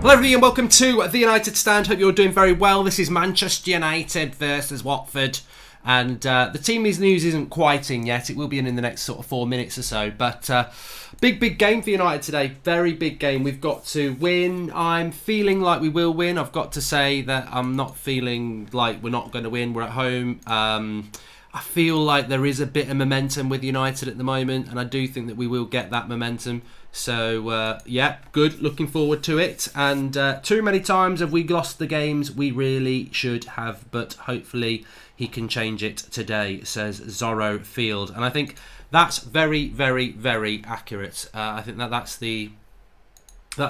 Hello everybody and welcome to the United Stand. Hope you're doing very well. This is Manchester United versus Watford. And the team news isn't quite in yet. It will be in the next sort of 4 minutes or so. But big game for United today. Very big game. We've got to win. I'm feeling like we will win. I've got to say that I'm not feeling like we're not going to win. We're at home. I feel like there is a bit of momentum with United at the moment. And I do think that we will get that momentum. So, yeah, good. Looking forward to it. And too many times have we lost the games we really should have. But hopefully he can change it today, says Zorro Field. And I think that's very, very, very accurate. I think that's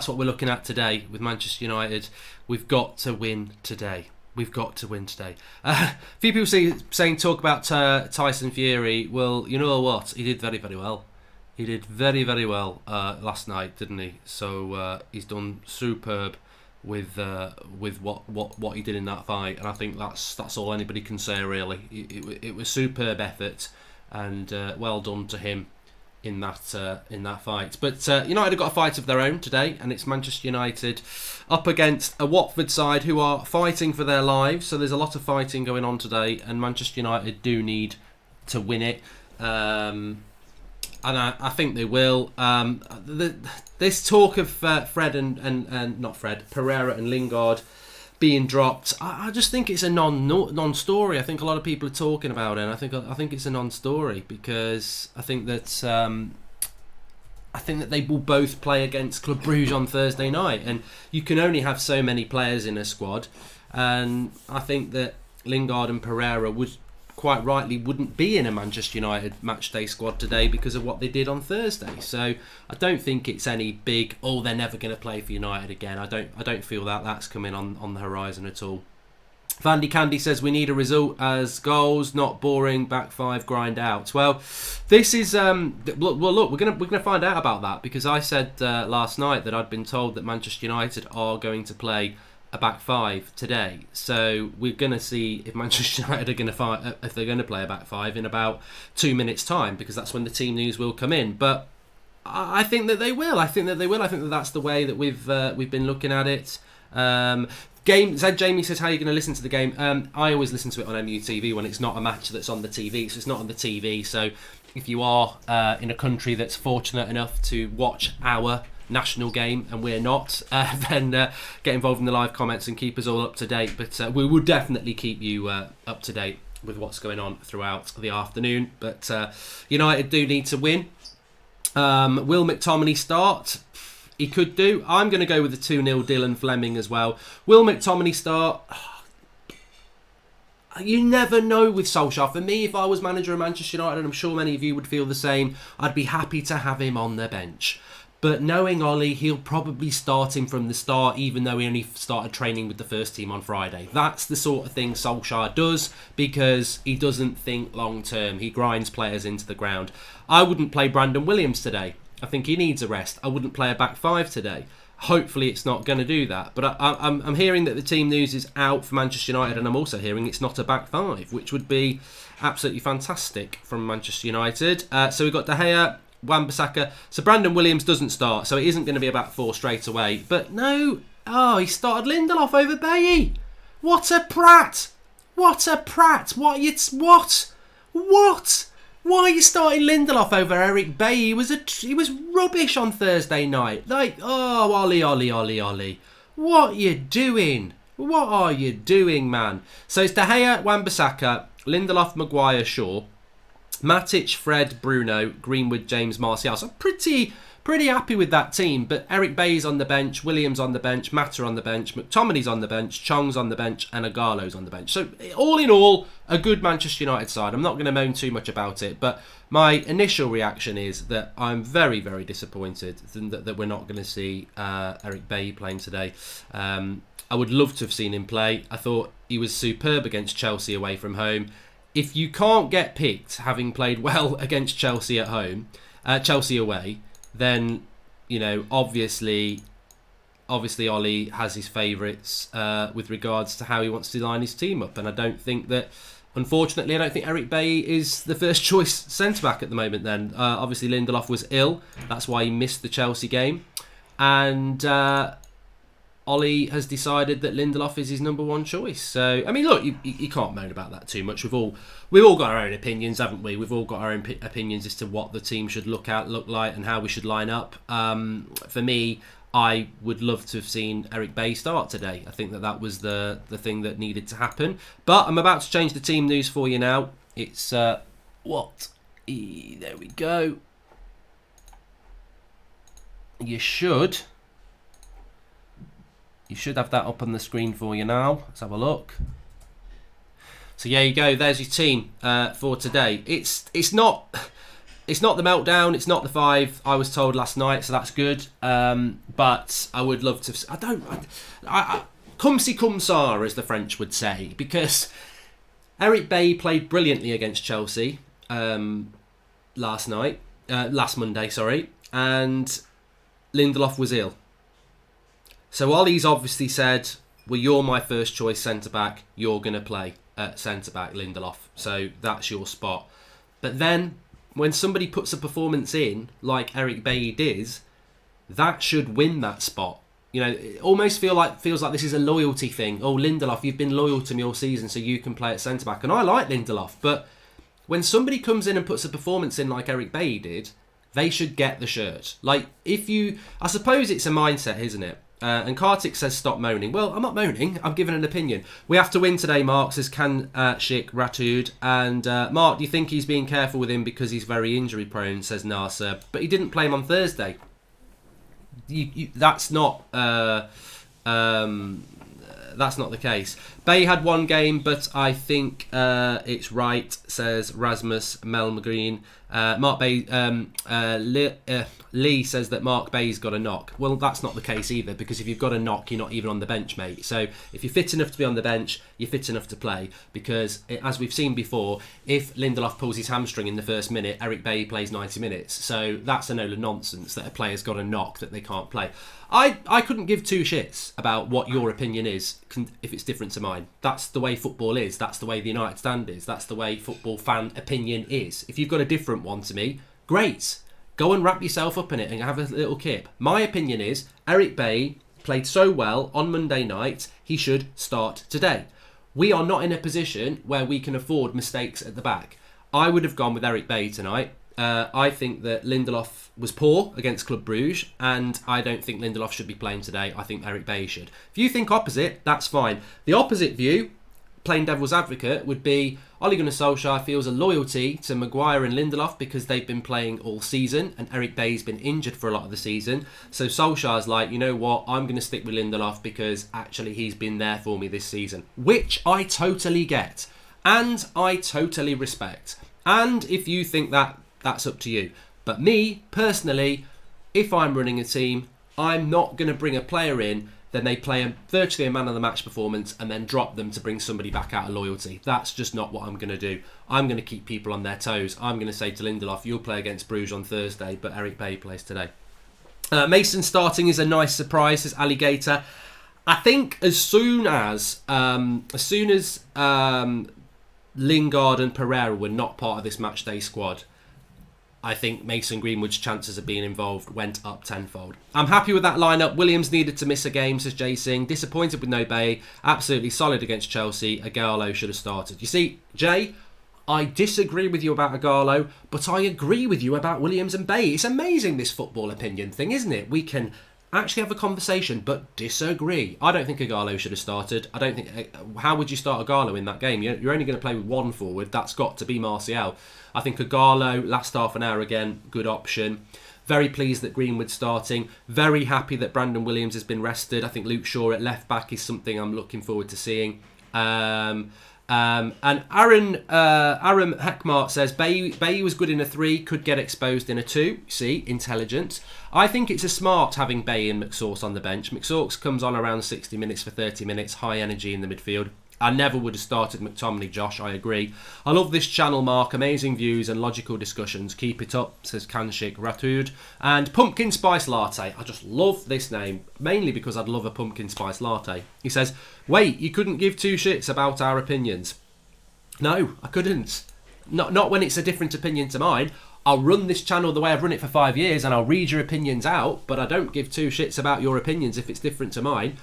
what we're looking at today with Manchester United. We've got to win today. We've got to win today. A few people saying talk about Tyson Fury. Well, you know what? He did very, very well. He did very, very well last night, didn't he? So he's done superb with what he did in that fight, and I think that's all anybody can say really. It was superb effort, and well done to him in that fight. But United have got a fight of their own today, and it's Manchester United up against a Watford side who are fighting for their lives. So there's a lot of fighting going on today, and Manchester United do need to win it. And I think they will. This talk of Pereira and Lingard being dropped, I just think it's a non-story. I think a lot of people are talking about it, and I think it's a non-story because I think that they will both play against Club Brugge on Thursday night, and you can only have so many players in a squad, and I think that Lingard and Pereira quite rightly wouldn't be in a Manchester United matchday squad today because of what they did on Thursday. So I don't think it's any big, they're never going to play for United again. I don't feel that's coming on the horizon at all. Vandy Candy says we need a result as goals, not boring back five grind out. Well, this is look, we're gonna find out about that because I said last night that I'd been told that Manchester United are going to play a back five today, so we're going to see if Manchester United are going to fight, if they're going to play a back five in about 2 minutes time, because that's when the team news will come in. But I think that they will. I think that that's the way that we've been looking at it. Jamie says, how are you going to listen to the game? I always listen to it on MUTV when it's not a match that's on the TV, so it's not on the TV. So if you are in a country that's fortunate enough to watch our national game and we're not, then get involved in the live comments and keep us all up to date. But we will definitely keep you up to date with what's going on throughout the afternoon. But United do need to win. Will McTominay start? He could do. I'm going to go with the 2-0 Dylan Fleming as well. Will McTominay start? You never know with Solskjaer. For me, if I was manager of Manchester United, and I'm sure many of you would feel the same, I'd be happy to have him on the bench. But knowing Ollie, he'll probably start him from the start, even though he only started training with the first team on Friday. That's the sort of thing Solskjaer does because he doesn't think long term. He grinds players into the ground. I wouldn't play Brandon Williams today. I think he needs a rest. I wouldn't play a back five today. Hopefully it's not going to do that. But I'm hearing that the team news is out for Manchester United, and I'm also hearing it's not a back five, which would be absolutely fantastic from Manchester United. So we've got De Gea, Wan-Bissaka. So Brandon Williams doesn't start, so it isn't going to be a back four straight away. But no, he started Lindelof over Bailly. What a prat! What a prat! What? Why are you starting Lindelof over Eric Bailly? He was rubbish on Thursday night. Ollie. What you doing? What are you doing, man? So it's De Gea, Wan-Bissaka, Lindelof, Maguire, Shaw, Matic, Fred, Bruno, Greenwood, James, Martial. So pretty happy with that team. But Eric Bailly's on the bench, Williams on the bench, Mata on the bench, McTominay's on the bench, Chong's on the bench, and Agalo's on the bench. So all in all, a good Manchester United side. I'm not going to moan too much about it, but my initial reaction is that I'm very, very disappointed that we're not going to see Eric Bailly playing today. I would love to have seen him play. I thought he was superb against Chelsea away from home. If you can't get picked having played well against Chelsea at home, Chelsea away, then obviously Ollie has his favourites with regards to how he wants to line his team up, and I don't think Eric Bailly is the first choice centre back at the moment. Then obviously Lindelof was ill, that's why he missed the Chelsea game, and Ollie has decided that Lindelof is his number one choice. So, I mean, look, you can't moan about that too much. We've all got our own opinions, haven't we? We've all got our own opinions as to what the team should look like, and how we should line up. For me, I would love to have seen Eric Bailly start today. I think that was the thing that needed to happen. But I'm about to change the team news for you now. It's there we go. You should have that up on the screen for you now. Let's have a look. So yeah, you go. There's your team for today. It's not the meltdown. It's not the 5 I was told last night. So that's good. But I would love to. Cum si cum sa, as the French would say, because Eric Bailly played brilliantly against Chelsea last Monday, sorry, and Lindelof was ill. So Ollie's obviously said, well, you're my first choice centre-back. You're going to play at centre-back, Lindelof. So that's your spot. But then when somebody puts a performance in, like Eric Bailly did, that should win that spot. You know, it almost feels like this is a loyalty thing. Oh, Lindelof, you've been loyal to me all season, so you can play at centre-back. And I like Lindelof, but when somebody comes in and puts a performance in like Eric Bailly did, they should get the shirt. Like, I suppose it's a mindset, isn't it? And Kartik says stop moaning. Well, I'm not moaning. I'm giving an opinion. We have to win today, Mark, says Kanshik Ratud. And Mark, do you think he's being careful with him because he's very injury prone, says Nasser. But he didn't play him on Thursday. That's not the case. Bay had one game, but I think it's right, says Rasmus Melmgreen. Mark Bay, Lee says that Mark Bay's got a knock. Well, that's not the case either, because if you've got a knock, you're not even on the bench, mate. So if you're fit enough to be on the bench, you're fit enough to play, because as we've seen before, if Lindelof pulls his hamstring in the first minute, Eric Bailly plays 90 minutes. So that's a load of nonsense that a player's got a knock that they can't play. I couldn't give two shits about what your opinion is if it's different to mine. That's the way football is. That's the way the United stand is. That's the way football fan opinion is. If you've got a different one to me, great. Go and wrap yourself up in it and have a little kip. My opinion is Eric Bailly played so well on Monday night, he should start today. We are not in a position where we can afford mistakes at the back. I would have gone with Eric Bailly tonight. I think that Lindelof was poor against Club Bruges, and I don't think Lindelof should be playing today. I think Eric Bailly should. If you think opposite, that's fine. The opposite view, plain devil's advocate, would be Ole Gunnar Solskjaer feels a loyalty to Maguire and Lindelof because they've been playing all season, and Eric Bailly's been injured for a lot of the season. So Solskjaer's like, you know what, I'm going to stick with Lindelof because actually he's been there for me this season, which I totally get and I totally respect. And if you think that, that's up to you. But me, personally, if I'm running a team, I'm not going to bring a player in, then they play virtually a man-of-the-match performance and then drop them to bring somebody back out of loyalty. That's just not what I'm going to do. I'm going to keep people on their toes. I'm going to say to Lindelof, you'll play against Bruges on Thursday, but Eric Bailly plays today. Mason starting is a nice surprise, says Alligator. I think as soon as Lingard and Pereira were not part of this matchday squad, I think Mason Greenwood's chances of being involved went up tenfold. I'm happy with that lineup. Williams needed to miss a game, says Jay Singh. Disappointed with no Bailly. Absolutely solid against Chelsea. Agallo should have started. You see, Jay, I disagree with you about Agallo, but I agree with you about Williams and Bailly. It's amazing, this football opinion thing, isn't it? We can actually have a conversation, but disagree. I don't think Agallo should have started. I don't think. How would you start Agallo in that game? You're only going to play with one forward. That's got to be Martial. I think Agallo, last half an hour again, good option. Very pleased that Greenwood's starting. Very happy that Brandon Williams has been rested. I think Luke Shaw at left back is something I'm looking forward to seeing. And Aaron Heckmart says Bailly was good in a 3, could get exposed in a 2. See, intelligent. I think it's a smart having Bailly and McSauce on the bench. McSauce comes on around 60 minutes for 30 minutes, high energy in the midfield. I never would have started McTominay, Josh, I agree. I love this channel, Mark. Amazing views and logical discussions. Keep it up, says Kanshik Ratud. And Pumpkin Spice Latte. I just love this name, mainly because I'd love a pumpkin spice latte. He says, wait, you couldn't give two shits about our opinions? No, I couldn't. Not when it's a different opinion to mine. I'll run this channel the way I've run it for 5 years and I'll read your opinions out, but I don't give two shits about your opinions if it's different to mine.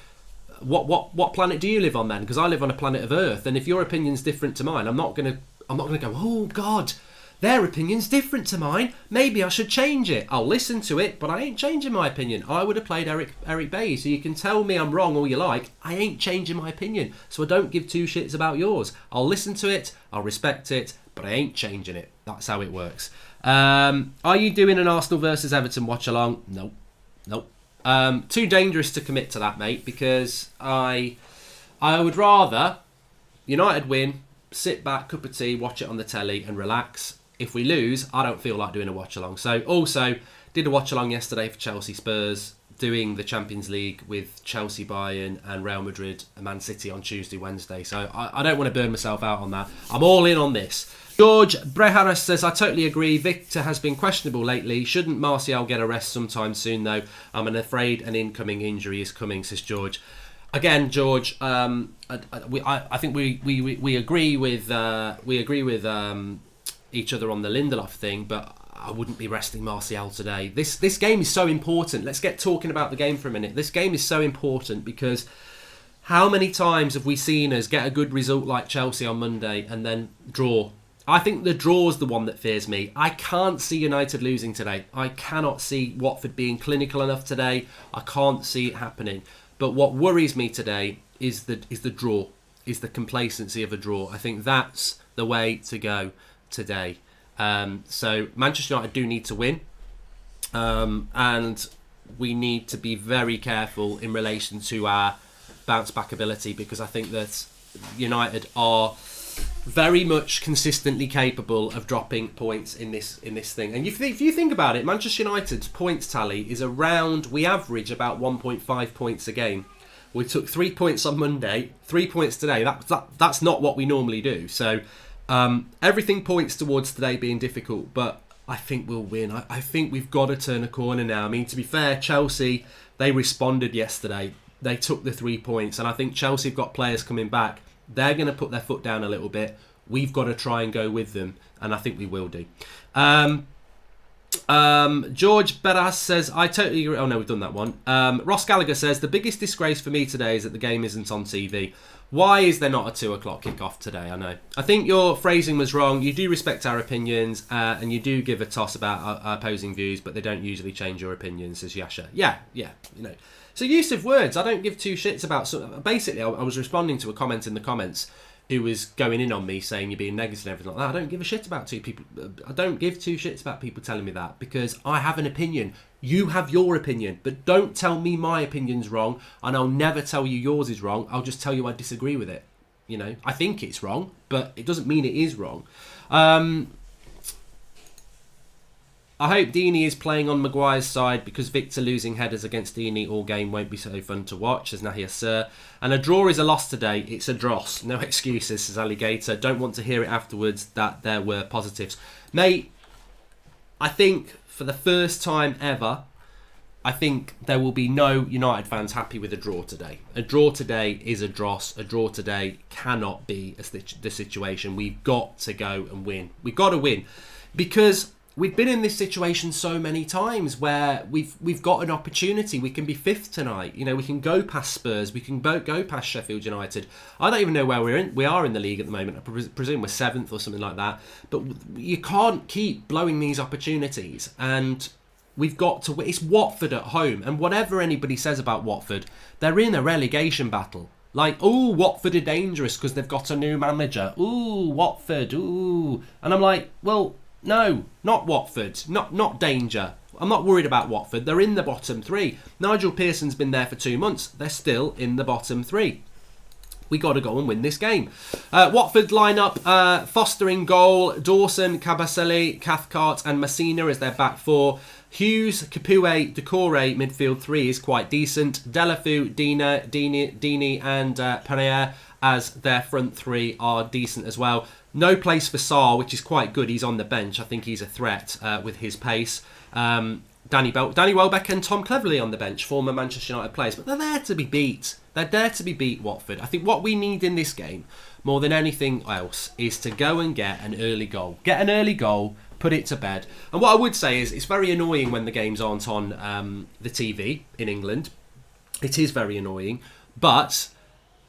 what planet do you live on then? Because I live on a planet of Earth, and if your opinion's different to mine, I'm not gonna go, oh God, their opinion's different to mine, maybe I should change it. I'll listen to it, but I ain't changing my opinion. I would have played Eric Bailly, so you can tell me I'm wrong all you like, I ain't changing my opinion. So I don't give two shits about yours. I'll listen to it, I'll respect it, but I ain't changing it. That's how it works. Are you doing an Arsenal versus Everton watch along? Nope. Too dangerous to commit to that, mate, because I would rather United win, sit back, cup of tea, watch it on the telly and relax. If we lose, I don't feel like doing a watch along. So also did a watch along yesterday for Chelsea Spurs, doing the Champions League with Chelsea, Bayern and Real Madrid and Man City on Tuesday, Wednesday. So I don't want to burn myself out on that. I'm all in on this. George Breharas says, I totally agree. Victor has been questionable lately. Shouldn't Martial get a rest sometime soon, though? I'm afraid an incoming injury is coming, says George. Again, George, I think we agree with each other on the Lindelof thing, but I wouldn't be resting Martial today. This game is so important. Let's get talking about the game for a minute. This game is so important because how many times have we seen us get a good result like Chelsea on Monday and then draw? I think the draw is the one that fears me. I can't see United losing today. I cannot see Watford being clinical enough today. I can't see it happening. But what worries me today is the draw, is the complacency of a draw. I think that's the way to go today. So Manchester United do need to win, and we need to be very careful in relation to our bounce back ability, because I think that United are very much consistently capable of dropping points in this thing. And if you think about it, Manchester United's points tally is around, we average about 1.5 points a game. We took 3 points on Monday, 3 points today. That's not what we normally do. So everything points towards today being difficult, but I think we'll win. I think we've got to turn a corner now. I mean, to be fair, Chelsea, they responded yesterday. They took the 3 points, and I think Chelsea have got players coming back. They're going to put their foot down a little bit. We've got to try and go with them, and I think we will do. George Beras says, I totally agree. Oh no, we've done that one. Ross Gallagher says, the biggest disgrace for me today is that the game isn't on TV. Why is there not a 2 o'clock kickoff today? I know. I think your phrasing was wrong. You do respect our opinions, and you do give a toss about our opposing views, but they don't usually change your opinions, says Yasha. Yeah, you know. So use of words, I don't give two shits about... So basically, I was responding to a comment in the comments who was going in on me saying you're being negative and everything like that. I don't give a shit about I don't give two shits about people telling me that, because I have an opinion. You have your opinion, but don't tell me my opinion's wrong, and I'll never tell you yours is wrong. I'll just tell you I disagree with it. You know, I think it's wrong, but it doesn't mean it is wrong. I hope Deeney is playing on Maguire's side, because Victor losing headers against Deeney all game won't be so fun to watch, says Nahia Sir. And a draw is a loss today. It's a dross. No excuses, says Alligator. Don't want to hear it afterwards that there were positives. Mate, I think for the first time ever, I think there will be no United fans happy with a draw today. A draw today is a dross. A draw today cannot be the situation. We've got to go and win. We've got to win, because we've been in this situation so many times where we've got an opportunity. We can be fifth tonight. You know, we can go past Spurs. We can go past Sheffield United. I don't even know where we are in the league at the moment. I presume we're 7th or something like that. But you can't keep blowing these opportunities. And we've got to... It's Watford at home. And whatever anybody says about Watford, they're in a relegation battle. Like, ooh, Watford are dangerous because they've got a new manager. Ooh, Watford, ooh. And I'm like, well... No, not Watford. Not danger. I'm not worried about Watford. They're in the bottom 3. Nigel Pearson's been there for 2 months. They're still in the bottom 3. We got to go and win this game. Watford lineup: Foster in goal, Dawson, Cabaselli, Cathcart and Messina as their back 4. Hughes, Capoue, Decore, midfield 3 is quite decent. Delafou, Dini and Pereira as their front 3 are decent as well. No place for Sarr, which is quite good. He's on the bench. I think he's a threat with his pace. Danny Welbeck and Tom Cleverley on the bench, former Manchester United players. But they're there to be beat. They're there to be beat, Watford. I think what we need in this game, more than anything else, is to go and get an early goal. Get an early goal, put it to bed. And what I would say is it's very annoying when the games aren't on the TV in England. It is very annoying. But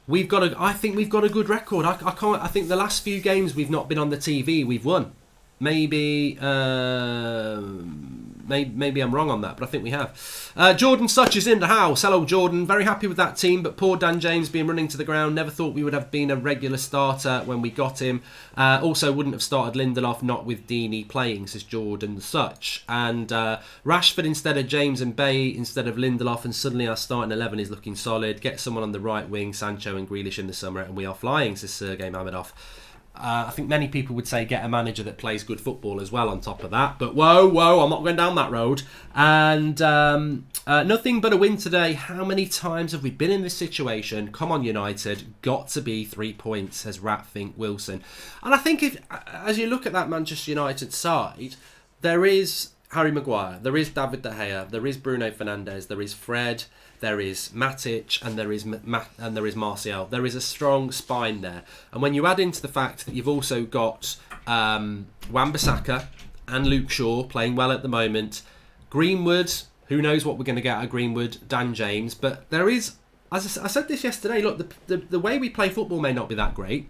I think we've got a good record. I think the last few games we've not been on the TV, we've won. Maybe I'm wrong on that, but I think we have. Jordan Such is in the house. Hello, Jordan. Very happy with that team, but poor Dan James being running to the ground. Never thought we would have been a regular starter when we got him. Also, wouldn't have started Lindelof, not with Deeney playing, says Jordan Such. And Rashford instead of James and Bay instead of Lindelof, and suddenly our starting 11 is looking solid. Get someone on the right wing, Sancho and Grealish in the summer, and we are flying, says Sergei Mamedov. I think many people would say get a manager that plays good football as well on top of that. But whoa, I'm not going down that road. And nothing but a win today. How many times have we been in this situation? Come on, United. Got to be 3 points, says Ratfink Wilson. And I think as you look at that Manchester United side, there is Harry Maguire, there is David De Gea, there is Bruno Fernandes, there is Fred, there is Matic, and there is Martial. There is a strong spine there. And when you add into the fact that you've also got Wan-Bissaka and Luke Shaw playing well at the moment, Greenwood, who knows what we're going to get out of Greenwood, Dan James, but there is, as I said this yesterday, look, the way we play football may not be that great,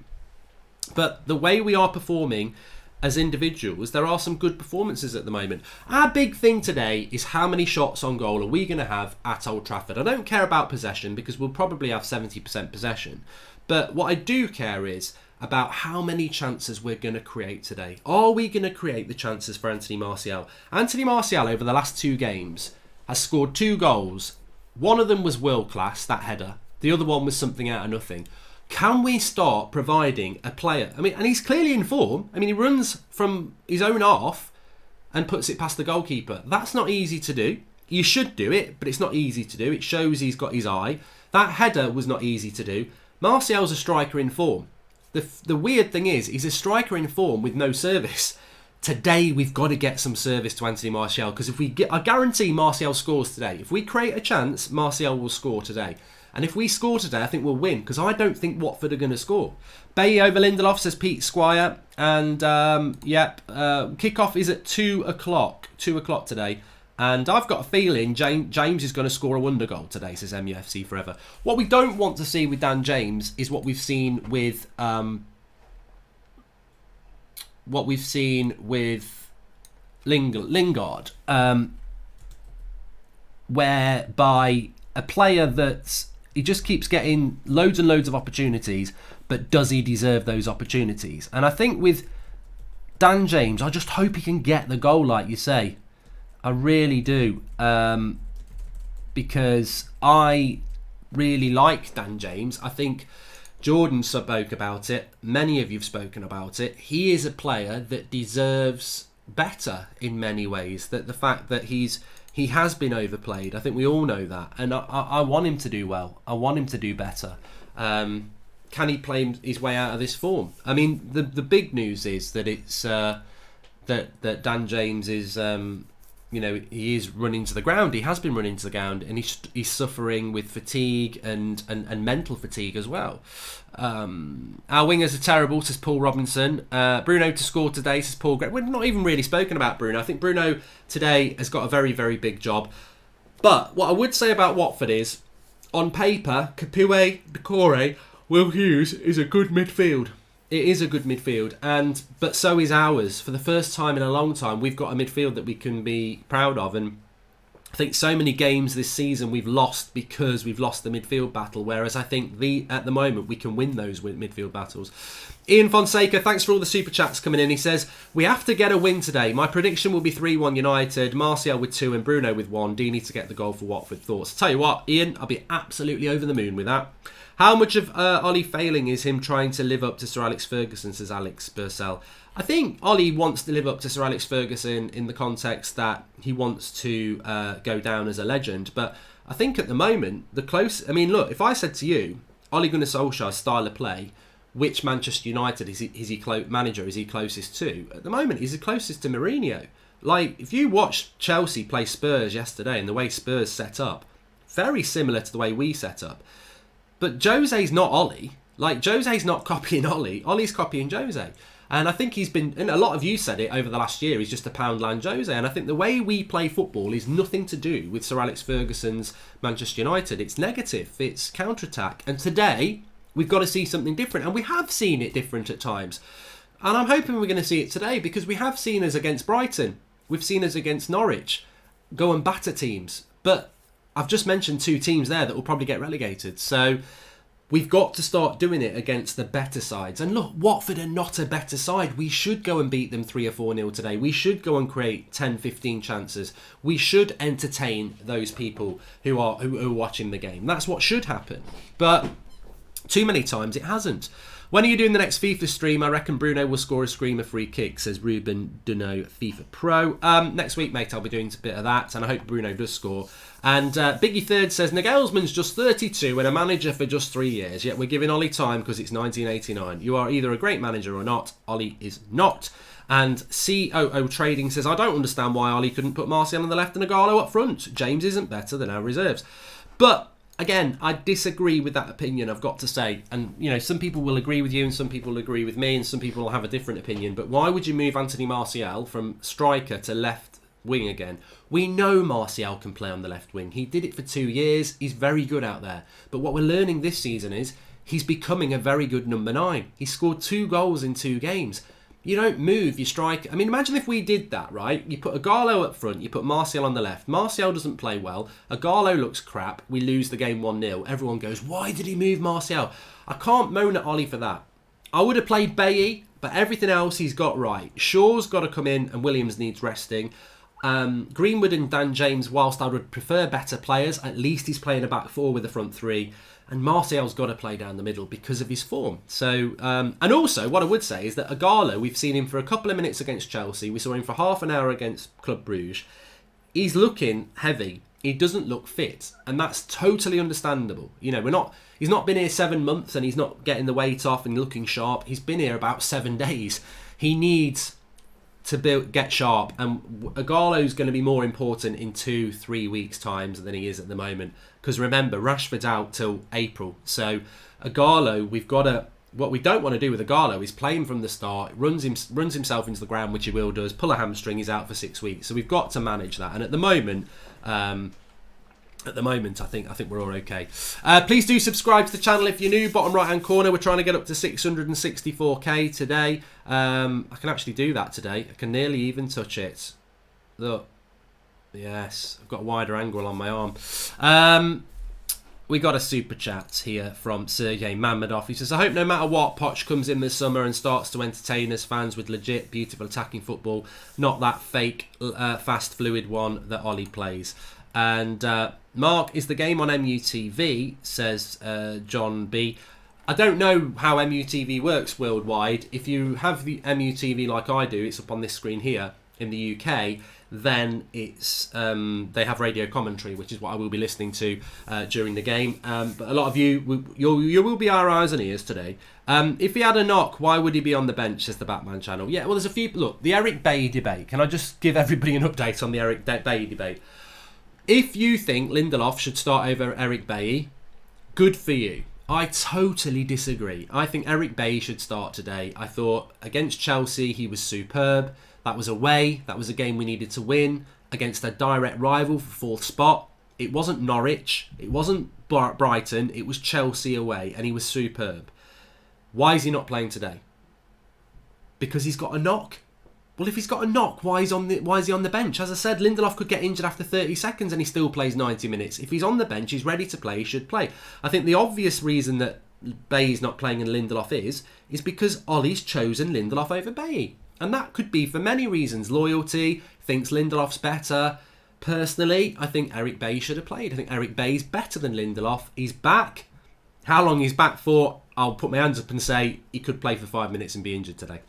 but the way we are performing as individuals, there are some good performances at the moment. Our big thing today is how many shots on goal are we going to have at Old Trafford. I don't care about possession because we'll probably have 70% possession. But what I do care is about how many chances we're going to create today. Are we going to create the chances for Anthony Martial? Anthony Martial over the last 2 games has scored 2 goals. One of them was world class, that header. The other one was something out of nothing. Can we start providing a player? I mean, and he's clearly in form. I mean, he runs from his own half and puts it past the goalkeeper. That's not easy to do. You should do it, but it's not easy to do. It shows he's got his eye. That header was not easy to do. Martial's a striker in form. The weird thing is, he's a striker in form with no service. Today, we've got to get some service to Anthony Martial, because I guarantee Martial scores today. If we create a chance, Martial will score today. And if we score today, I think we'll win, because I don't think Watford are going to score. Bay over Lindelof, says Pete Squire. And, kickoff is at 2 o'clock. 2 o'clock today. And I've got a feeling James is going to score a wonder goal today, says MUFC Forever. What we don't want to see with Dan James is what we've seen with... Lingard. Whereby a player that's... He just keeps getting loads and loads of opportunities, but does he deserve those opportunities? And I think with Dan James, I just hope he can get the goal, like you say. I really do. Because I really like Dan James. I think Jordan spoke about it. Many of you have spoken about it. He is a player that deserves better in many ways. That the fact that he has been overplayed. I think we all know that. And I want him to do well. I want him to do better. Can he play his way out of this form? I mean, the big news is that it's that Dan James is, he is running to the ground. He has been running to the ground, and he's suffering with fatigue and mental fatigue as well. Our wingers are terrible, says Paul Robinson. Bruno to score today, says Paul Gray. We've not even really spoken about Bruno. I think Bruno today has got a very, very big job. But what I would say about Watford is, on paper, Capoue, Decore, Will Hughes is a good midfield. It is a good midfield, but so is ours. For the first time in a long time, we've got a midfield that we can be proud of. And I think so many games this season we've lost because we've lost the midfield battle, whereas I think at the moment we can win those midfield battles. Ian Fonseca, thanks for all the super chats coming in. He says, we have to get a win today. My prediction will be 3-1 United, Martial with 2 and Bruno with 1. Deeney to get the goal for Watford. Thoughts? Tell you what, Ian, I'll be absolutely over the moon with that. How much of Ollie failing is him trying to live up to Sir Alex Ferguson, says Alex Bursell. I think Ollie wants to live up to Sir Alex Ferguson in the context that he wants to go down as a legend. But I think at the moment, look, if I said to you, Ole Gunnar Solskjaer's style of play, which Manchester United manager is he closest to? At the moment, he's the closest to Mourinho. Like, if you watched Chelsea play Spurs yesterday and the way Spurs set up, very similar to the way we set up. But Jose's not Ollie. Like, Jose's not copying Ollie. Ollie's copying Jose. And I think he's been, and a lot of you said it over the last year, he's just a Poundland Jose. And I think the way we play football is nothing to do with Sir Alex Ferguson's Manchester United. It's negative, it's counter-attack. And today, we've got to see something different. And we have seen it different at times. And I'm hoping we're going to see it today, because we have seen us against Brighton. We've seen us against Norwich go and batter teams. But I've just mentioned 2 teams there that will probably get relegated. So we've got to start doing it against the better sides. And look, Watford are not a better side. We should go and beat them 3 or 4-0 today. We should go and create 10, 15 chances. We should entertain those people who are watching the game. That's what should happen. But too many times it hasn't. When are you doing the next FIFA stream? I reckon Bruno will score a screamer free kick, says Ruben Duno FIFA Pro. Next week, mate, I'll be doing a bit of that, and I hope Bruno does score. And Biggie Third says, Nagelsmann's just 32 and a manager for just 3 years, yet we're giving Ollie time because it's 1989. You are either a great manager or not. Ollie is not. And COO Trading says, I don't understand why Ollie couldn't put Martial on the left and Agallo up front. James isn't better than our reserves. But again, I disagree with that opinion, I've got to say. And, you know, some people will agree with you and some people will agree with me and some people will have a different opinion. But why would you move Anthony Martial from striker to left wing again? We know Martial can play on the left wing. He did it for 2 years. He's very good out there. But what we're learning this season is he's becoming a very good number 9. He scored 2 goals in 2 games. You don't move your striker. I mean, imagine if we did that, right? You put Agallo up front, you put Martial on the left. Martial doesn't play well. Agallo looks crap. We lose the game 1-0. Everyone goes, why did he move Martial? I can't moan at Ollie for that. I would have played Bailly, but everything else he's got right. Shaw's got to come in and Williams needs resting. Greenwood and Dan James, whilst I would prefer better players, at least he's playing a back 4 with a front 3. And Martial's got to play down the middle because of his form. So, and also, what I would say is that Agallo, we've seen him for a couple of minutes against Chelsea. We saw him for half an hour against Club Bruges. He's looking heavy. He doesn't look fit. And that's totally understandable. You know, he's not been here 7 months and he's not getting the weight off and looking sharp. He's been here about 7 days. He needs to get sharp, and Agallo's going to be more important in 2-3 weeks' time than he is at the moment. Because remember, Rashford's out till April, so Agallo, what we don't want to do with Agallo is play him from the start, runs himself into the ground, which he will does, pull a hamstring, he's out for 6 weeks. So we've got to manage that, and at the moment, I think we're all okay. Please do subscribe to the channel if you're new. Bottom right hand corner, we're trying to get up to 664k today. I can actually do that today. I can nearly even touch it. Look, yes, I've got a wider angle on my arm. We got a super chat here from Sergey Mamedov. He says, I hope no matter what, Poch comes in this summer and starts to entertain us fans with legit, beautiful attacking football, not that fake, fast, fluid one that Ollie plays. And Mark, is the game on MUTV, says John B. I don't know how MUTV works worldwide. If you have the MUTV like I do, it's up on this screen here in the UK, then it's they have radio commentary, which is what I will be listening to during the game. But a lot of you will be our eyes and ears today. If he had a knock, why would he be on the bench, says the Batman channel? Yeah, well, there's a few. Look, the Eric Bailly debate. Can I just give everybody an update on the Eric Bailly debate? If you think Lindelof should start over Eric Bailly, good for you. I totally disagree. I think Eric Bailly should start today. I thought against Chelsea he was superb. That was away. That was a game we needed to win against a direct rival for 4th spot. It wasn't Norwich. It wasn't Brighton. It was Chelsea away, and he was superb. Why is he not playing today? Because he's got a knock. Well, if he's got a knock, why is he on the bench? As I said, Lindelof could get injured after 30 seconds and he still plays 90 minutes. If he's on the bench, he's ready to play, he should play. I think the obvious reason that Bailly's not playing and Lindelof is because Ollie's chosen Lindelof over Bailly. And that could be for many reasons. Loyalty, thinks Lindelof's better. Personally, I think Eric Bailly should have played. I think Eric Bailly's better than Lindelof. He's back. How long he's back for, I'll put my hands up and say he could play for 5 minutes and be injured today.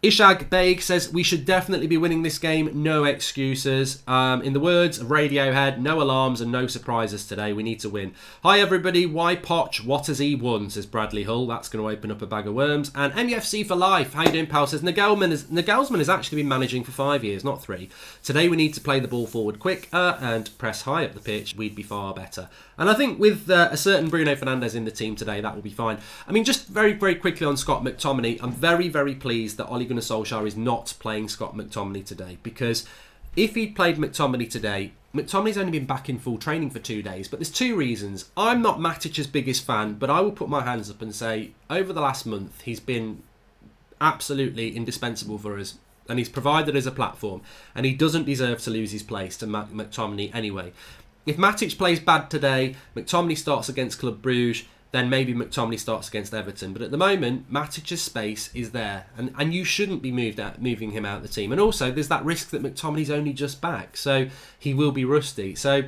Ishag Baig says, we should definitely be winning this game. No excuses. In the words of Radiohead, no alarms and no surprises today. We need to win. Hi, everybody. Why Poch? What has he won? Says Bradley Hull. That's going to open up a bag of worms. And MUFC for life. How you doing, pal? Says, Nagelsmann has actually been managing for 5 years, not 3. Today we need to play the ball forward quick and press high up the pitch. We'd be far better. And I think with a certain Bruno Fernandes in the team today, that will be fine. I mean, just very, very quickly on Scott McTominay, I'm very, very pleased that Ole Gunnar Solskjaer is not playing Scott McTominay today, because if he'd played McTominay today, McTominay's only been back in full training for 2 days, but there's 2 reasons. I'm not Matic's biggest fan, but I will put my hands up and say over the last month he's been absolutely indispensable for us, and he's provided us a platform, and he doesn't deserve to lose his place to McTominay anyway. If Matic plays bad today, McTominay starts against Club Bruges, then maybe McTominay starts against Everton. But at the moment, Matic's space is there, and you shouldn't be moving him out of the team. And also, there's that risk that McTominay's only just back, so he will be rusty. So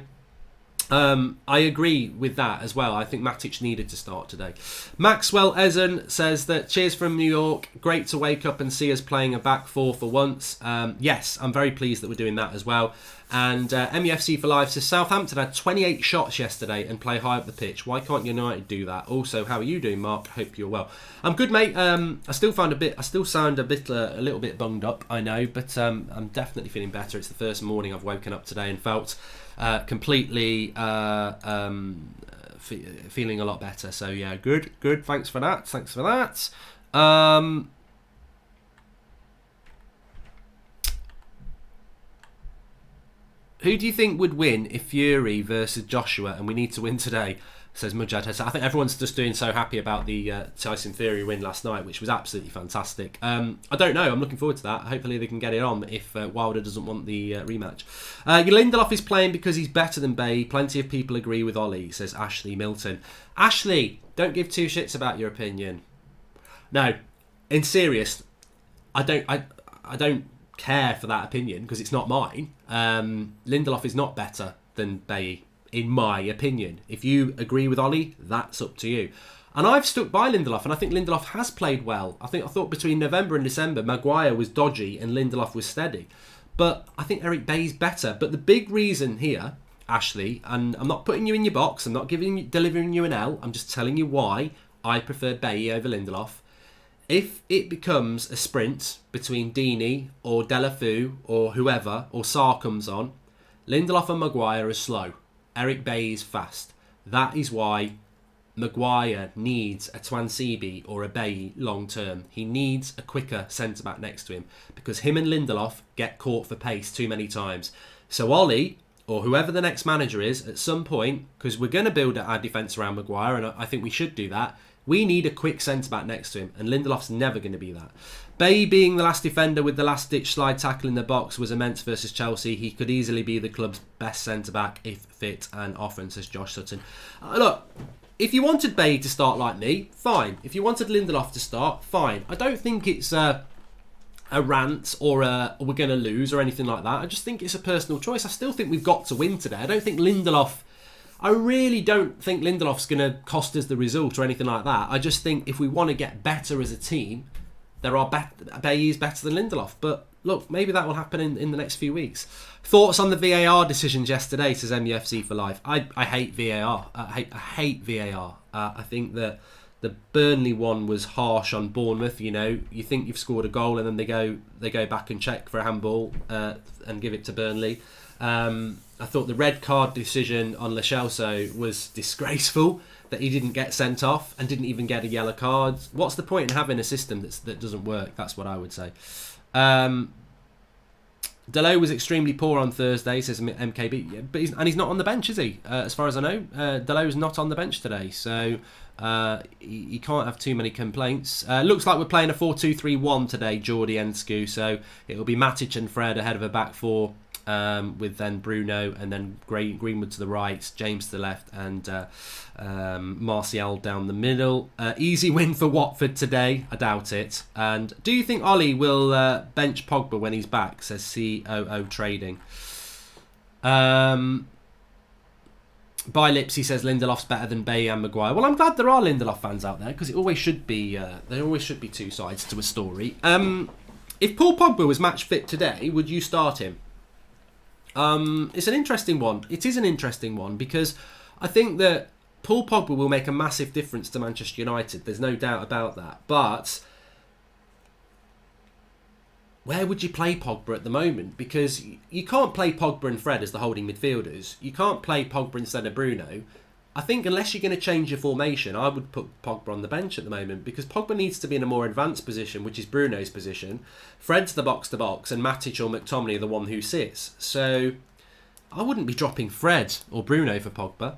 I agree with that as well. I think Matic needed to start today. Maxwell Ezen says that, cheers from New York. Great to wake up and see us playing a back 4 for once. Yes, I'm very pleased that we're doing that as well. And MUFC for Life says, Southampton had 28 shots yesterday and play high up the pitch. Why can't United do that? Also, how are you doing, Mark? Hope you're well. I'm good, mate. I still sound a little bit bunged up, I know, but I'm definitely feeling better. It's the first morning I've woken up today and felt completely feeling a lot better. So yeah, good. Thanks for that. Who do you think would win if Fury versus Joshua, and we need to win today? Says Mujad. I think everyone's just doing so happy about the Tyson Fury win last night, which was absolutely fantastic. I don't know. I'm looking forward to that. Hopefully they can get it on if Wilder doesn't want the rematch. Lindelof is playing because he's better than Bay. Plenty of people agree with Ollie, says Ashley Milton. Ashley, don't give 2 shits about your opinion. No, in serious, I don't care for that opinion because it's not mine. Lindelof is not better than Bay, in my opinion. If you agree with Ollie, that's up to you. And I've stuck by Lindelof, and I think Lindelof has played well. I thought between November and December, Maguire was dodgy and Lindelof was steady. But I think Eric Bay's better. But the big reason here, Ashley, and I'm not putting you in your box, I'm not delivering you an L, I'm just telling you why I prefer Bay over Lindelof. If it becomes a sprint between Deeney or Delafou or whoever, or Sarr comes on, Lindelof and Maguire are slow. Eric Bay is fast. That is why Maguire needs a Twansibi or a Bay long term. He needs a quicker centre-back next to him because him and Lindelof get caught for pace too many times. So Ollie, or whoever the next manager is, at some point, because we're going to build our defence around Maguire, and I think we should do that, we need a quick centre-back next to him, and Lindelof's never going to be that. Bay being the last defender with the last-ditch slide tackle in the box was immense versus Chelsea. He could easily be the club's best centre-back if fit and often, says Josh Sutton. Look, if you wanted Bay to start like me, fine. If you wanted Lindelof to start, fine. I don't think it's a rant or we're going to lose or anything like that. I just think it's a personal choice. I still think we've got to win today. I really don't think Lindelof's going to cost us the result or anything like that. I just think if we want to get better as a team, Bay is better than Lindelof. But look, maybe that will happen in the next few weeks. Thoughts on the VAR decisions yesterday, says MUFC for Life. I hate VAR. I hate VAR. I think that the Burnley one was harsh on Bournemouth. You know, you think you've scored a goal and then they go back and check for a handball and give it to Burnley. I thought the red card decision on Lo Celso was disgraceful, that he didn't get sent off and didn't even get a yellow card. What's the point in having a system that doesn't work? That's what I would say. Delo was extremely poor on Thursday, says MKB, but he's not on the bench, is he? As far as I know, Delo's not on the bench today, so he can't have too many complaints. Looks like we're playing a 4-2-3-1 today, Geordie and Scu, so it'll be Matic and Fred ahead of a back 4. With then Bruno and then Greenwood to the right, James to the left, and Martial down the middle. Easy win for Watford today. I doubt it. And do you think Ollie will bench Pogba when he's back? Says COO Trading. By lips, he says Lindelof's better than Bay and Maguire. Well, I'm glad there are Lindelof fans out there because it always should be. There always should be 2 sides to a story. If Paul Pogba was match fit today, would you start him? It's an interesting one. It is an interesting one because I think that Paul Pogba will make a massive difference to Manchester United. There's no doubt about that. But where would you play Pogba at the moment? Because you can't play Pogba and Fred as the holding midfielders. You can't play Pogba instead of Bruno. I think unless you're going to change your formation, I would put Pogba on the bench at the moment because Pogba needs to be in a more advanced position, which is Bruno's position. Fred's the box-to-box and Matic or McTominay are the one who sits. So I wouldn't be dropping Fred or Bruno for Pogba.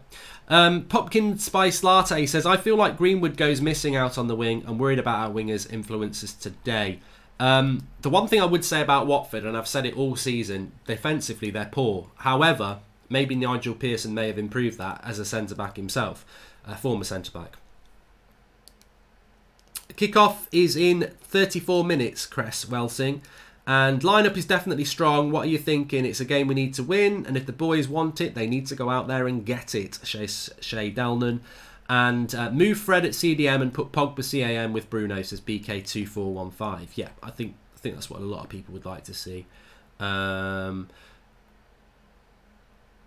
Popkin Spice Latte says, I feel like Greenwood goes missing out on the wing. I'm worried about our wingers' influences today. The one thing I would say about Watford, and I've said it all season, defensively they're poor. However, maybe Nigel Pearson may have improved that as a centre-back himself, a former centre-back. Kickoff is in 34 minutes, Cress Welsing. And lineup is definitely strong. What are you thinking? It's a game we need to win. And if the boys want it, they need to go out there and get it. Shay Delnan. And move Fred at CDM and put Pogba CAM with Bruno, says BK2415. Yeah, I think that's what a lot of people would like to see.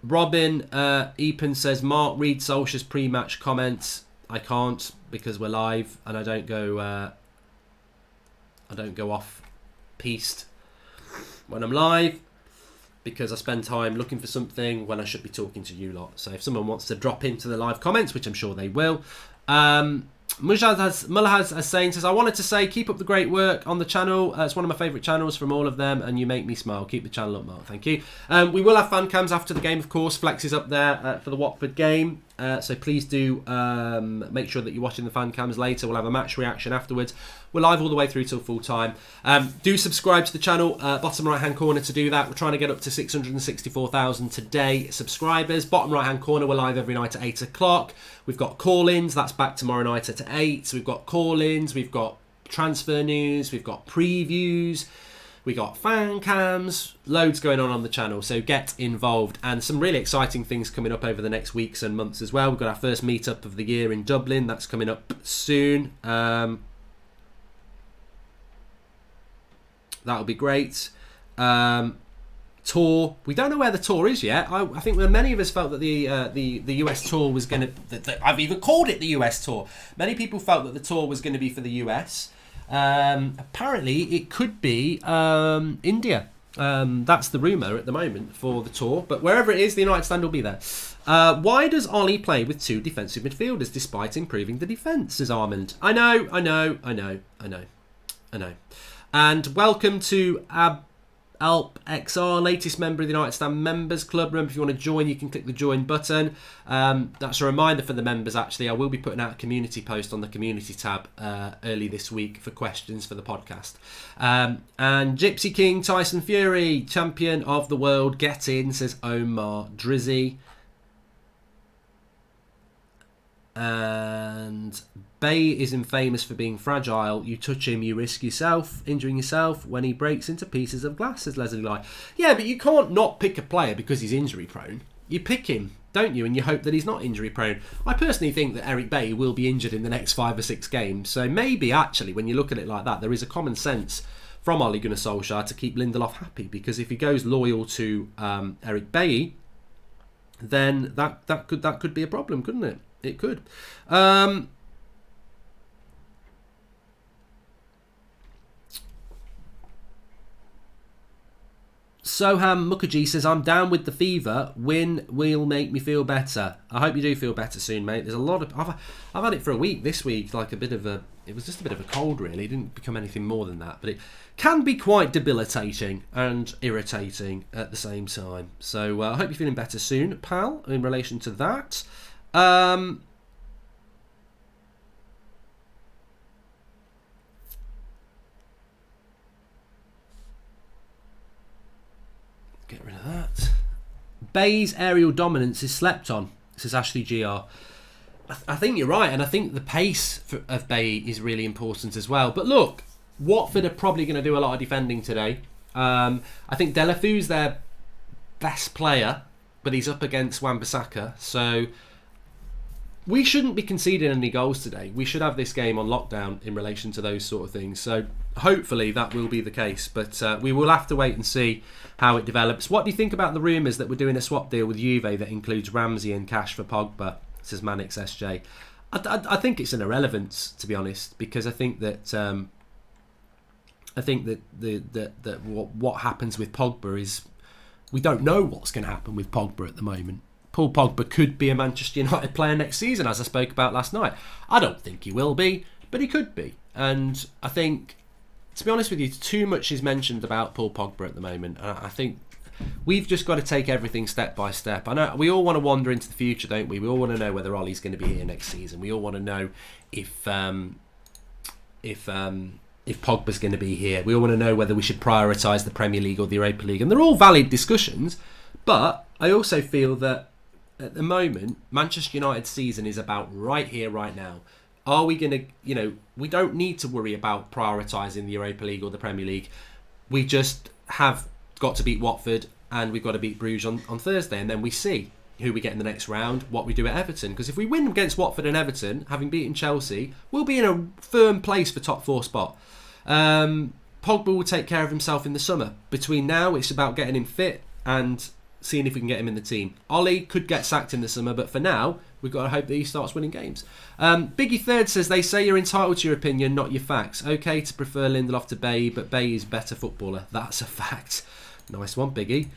Robin Epen says, Mark, read Solskjaer's pre-match comments. I can't because we're live and I don't go off piste when I'm live because I spend time looking for something when I should be talking to you lot. So if someone wants to drop into the live comments, which I'm sure they will. Mulahaz saying, says, I wanted to say keep up the great work on the channel. It's one of my favourite channels from all of them and you make me smile. Keep the channel up, Mark. Thank you. We will have fan cams after the game, of course. Flex is up there for the Watford game. So please do make sure that you're watching the fan cams later. We'll have a match reaction afterwards. We're live all the way through till full time. Do subscribe to the channel, bottom right hand corner to do that. We're trying to get up to 664,000 today subscribers. Bottom right hand corner, we're live every night at 8 o'clock. We've got call-ins, that's back tomorrow night at 8. So we've got call-ins, we've got transfer news, we've got previews, we got fan cams, loads going on the channel, so get involved. And some really exciting things coming up over the next weeks and months as well. We've got our first meetup of the year in Dublin, that's coming up soon. That'll be great. Tour, we don't know where the tour is yet. I think that many of us felt that the US tour was going to, I've even called it the US tour. Many people felt that the tour was going to be for the US. Apparently it could be India. That's the rumour at the moment for the tour, but wherever it is, the United stand will be there. Why does Ollie play with two defensive midfielders despite improving the defence, says Armand? I know. And welcome to Alp XR, latest member of the United Stand Members Club. Remember, if you want to join, you can click the join button. That's a reminder for the members, actually. I will be putting out a community post on the community tab early this week for questions for the podcast. And Gypsy King, Tyson Fury, champion of the world, get in, says Omar Drizzy. And Bay isn't famous for being fragile. You touch him, you risk yourself, injuring yourself when he breaks into pieces of glass, says Leslie Lai. Yeah, but you can't not pick a player because he's injury prone. You pick him, don't you? And you hope that he's not injury prone. I personally think that Eric Bay will be injured in the next 5 or 6 games. So maybe actually, when you look at it like that, there is a common sense from Ole Gunnar Solskjaer to keep Lindelof happy, because if he goes loyal to Eric Bay, then that could be a problem, couldn't it? It could. Soham Mukherjee says, I'm down with the fever. Win will make me feel better. I hope you do feel better soon, mate. There's a lot of... I've had it for a week this week, like a bit of a... It was just a bit of a cold, really. It didn't become anything more than that. But it can be quite debilitating and irritating at the same time. So I hope you're feeling better soon, pal, in relation to that. Get rid of that. Bay's aerial dominance is slept on, says Ashley GR. I think you're right, and I think the pace of Bay is really important as well. But look, Watford are probably going to do a lot of defending today. I think Delafou's their best player, but he's up against Wan-Bissaka, so we shouldn't be conceding any goals today. We should have this game on lockdown in relation to those sort of things. So hopefully that will be the case. But we will have to wait and see how it develops. What do you think about the rumours that we're doing a swap deal with Juve that includes Ramsey and cash for Pogba? Says Manix SJ. I think it's an irrelevance, to be honest, because I think that what happens with Pogba is we don't know what's going to happen with Pogba at the moment. Paul Pogba could be a Manchester United player next season, as I spoke about last night. I don't think he will be, but he could be. And I think, to be honest with you, too much is mentioned about Paul Pogba at the moment. And I think we've just got to take everything step by step. I know we all want to wander into the future, don't we? We all want to know whether Ollie's going to be here next season. We all want to know if Pogba's going to be here. We all want to know whether we should prioritise the Premier League or the Europa League. And they're all valid discussions. But I also feel that at the moment, Manchester United's season is about right here, right now. Are we going to, we don't need to worry about prioritising the Europa League or the Premier League. We just have got to beat Watford and we've got to beat Bruges on Thursday. And then we see who we get in the next round, what we do at Everton. Because if we win against Watford and Everton, having beaten Chelsea, we'll be in a firm place for top 4 spot. Pogba will take care of himself in the summer. Between now, it's about getting him fit and seeing if we can get him in the team. Ollie could get sacked in the summer, but for now, we've got to hope that he starts winning games. Biggie Third says, they say you're entitled to your opinion, not your facts. Okay to prefer Lindelof to Bay, but Bay is better footballer. That's a fact. Nice one, Biggie.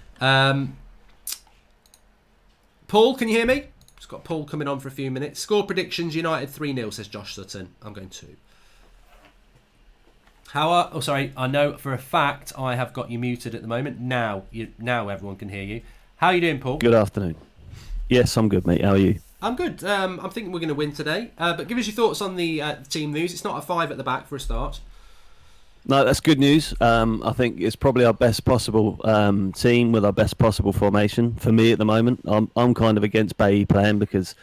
Paul, can you hear me? Just got Paul coming on for a few minutes. Score predictions, United 3-0, says Josh Sutton. I'm going 2. I know for a fact I have got you muted at the moment. Now everyone can hear you. How are you doing, Paul? Good afternoon. Yes, I'm good, mate. How are you? I'm good. I'm thinking we're going to win today. But give us your thoughts on the team news. It's not a 5 at the back for a start. No, that's good news. I think it's probably our best possible team with our best possible formation for me at the moment. I'm kind of against Bailly playing because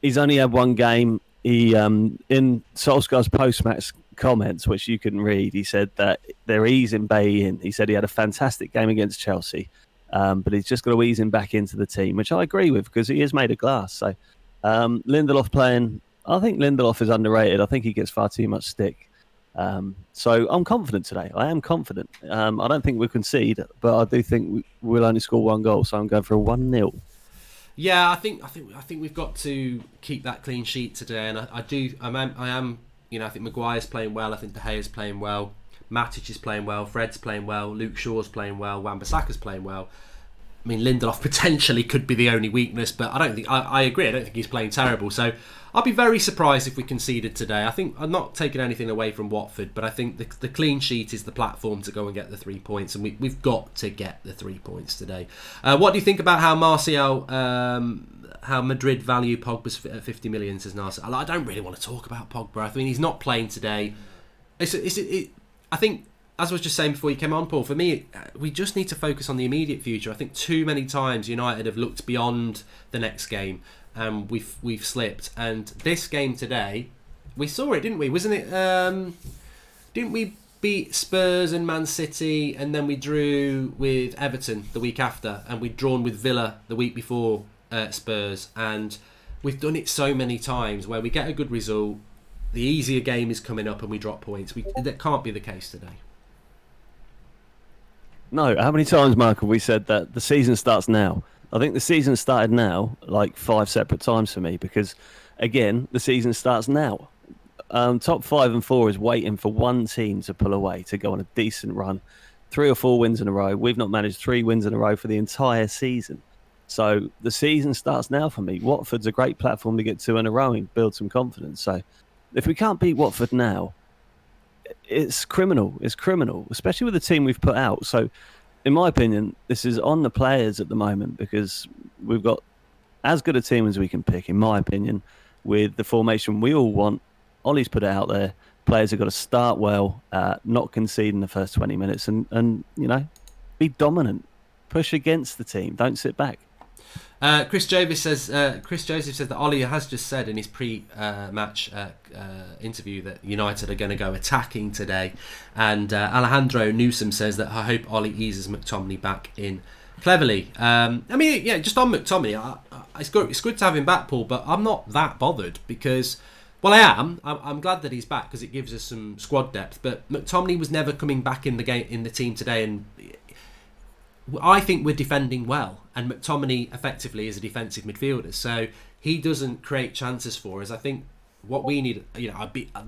he's only had one game. He in Solskjaer's post-match comments, which you couldn't read, he said that they're easing Bailly in. He said he had a fantastic game against Chelsea, but he's just got to ease him back into the team, which I agree with because he is made of glass. So Lindelof playing, I think Lindelof is underrated. I think he gets far too much stick. So I'm confident today. I am confident. I don't think we'll concede, but I do think we'll only score 1 goal. So I'm going for a 1-0. Yeah, I think we've got to keep that clean sheet today, and I am. I think Maguire's playing well. I think De Gea's playing well. Matic is playing well. Fred's playing well. Luke Shaw's playing well. Wan-Bissaka's playing well. I mean, Lindelof potentially could be the only weakness, but I don't think. I agree. I don't think he's playing terrible. So I'll be very surprised if we conceded today. I think I'm not taking anything away from Watford, but I think the clean sheet is the platform to go and get the 3 points, and we've got to get the 3 points today. What do you think about how Martial, how Madrid value Pogba's at 50 million, says Nasser? I don't really want to talk about Pogba. I mean, he's not playing today. I think, as I was just saying before you came on, Paul, for me, we just need to focus on the immediate future. I think too many times United have looked beyond the next game, and we've slipped. And this game today, we saw it, didn't we? Wasn't it? Didn't we beat Spurs and Man City, and then we drew with Everton the week after, and we'd drawn with Villa the week before Spurs? And we've done it so many times where we get a good result, the easier game is coming up, and we drop points. That can't be the case today. No, how many times, Mark, have we said that the season starts now? I think the season started now, like 5 separate times for me, because, again, the season starts now. Top 5 and 4 is waiting for one team to pull away, to go on a decent run. 3 or 4 wins in a row. We've not managed 3 wins in a row for the entire season. So the season starts now for me. Watford's a great platform to get 2 in a row and build some confidence. So if we can't beat Watford now, it's criminal. It's criminal, especially with the team we've put out. So, in my opinion, this is on the players at the moment because we've got as good a team as we can pick, in my opinion, with the formation we all want. Ollie's put it out there. Players have got to start well, not concede in the first 20 minutes and be dominant. Push against the team. Don't sit back. Chris Joseph says that Ollie has just said in his pre-match interview that United are going to go attacking today, and Alejandro Newsom says that I hope Ollie eases McTominay back in cleverly. I mean, yeah, just on McTominay, it's good to have him back, Paul, but I'm not that bothered because, well, I am. I'm glad that he's back because it gives us some squad depth. But McTominay was never coming back in the team today, and I think we're defending well, and McTominay effectively is a defensive midfielder, so he doesn't create chances for us. I think what we need,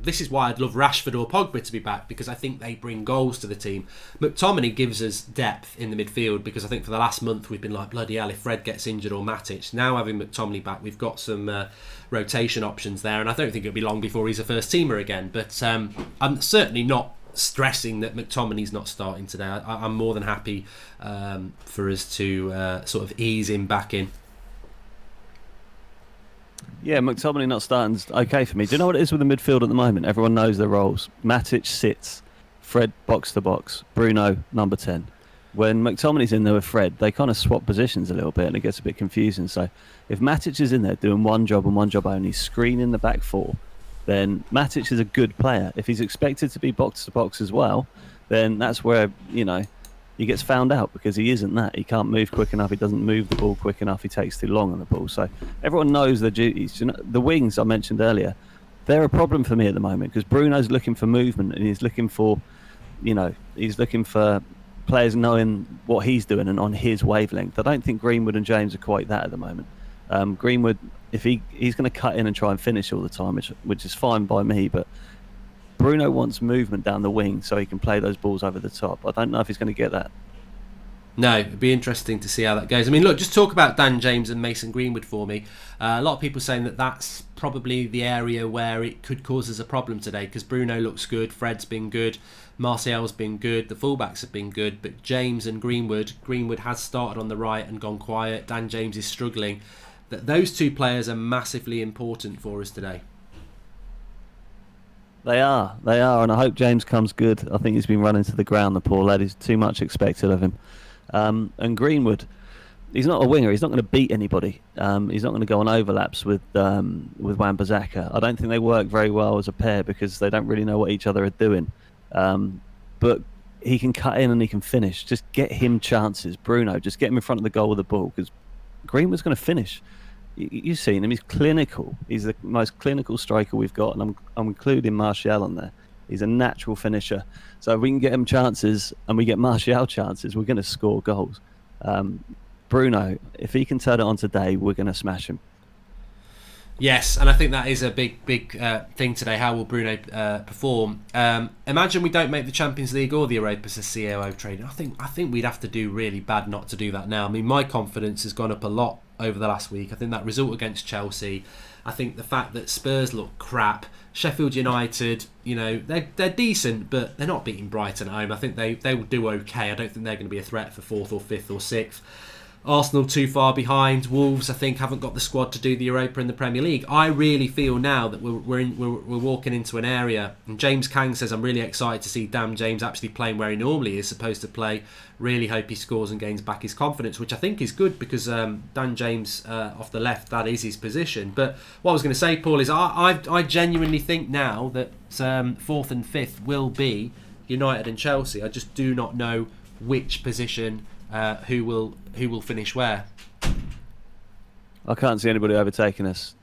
this is why I'd love Rashford or Pogba to be back, because I think they bring goals to the team. McTominay gives us depth in the midfield, because I think for the last month we've been like, bloody hell, if Fred gets injured or Matic. Now having McTominay back, we've got some rotation options there, and I don't think it'll be long before he's a first teamer again. But I'm certainly not stressing that McTominay's not starting today. I'm more than happy for us to sort of ease him back in. Yeah, McTominay not starting's okay for me. Do you know what it is with the midfield at the moment? Everyone knows their roles. Matic sits, Fred box to box, Bruno number 10. When McTominay's in there with Fred, they kind of swap positions a little bit and it gets a bit confusing. So if Matic is in there doing one job and one job only, screening the back four, then Matic is a good player. If he's expected to be box to box as well, then that's where, he gets found out, because he isn't that. He can't move quick enough. He doesn't move the ball quick enough. He takes too long on the ball. So everyone knows their duties. The wings I mentioned earlier, they're a problem for me at the moment, because Bruno's looking for movement and he's looking for players knowing what he's doing and on his wavelength. I don't think Greenwood and James are quite that at the moment. Greenwood, if he's going to cut in and try and finish all the time, which is fine by me, but Bruno wants movement down the wing so he can play those balls over the top. I don't know if he's going to get that. No, it'd be interesting to see how that goes. I mean, look, just talk about Dan James and Mason Greenwood for me. A lot of people saying that that's probably the area where it could cause us a problem today, because Bruno looks good, Fred's been good, Martial's been good, the fullbacks have been good, but James and Greenwood has started on the right and gone quiet. Dan James is struggling. Those two players are massively important for us today. They are, and I hope James comes good. I think he's been running to the ground, the poor lad. He's too much expected of him. And Greenwood, he's not a winger. He's not going to beat anybody. He's not going to go on overlaps with Wan-Bissaka. I don't think they work very well as a pair, because they don't really know what each other are doing. But he can cut in and he can finish. Just get him chances. Bruno, just get him in front of the goal with the ball, because Greenwood's going to finish. You've seen him. He's clinical. He's the most clinical striker we've got, and I'm including Martial on there. He's a natural finisher. So if we can get him chances and we get Martial chances, we're going to score goals. Bruno, if he can turn it on today, we're going to smash him. Yes, and I think that is a big thing today. How will Bruno perform? Imagine we don't make the Champions League or the Europa COO trade. I think we'd have to do really bad not to do that now. I mean, my confidence has gone up a lot over the last week. I think that result against Chelsea, I think the fact that Spurs look crap, Sheffield United, they're decent, but they're not beating Brighton at home. I think they will do okay. I don't think they're going to be a threat for 4th or 5th or 6th. Arsenal too far behind. Wolves, I think, haven't got the squad to do the Europa in the Premier League. I really feel now that we're walking into an area. And James Kang says, I'm really excited to see Dan James actually playing where he normally is supposed to play. Really hope he scores and gains back his confidence, which I think is good, because Dan James off the left, that is his position. But what I was going to say, Paul, is I genuinely think now that 4th and 5th will be United and Chelsea. I just do not know which position. Who will finish where? I can't see anybody overtaking us.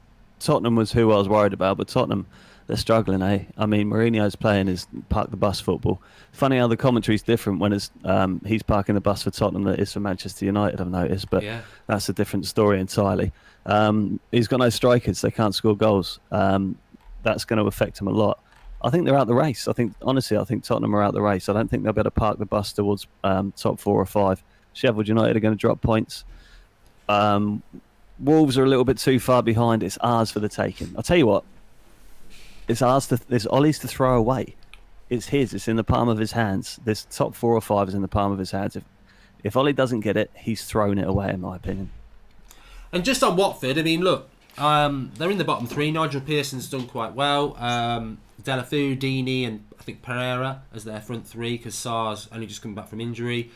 Tottenham was who I was worried about, but Tottenham, they're struggling, eh? I mean, Mourinho's playing his park the bus football. Funny how the commentary's different when he's parking the bus for Tottenham than it is for Manchester United, I've noticed, but yeah. That's a different story entirely. He's got no strikers, they can't score goals. That's going to affect him a lot. I think they're out the race. I think Tottenham are out the race. I don't think they'll be able to park the bus towards top 4 or 5. Sheffield United are going to drop points. Wolves are a little bit too far behind. It's ours for the taking. I'll tell you what. It's Ollie's to throw away. It's his. It's in the palm of his hands. This top 4 or 5 is in the palm of his hands. If Ollie doesn't get it, he's thrown it away, in my opinion. And just on Watford, I mean, look, they're in the bottom 3. Nigel Pearson's done quite well. Deulofeu, Deeney, and I think Pereira as their front 3, because Sarr's only just come back from injury.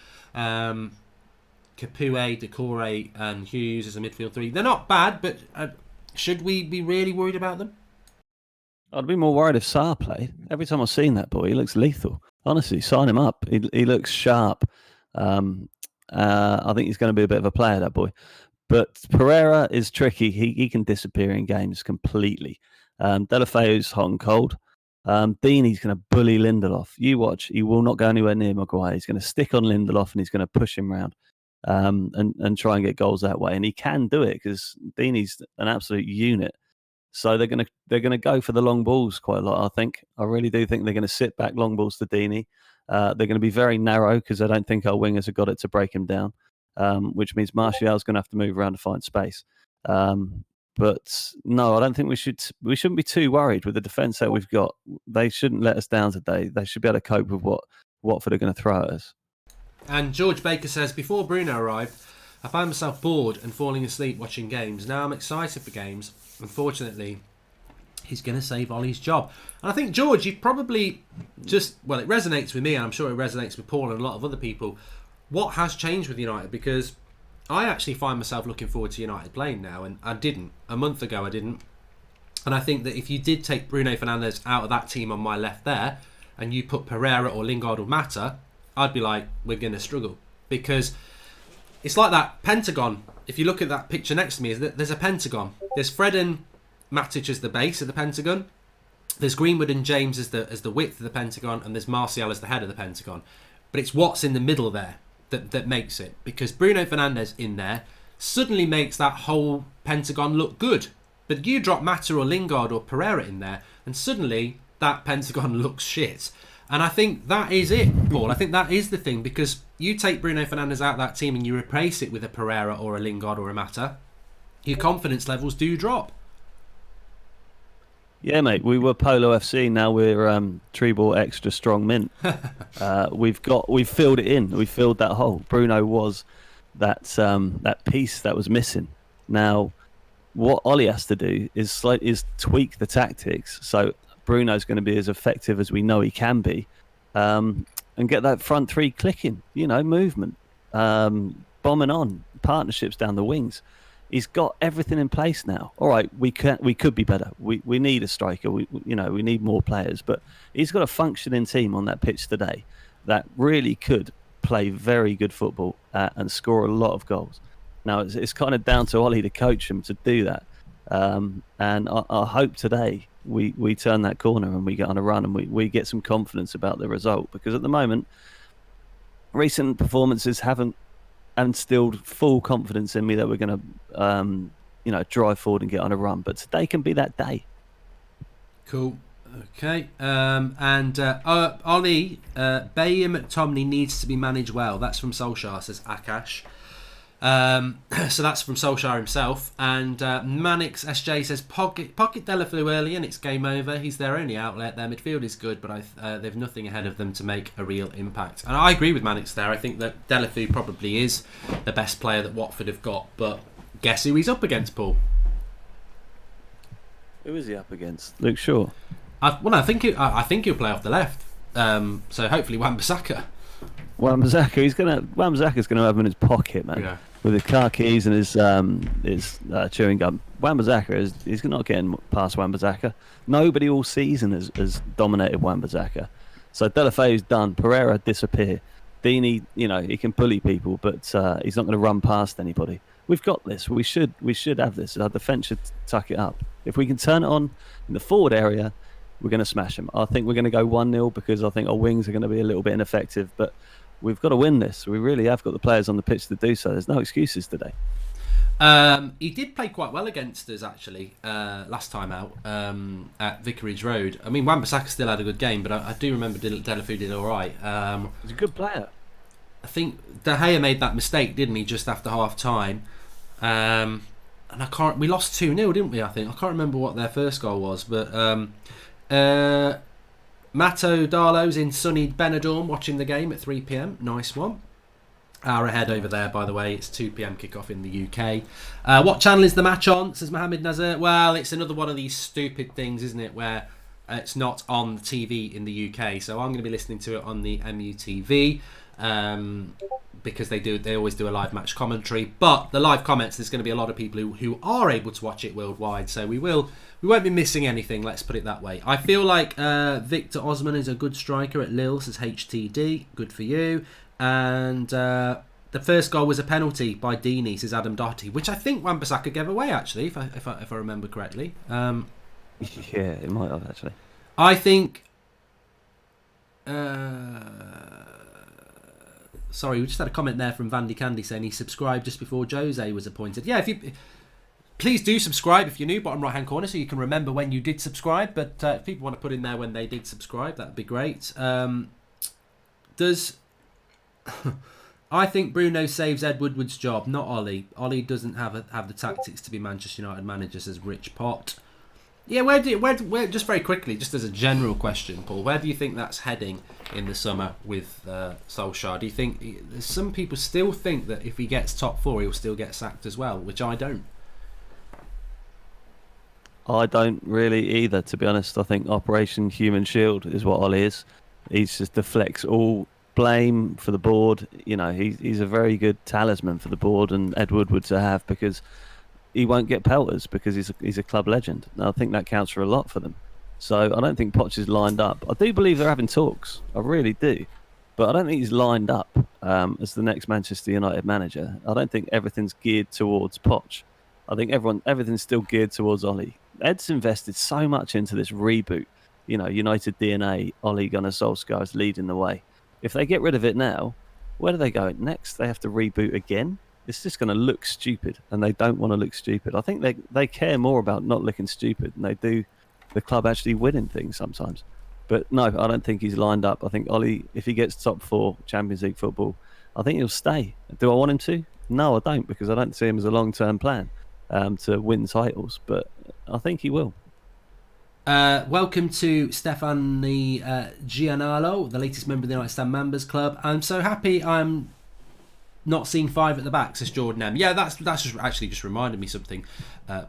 Capoue, Decore, and Hughes as a midfield 3. They're not bad, but should we be really worried about them? I'd be more worried if Sarr played. Every time I've seen that boy, he looks lethal. Honestly, sign him up. He looks sharp. And I think he's going to be a bit of a player, that boy. But Pereira is tricky. He can disappear in games completely. Delafeu's hot and cold. Deeney's going to bully Lindelof. You watch. He will not go anywhere near Maguire. He's going to stick on Lindelof and he's going to push him round and try and get goals that way. And he can do it because Deeney's an absolute unit. So they're going to go for the long balls quite a lot. I really do think they're going to sit back long balls to Deeney. They're going to be very narrow because I don't think our wingers have got it to break him down, which means Martial's going to have to move around to find space. But no, I don't think we shouldn't be too worried with the defence that we've got. They shouldn't let us down today. They should be able to cope with what Watford are going to throw at us. And George Baker says, before Bruno arrived, I found myself bored and falling asleep watching games. Now I'm excited for games. Unfortunately, he's going to save Ollie's job. And I think, George, you probably it resonates with me, and I'm sure it resonates with Paul and a lot of other people. What has changed with United? Because I actually find myself looking forward to United playing now, and I didn't. A month ago, I didn't. And I think that if you did take Bruno Fernandes out of that team on my left there, and you put Pereira or Lingard or Mata, I'd be like, we're going to struggle. Because it's like that pentagon. If you look at that picture next to me, there's a pentagon. There's Fred and Matic as the base of the pentagon. There's Greenwood and James as the width of the pentagon, and there's Martial as the head of the pentagon. But it's what's in the middle there that makes it. Because Bruno Fernandes in there suddenly makes that whole pentagon look good. But you drop Mata or Lingard or Pereira in there, and suddenly that pentagon looks shit. And I think that is it, Paul. I think that is the thing, because you take Bruno Fernandes out of that team and you replace it with a Pereira or a Lingard or a Mata, your confidence levels do drop. Yeah, mate. We were Polo FC. Now we're Treble Extra Strong Mint. We've filled it in. We filled that hole. Bruno was that piece that was missing. Now, what Ollie has to do is tweak the tactics. So Bruno's going to be as effective as we know he can be, and get that front three clicking. Movement, bombing on, partnerships down the wings. He's got everything in place now. All right, we could be better. We need a striker. We need more players. But he's got a functioning team on that pitch today that really could play very good football and score a lot of goals. Now it's kind of down to Ollie to coach him to do that. And I hope today we turn that corner and we get on a run and we get some confidence about the result, because at the moment recent performances haven't instilled full confidence in me that we're going to drive forward and get on a run. But today can be that day. Cool. Okay. Ollie, Bayer McTominay needs to be managed well. That's from Solskjaer, says Akash. So that's from Solskjaer himself. And Manix SJ says pocket Delafeu early and it's game over. He's their only outlet. Their midfield is good, but they've nothing ahead of them to make a real impact. And I agree with Manix there. I think that Delafeu probably is the best player that Watford have got. But guess who he's up against, Paul? Who is he up against? Luke Shaw. I think he'll play off the left. So hopefully Wan-Bissaka. Wan-Bissaka's gonna have him in his pocket, man. Yeah. With his car keys and his chewing gum. Wan-Bissaka he's not getting past Wan-Bissaka. Nobody all season has dominated Wan-Bissaka. So Delafeu's done. Pereira disappear. Deeney, he can bully people, but he's not going to run past anybody. We've got this. We should have this. Our defence should tuck it up. If we can turn it on in the forward area, we're going to smash them. I think we're going to go 1-0 because I think our wings are going to be a little bit ineffective, but we've got to win this. We really have got the players on the pitch to do so. There's no excuses today. He did play quite well against us, actually, last time out at Vicarage Road. I mean, Wan-Bissaka still had a good game, but I do remember Delafeu did all right. He's a good player. I think De Gea made that mistake, didn't he, just after half-time. And we lost 2-0, didn't we, I think? I can't remember what their first goal was, but Mato Darlow's in sunny Benidorm watching the game at 3 p.m. Nice one. Hour ahead over there, by the way. It's 2 p.m. kickoff in the UK. What channel is the match on, says Mohammed Nazir? Well, it's another one of these stupid things, isn't it, where it's not on the TV in the UK. So I'm going to be listening to it on the MUTV because they always do a live match commentary. But the live comments, there's going to be a lot of people who are able to watch it worldwide. So we won't be missing anything, let's put it that way. I feel like Victor Osman is a good striker at Lille, says HTD. Good for you. And The first goal was a penalty by Deeney, says Adam Doherty, which I think Wan-Bissaka gave away, actually, if I remember correctly. Yeah, it might have, actually. I think... sorry, we just had a comment there from Vandy Candy saying he subscribed just before Jose was appointed. Yeah, please do subscribe if you're new, bottom right hand corner, so you can remember when you did subscribe. But if people want to put in there when they did subscribe, that'd be great. I think Bruno saves Ed Woodward's job, not Ollie. Ollie doesn't have the tactics to be Manchester United manager, says Rich Pot. Yeah, where just very quickly, just as a general question, Paul, where do you think that's heading in the summer with Solskjaer? Do you think some people still think that if he gets top 4, he'll still get sacked as well, which I don't. I don't really either, to be honest. I think Operation Human Shield is what Ollie is. He just deflects all blame for the board. You know, he's a very good talisman for the board and Ed Woodward to have, because he won't get pelters because he's a club legend. And I think that counts for a lot for them. So I don't think Poch is lined up. I do believe they're having talks. I really do. But I don't think he's lined up as the next Manchester United manager. I don't think everything's geared towards Poch. I think everything's still geared towards Ollie. Ed's invested so much into this reboot. You know, United DNA, Ole Gunnar Solskjaer is leading the way. If they get rid of it now, where do they go next? They have to reboot again? It's just going to look stupid, and they don't want to look stupid. I think they care more about not looking stupid than they do the club actually winning things sometimes. But no, I don't think he's lined up. I think Ollie, if he gets top 4 Champions League football, I think he'll stay. Do I want him to? No, I don't, because I don't see him as a long-term plan to win titles, but I think he will. Welcome to Stefani Gianalo, the latest member of the United Stand Members Club. I'm so happy I'm not seeing 5 at the back, says Jordan M. Yeah, that's just reminded me something,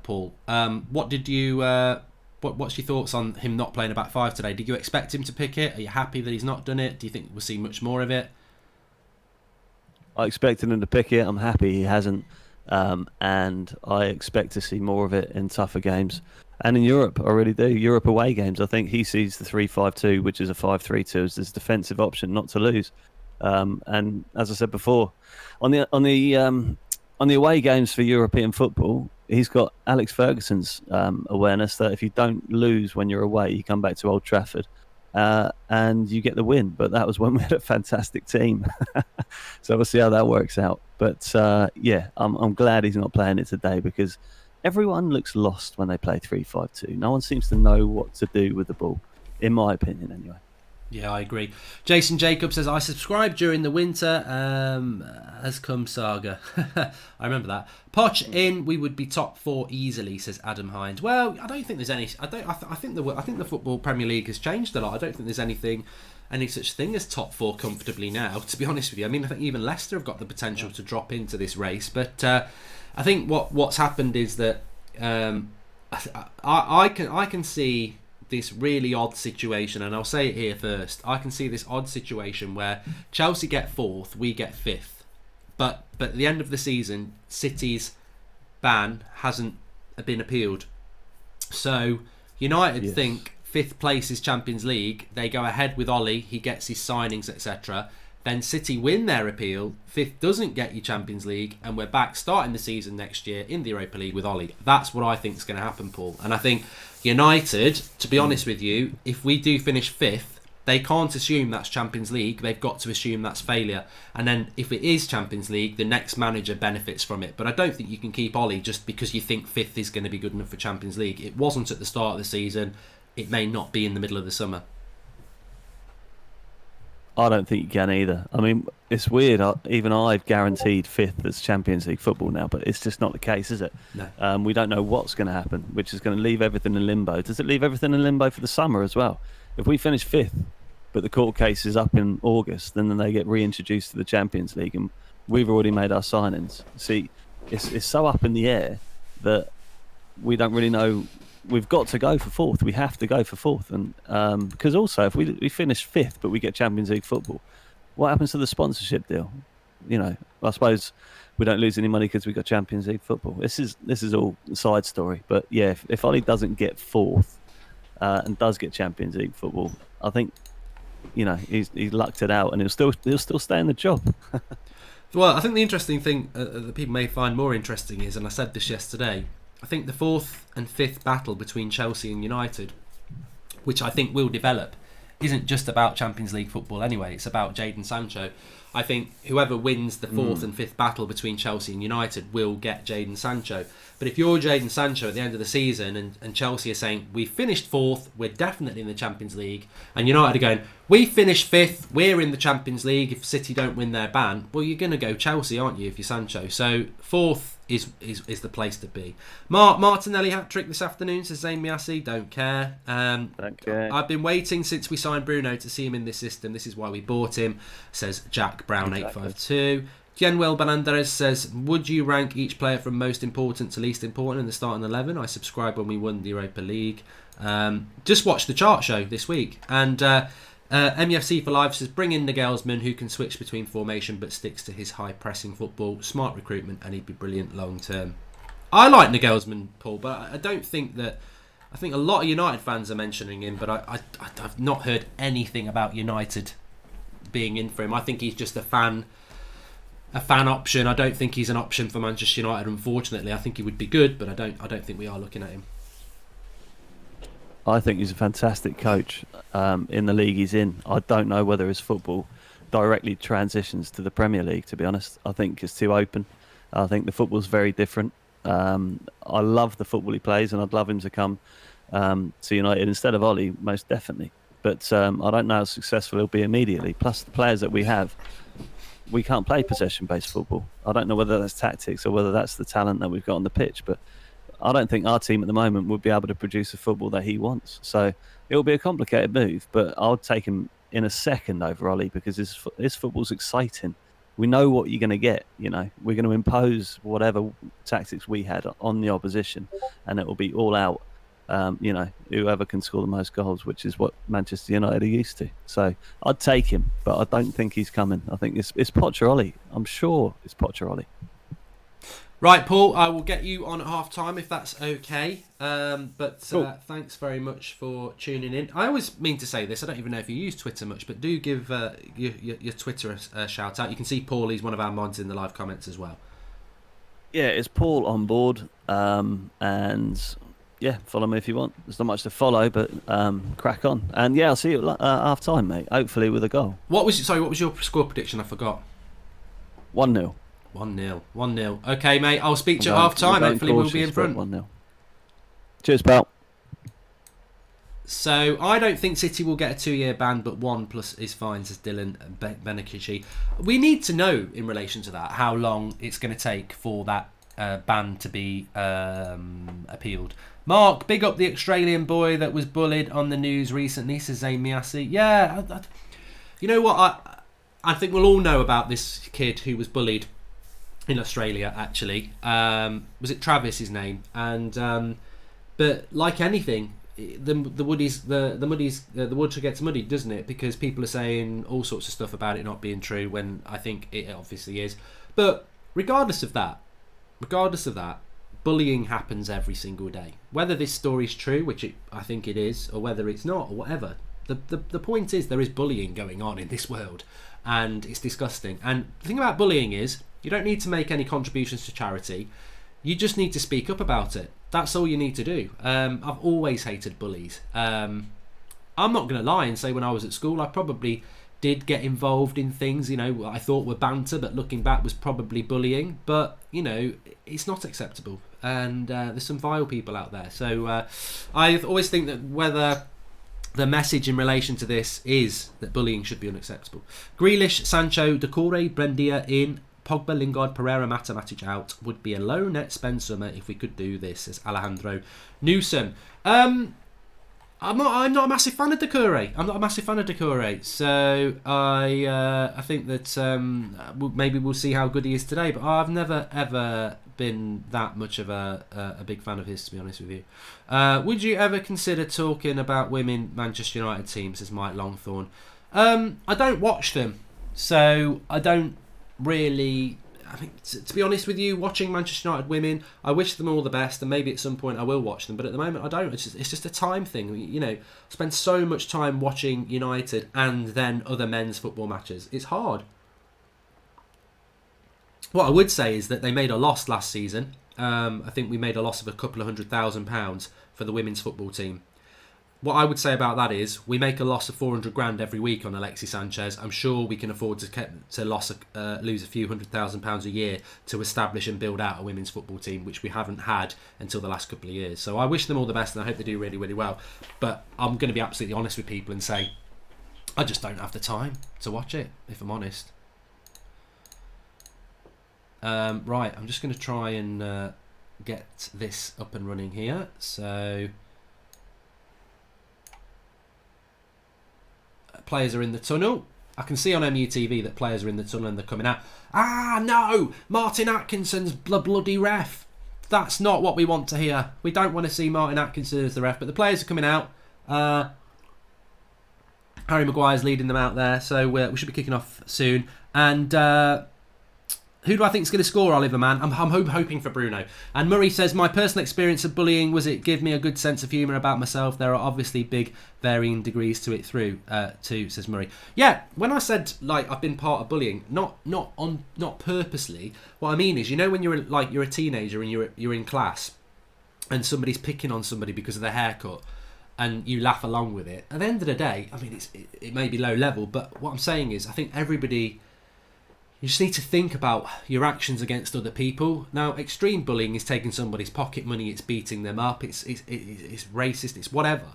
Paul. What did you? What's your thoughts on him not playing a back 5 today? Did you expect him to pick it? Are you happy that he's not done it? Do you think we'll see much more of it? I expected him to pick it. I'm happy he hasn't, and I expect to see more of it in tougher games. And in Europe, I really do. Europe away games, I think he sees the 3-5-2, which is a 5-3-2, as this defensive option not to lose. And as I said before, on the away games for European football, he's got Alex Ferguson's awareness that if you don't lose when you're away, you come back to Old Trafford and you get the win. But that was when we had a fantastic team, so we'll see how that works out. But yeah, I'm glad he's not playing it today, because everyone looks lost when they play 3-5-2. No one seems to know what to do with the ball, in my opinion, anyway. Yeah, I agree. Jason Jacobs says, I subscribed during the winter. Has come saga. I remember that. Poch in, we would be top 4 easily, says Adam Hines. Well, I don't think there's any. I think the Football Premier League has changed a lot. I don't think there's any such thing as top 4 comfortably now, to be honest with you. I mean, I think even Leicester have got the potential to drop into this race. But I think what's happened is that I can see this really odd situation, and I'll say it here first. I can see this odd situation where Chelsea get 4th, we get 5th, but at the end of the season, City's ban hasn't been appealed. So United think 5th place is Champions League. They go ahead with Ollie. He gets his signings, etc. Then City win their appeal. 5th doesn't get you Champions League, and we're back starting the season next year in the Europa League with Ollie. That's what I think is going to happen, Paul. And I think United, to be honest with you, if we do finish 5th, they can't assume that's Champions League. They've got to assume that's failure. And then if it is Champions League, the next manager benefits from it. But I don't think you can keep Ollie just because you think 5th is going to be good enough for Champions League. It wasn't at the start of the season. It may not be in the middle of the summer. I don't think you can either. I mean, it's weird. Even I've guaranteed 5th as Champions League football now, but it's just not the case, is it? No. We don't know what's going to happen, which is going to leave everything in limbo. Does it leave everything in limbo for the summer as well? If we finish 5th, but the court case is up in August, then they get reintroduced to the Champions League, and we've already made our signings. See, it's so up in the air that we don't really know. We've got to go for 4th. We have to go for 4th, and because also if we finish 5th but we get Champions League football, what happens to the sponsorship deal? You know, I suppose we don't lose any money because we got Champions League football. This is all a side story, but yeah, if Ollie doesn't get 4th and does get Champions League football, I think he's lucked it out, and he'll still stay in the job. Well, I think the interesting thing that people may find more interesting is, and I said this yesterday, I think the fourth and fifth battle between Chelsea and United, which I think will develop, isn't just about Champions League football anyway. It's about Jadon Sancho. I think whoever wins the fourth and fifth battle between Chelsea and United will get Jadon Sancho. But if you're Jadon Sancho at the end of the season and Chelsea are saying, we finished fourth, we're definitely in the Champions League, and United are going, we finished fifth, we're in the Champions League if City don't win their ban, well, you're going to go Chelsea, aren't you, if you're Sancho? So fourth is the place to be. Martinelli hat-trick this afternoon, says Zayn Miassi, don't care. I've been waiting since we signed Bruno to see him in this system. This is why we bought him, says Jack Brown 852. Genwell Banandares says, would you rank each player from most important to least important in the starting 11? I subscribed when we won the Europa League. Just watched the chart show this week. And MUFC for Life says, bring in Nagelsmann, who can switch between formation but sticks to his high-pressing football. Smart recruitment, and he'd be brilliant long-term. I like Nagelsmann, Paul, but I don't think that... I think a lot of United fans are mentioning him, but I've not heard anything about United being in for him. I think he's just a fan option. I don't think he's an option for Manchester United, unfortunately. I think he would be good, but I don't think we are looking at him. I think he's a fantastic coach in the league he's in. I don't know whether his football directly transitions to the Premier League, to be honest. I think it's too open. I think the football's very different. I love the football he plays, and I'd love him to come to United instead of Ollie, most definitely. But I don't know how successful he'll be immediately. Plus, the players that we have, we can't play possession-based football. I don't know whether that's tactics or whether that's the talent that we've got on the pitch, but I don't think our team at the moment would be able to produce the football that he wants. So it'll be a complicated move, but I'll take him in a second over Ollie because his football's exciting. We know what you're going to get. We're going to impose whatever tactics we had on the opposition, and it will be all out. Whoever can score the most goals, which is what Manchester United are used to. So I'd take him, but I don't think he's coming. I think it's Pocher Ollie. I'm sure it's Pocher Ollie. Right, Paul, I will get you on at half-time if that's okay. Cool. Thanks very much for tuning in. I always mean to say this, I don't even know if you use Twitter much, but do give your Twitter a shout-out. You can see Paul, he's one of our mods in the live comments as well. Yeah, it's Paul on board. And yeah, follow me if you want. There's not much to follow, but crack on. And yeah, I'll see you at half-time, mate, hopefully with a goal. What was your score prediction? I forgot. 1-0. 1-0. Okay, mate, I'll speak to you at half-time. Hopefully we'll be in front. 1-0. Cheers, pal. So, I don't think City will get a 2-year ban, but 1 plus is fine, says Dylan Benakichi. We need to know, in relation to that, how long it's going to take for that ban to be appealed. Mark, big up the Australian boy that was bullied on the news recently, says Zayn Miassi. Yeah, you know what? I think we'll all know about this kid who was bullied in Australia, actually. Was it Travis, his name? And but like anything, the water gets muddied, doesn't it? Because people are saying all sorts of stuff about it not being true when I think it obviously is. But regardless of that, bullying happens every single day. Whether this story's true, which I think it is, or whether it's not, or whatever. The point is there is bullying going on in this world, and it's disgusting. And the thing about bullying is you don't need to make any contributions to charity. You just need to speak up about it. That's all you need to do. I've always hated bullies. I'm not going to lie and say when I was at school I probably did get involved in things, I thought were banter, but looking back was probably bullying. But, it's not acceptable. And there's some vile people out there. So I always think that whether the message in relation to this is that bullying should be unacceptable. Grealish, Sancho, Decore, Brendia in, Pogba, Lingard, Pereira, Mata, Matic out. Would be a low net spend summer if we could do this, says Alejandro Newsom. I'm not a massive fan of Decore. So I think that maybe we'll see how good he is today. But I've never ever been that much of a big fan of his, to be honest with you. Would you ever consider talking about women Manchester United teams, says Mike Longthorne? I don't watch them, so I don't really. I mean, to be honest with you, watching Manchester United women, I wish them all the best, and maybe at some point I will watch them. But at the moment, I don't. It's just a time thing. I spend so much time watching United and then other men's football matches. It's hard. What I would say is that they made a loss last season. I think we made a loss of a couple of £100,000 for the women's football team. What I would say about that is we make a loss of 400 grand every week on Alexis Sanchez. I'm sure we can afford to lose a few £100,000 a year to establish and build out a women's football team, which we haven't had until the last couple of years. So I wish them all the best, and I hope they do really, really well. But I'm going to be absolutely honest with people and say I just don't have the time to watch it, if I'm honest. Right, I'm just going to try and get this up and running here. So players are in the tunnel. I can see on MUTV that players are in the tunnel and they're coming out. Ah, no! Martin Atkinson's bloody ref. That's not what we want to hear. We don't want to see Martin Atkinson as the ref, but the players are coming out. Harry Maguire's leading them out there, so we should be kicking off soon. And who do I think is going to score, Oliver, man? I'm hoping for Bruno. And Murray says, my personal experience of bullying was it give me a good sense of humour about myself. There are obviously big varying degrees to it too, says Murray. Yeah, when I said like I've been part of bullying, not purposely. What I mean is, you know, when you're a teenager and you're in class, and somebody's picking on somebody because of their haircut, and you laugh along with it. At the end of the day, I mean, it may be low level, but what I'm saying is, I think everybody. You just need to think about your actions against other people. Now, extreme bullying is taking somebody's pocket money, it's beating them up, it's racist, it's whatever.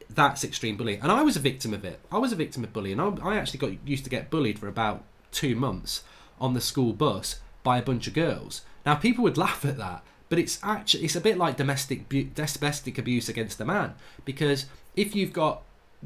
That's extreme bullying. And I was a victim of it. I was a victim of bullying. I actually used to get bullied for about 2 months on the school bus by a bunch of girls. Now, people would laugh at that, but it's a bit like domestic abuse against a man. Because if you've got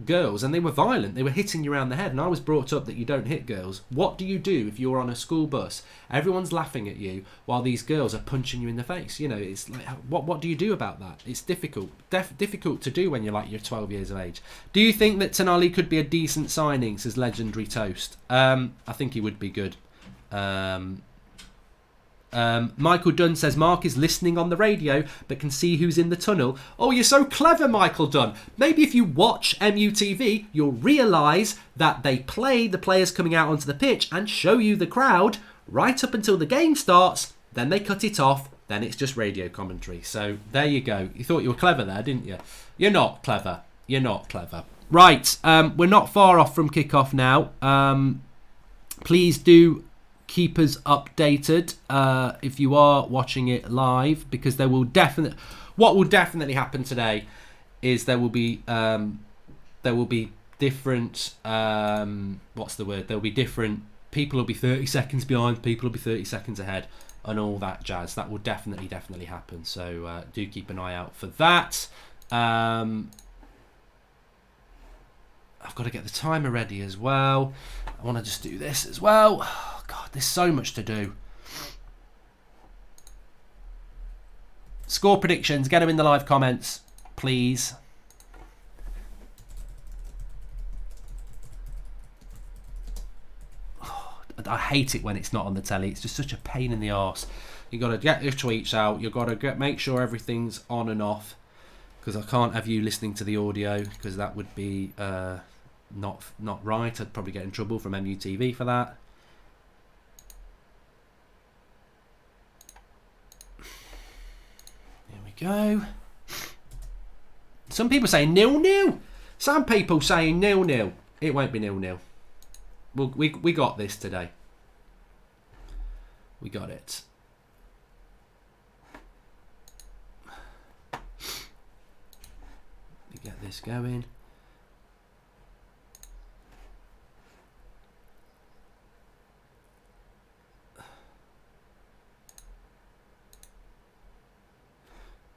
girls, and they were violent, they were hitting you around the head, and I was brought up that you don't hit girls. What do you do if you're on a school bus, everyone's laughing at you while these girls are punching you in the face? You know, it's like, what do you do about that? It's difficult to do when you're 12 years of age. Do you think that Tonali could be a decent signing, says Legendary Toast? I think he would be good. Michael Dunn says Mark is listening on the radio but can see who's in the tunnel. Oh, you're so clever, Michael Dunn. Maybe if you watch MUTV, you'll realise that they play the players coming out onto the pitch and show you the crowd right up until the game starts. Then they cut it off. Then it's just radio commentary. So there you go. You thought you were clever there, didn't you? You're not clever. You're not clever. Right, we're not far off from kickoff now. Please do keep us updated if you are watching it live, because what will definitely happen today is there will be different there'll be different people will be 30 seconds behind, people will be 30 seconds ahead, and all that jazz. That will definitely happen, so do keep an eye out for that. I've got to get the timer ready as well. I want to just do this as well. Oh, God, there's so much to do. Score predictions. Get them in the live comments, please. Oh, I hate it when it's not on the telly. It's just such a pain in the arse. You've got to get your tweets out. You've got to make sure everything's on and off, because I can't have you listening to the audio, because that would be not right. I'd probably get in trouble from MUTV for that. There we go. Some people say 0-0. Some people say 0-0. It won't be 0-0. We got this today. We got it. Let me get this going.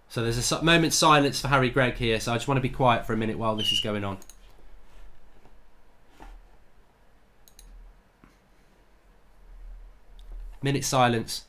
So there's a moment's silence for Harry Gregg here, so I just want to be quiet for a minute while this is going on. Minute silence.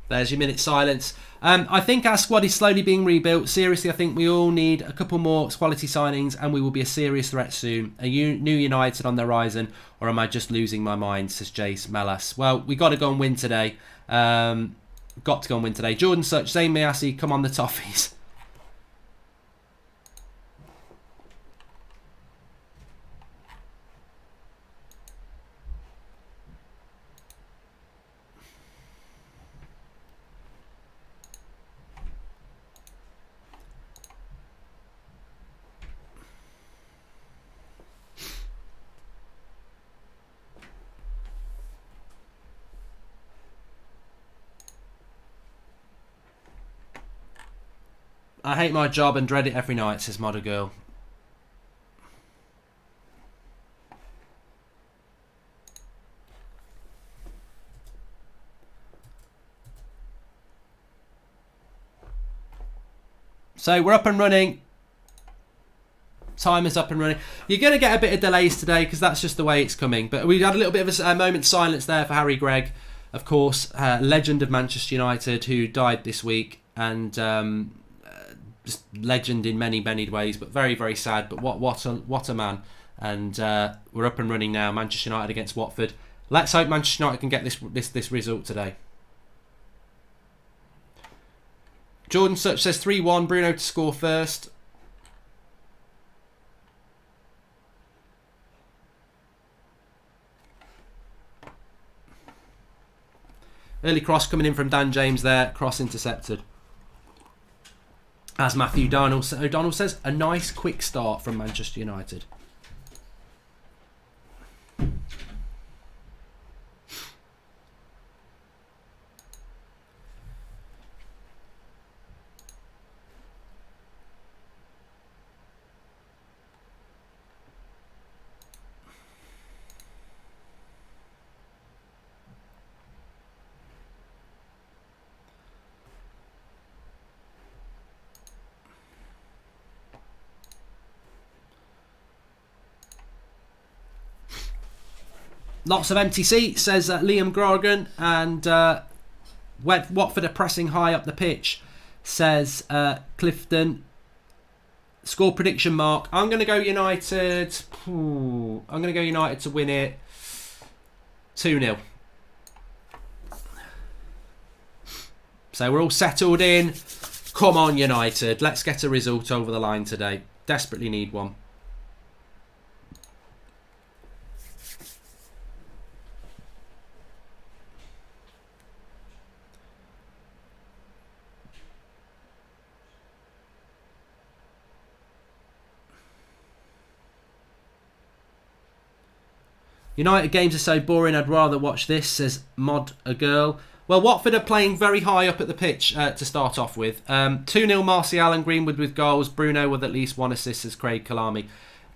There's your minute silence. I think our squad is slowly being rebuilt. Seriously, I think we all need a couple more quality signings and we will be a serious threat soon. Are you new United on the horizon, or am I just losing my mind, says Jace Malas. Well, we got to go and win today. Got to go and win today. Jordan Such, Zayn Miasi, come on the Toffees. I hate my job and dread it every night, says Modder Girl. So we're up and running. Time is up and running. You're going to get a bit of delays today because that's just the way it's coming. But we had a little bit of a moment's silence there for Harry Gregg, of course, legend of Manchester United, who died this week. And just legend in many, many ways, but very, very sad. But what a man. And we're up and running now. Manchester United against Watford. Let's hope Manchester United can get this result today. Jordan Such says 3-1. Bruno to score first. Early cross coming in from Dan James there. Cross intercepted. As Matthew O'Donnell says, a nice quick start from Manchester United. Lots of empty seats, says Liam Grogan, and Watford are pressing high up the pitch, says Clifton. Score prediction, Mark. I'm going to go United. I'm going to go United to win it 2-0. So we're all settled in. Come on, United. Let's get a result over the line today. Desperately need one. United games are so boring, I'd rather watch this, says Mod a Girl. Well, Watford are playing very high up at the pitch to start off with. 2-0 Martial and Greenwood with goals. Bruno with at least one assist, says Craig Kalami.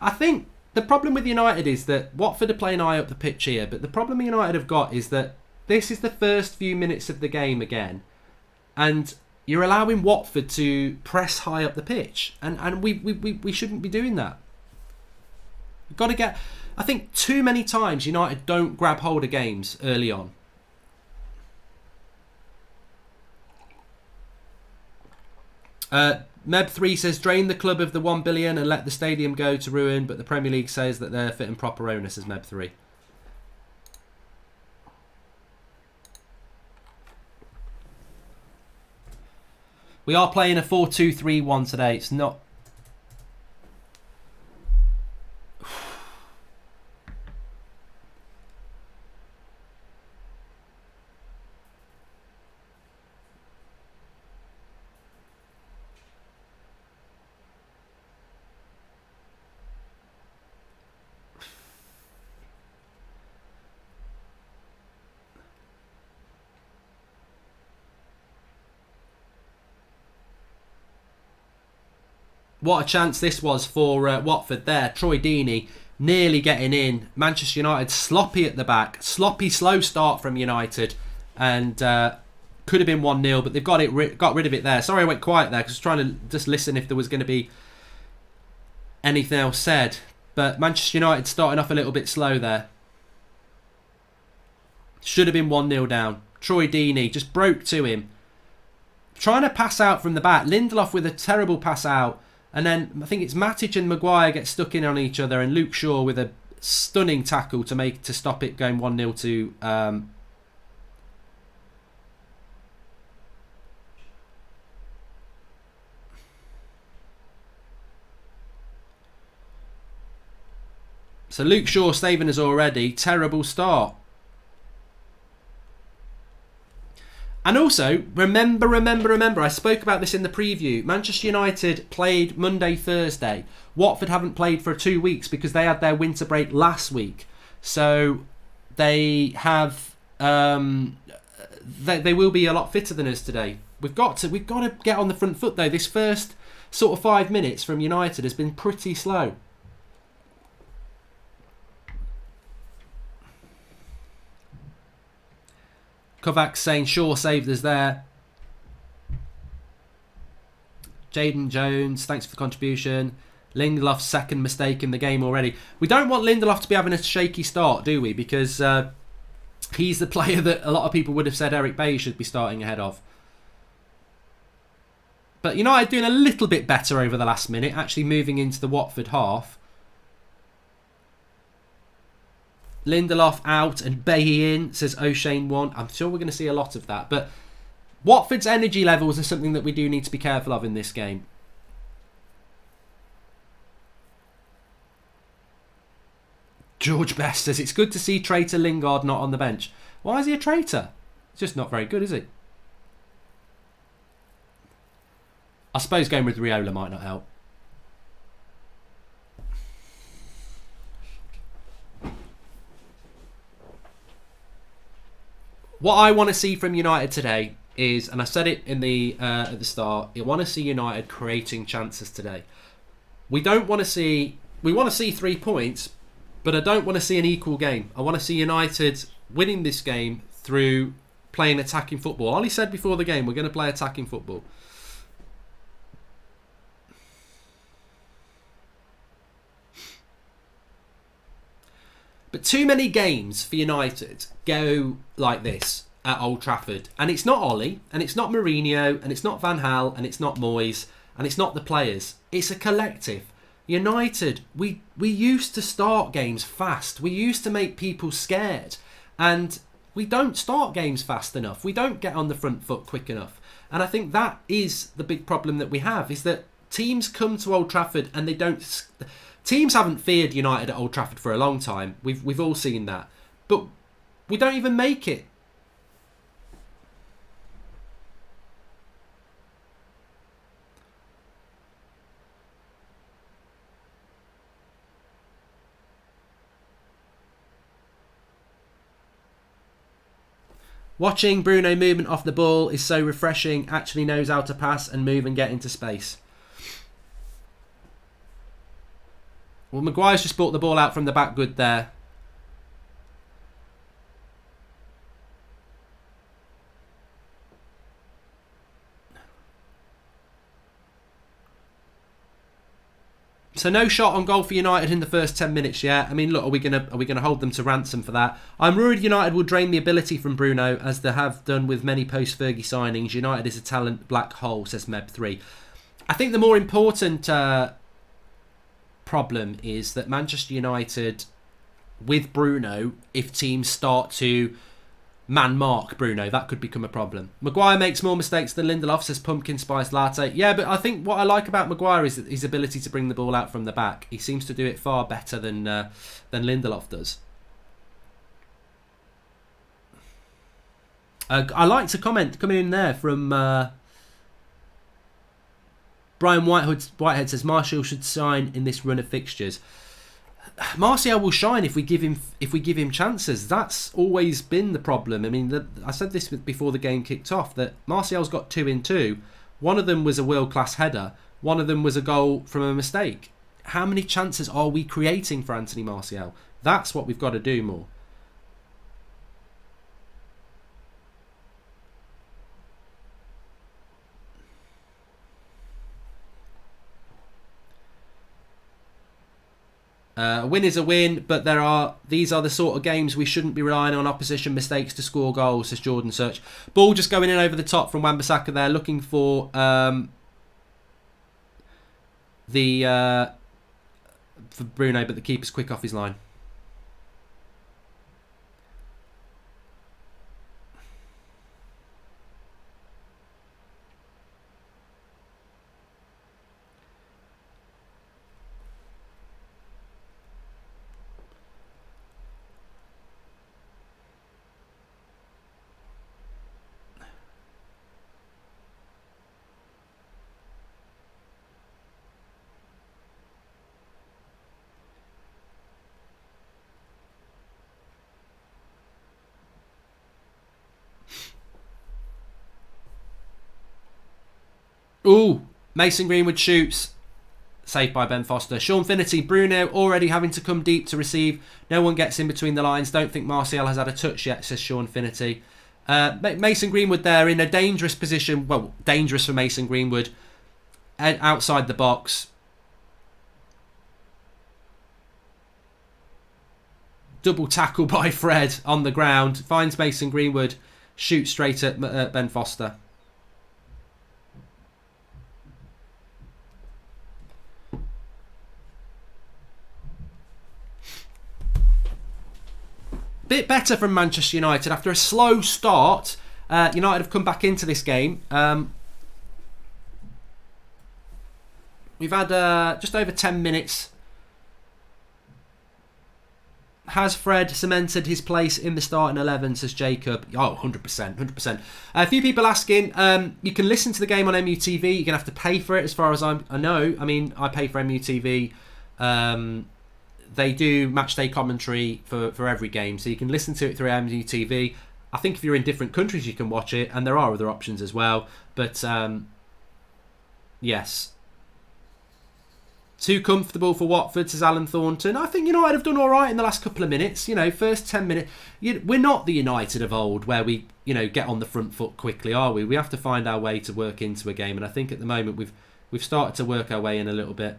I think the problem with United is that Watford are playing high up the pitch here, but the problem United have got is that this is the first few minutes of the game again, and you're allowing Watford to press high up the pitch, and we shouldn't be doing that. We've got to get... I think too many times United don't grab hold of games early on. Meb3 says, drain the club of the 1 billion and let the stadium go to ruin, but the Premier League says that they're fit and proper owner, says Meb3. We are playing a 4-2-3-1 today. It's not... What a chance this was for Watford there. Troy Deeney nearly getting in. Manchester United sloppy at the back. Sloppy, slow start from United. And could have been 1-0, but they've got rid of it there. Sorry I went quiet there because I was trying to just listen if there was going to be anything else said. But Manchester United starting off a little bit slow there. Should have been 1-0 down. Troy Deeney just broke to him. Trying to pass out from the back. Lindelof with a terrible pass out. And then I think it's Matic and Maguire get stuck in on each other, and Luke Shaw with a stunning tackle to stop it going 1-0 to so Luke Shaw saving us already. Terrible start. And also, remember, I spoke about this in the preview. Manchester United played Monday, Thursday. Watford haven't played for 2 weeks because they had their winter break last week. So they have, they will be a lot fitter than us today. We've got to get on the front foot though. This first sort of 5 minutes from United has been pretty slow. Kovac saying Shaw saved us there. Jaden Jones, thanks for the contribution. Lindelof's second mistake in the game already. We don't want Lindelof to be having a shaky start, do we? Because he's the player that a lot of people would have said Eric Bailly should be starting ahead of. But United doing a little bit better over the last minute, actually moving into the Watford half. Lindelof out and Bailly in, says O'Shane 1. I'm sure we're going to see a lot of that. But Watford's energy levels are something that we do need to be careful of in this game. George Best says, it's good to see traitor Lingard not on the bench. Why is he a traitor? It's just not very good, is he? I suppose going with Riola might not help. What I want to see from United today is, and I said it in the at the start, I want to see United creating chances today. We want to see 3 points, but I don't want to see an equal game. I want to see United winning this game through playing attacking football. Ollie said before the game, we're going to play attacking football. But too many games for United go like this at Old Trafford. And it's not Ollie, and it's not Mourinho, and it's not Van Gaal, and it's not Moyes, and it's not the players. It's a collective. United, we used to start games fast. We used to make people scared. And we don't start games fast enough. We don't get on the front foot quick enough. And I think that is the big problem that we have, is that teams come to Old Trafford and they don't... Teams haven't feared United at Old Trafford for a long time. We've all seen that. But we don't even make it. Watching Bruno movement off the ball is so refreshing. Actually knows how to pass and move and get into space. Well, Maguire's just brought the ball out from the back good there. So no shot on goal for United in the first 10 minutes yet. I mean, look, are we gonna hold them to ransom for that? I'm worried United will drain the ability from Bruno, as they have done with many post-Fergie signings. United is a talent black hole, says Meb3. I think the more important problem is that Manchester United, with Bruno, if teams start to man-mark Bruno, that could become a problem. Maguire makes more mistakes than Lindelof, says Pumpkin Spice Latte. Yeah, but I think what I like about Maguire is his ability to bring the ball out from the back. He seems to do it far better than Lindelof does. I liked a comment coming in there from Brian Whitehead says Martial should sign in this run of fixtures. Martial will shine if we give him chances. That's always been the problem. I mean, I said this before the game kicked off, that Martial's got 2 in 2. One of them was a world-class header. One of them was a goal from a mistake. How many chances are we creating for Anthony Martial? That's what we've got to do more. A win is a win, but these are the sort of games we shouldn't be relying on opposition mistakes to score goals, says Jordan Search. Ball just going in over the top from Wan-Bissaka there, looking for for Bruno, but the keeper's quick off his line. Ooh, Mason Greenwood shoots. Saved by Ben Foster. Sean Finnerty, Bruno already having to come deep to receive. No one gets in between the lines. Don't think Martial has had a touch yet, says Sean Finnerty. Mason Greenwood there in a dangerous position. Well, dangerous for Mason Greenwood. Outside the box. Double tackle by Fred on the ground. Finds Mason Greenwood. Shoots straight at Ben Foster. Bit better from Manchester United after a slow start. United have come back into this game. We've had just over 10 minutes. Has Fred cemented his place in the starting 11, says Jacob? Oh, 100%, 100%. A few people asking, you can listen to the game on MUTV. You're going to have to pay for it as far as I know. I mean, I pay for MUTV. They do match day commentary for every game, so you can listen to it through MUTV. I think if you're in different countries, you can watch it, and there are other options as well. But yes, too comfortable for Watford, says Alan Thornton. I think United have done all right in the last couple of minutes. First 10 minutes. We're not the United of old where we get on the front foot quickly, are we? We have to find our way to work into a game, and I think at the moment we've started to work our way in a little bit.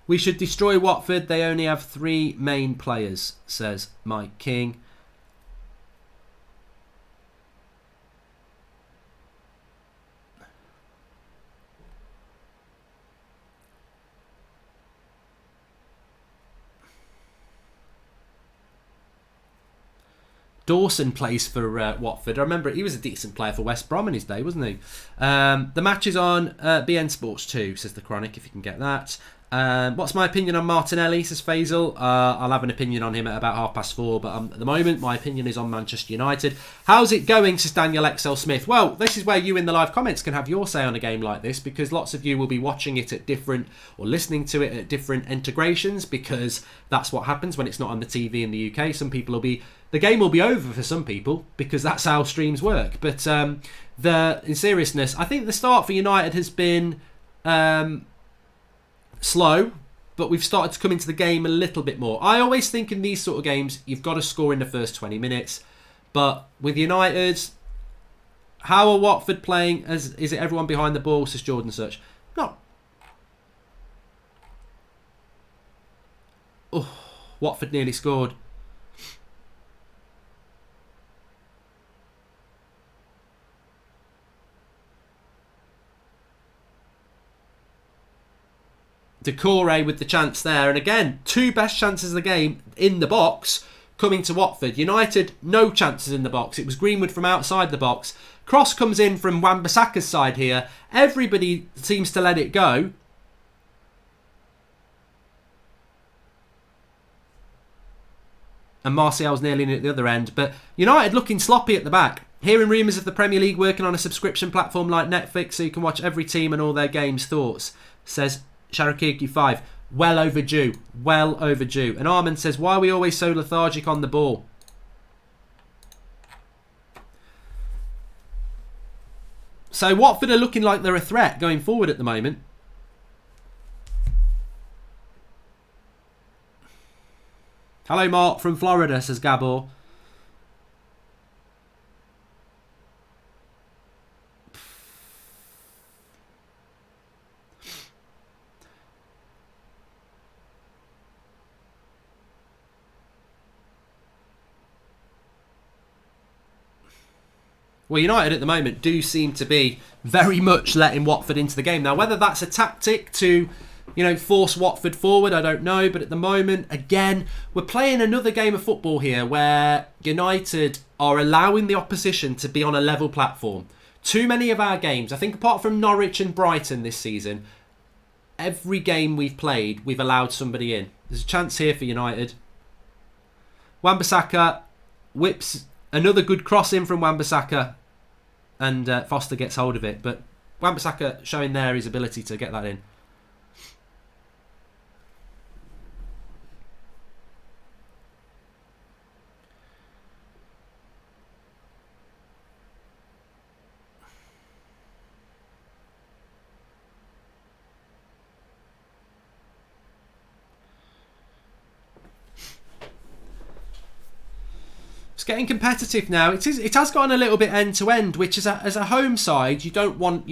We should destroy Watford. They only have 3 main players, says Mike King. Dawson plays for Watford. I remember he was a decent player for West Brom in his day, wasn't he? The match is on BN Sports 2, says the Chronic, if you can get that. What's my opinion on Martinelli, says Faisal? I'll have an opinion on him at about 4:30, but at the moment my opinion is on Manchester United. How's it going, says Daniel XL Smith? Well, this is where you in the live comments can have your say on a game like this, because lots of you will be watching it at different, or listening to it at different integrations, because that's what happens when it's not on the TV in the UK. Some people the game will be over for some people, because that's how streams work. But in seriousness, I think the start for United has been slow, but we've started to come into the game a little bit more. I always think in these sort of games, you've got to score in the first 20 minutes. But with United, how are Watford playing? Is it everyone behind the ball, says Jordan Search? No. Oh, Watford nearly scored. Decore with the chance there. And again, 2 best chances of the game in the box coming to Watford. United, no chances in the box. It was Greenwood from outside the box. Cross comes in from Wan-Bissaka's side here. Everybody seems to let it go. And Martial's nearly in at the other end. But United looking sloppy at the back. Hearing rumours of the Premier League working on a subscription platform like Netflix so you can watch every team and all their games. Thoughts, says Sharakiki 5. Well overdue. Well overdue. And Armand says, why are we always so lethargic on the ball? So Watford are looking like they're a threat going forward at the moment. Hello Mark from Florida, says Gabor. Well, United at the moment do seem to be very much letting Watford into the game. Now, whether that's a tactic to, force Watford forward, I don't know. But at the moment, again, we're playing another game of football here where United are allowing the opposition to be on a level platform. Too many of our games, I think apart from Norwich and Brighton this season, every game we've played, we've allowed somebody in. There's a chance here for United. Wan-Bissaka whips another good cross in from Wan-Bissaka, and Foster gets hold of it. But Wan-Bissaka showing there his ability to get that in. Getting competitive now. It has gotten a little bit end to end, which is as a home side you don't want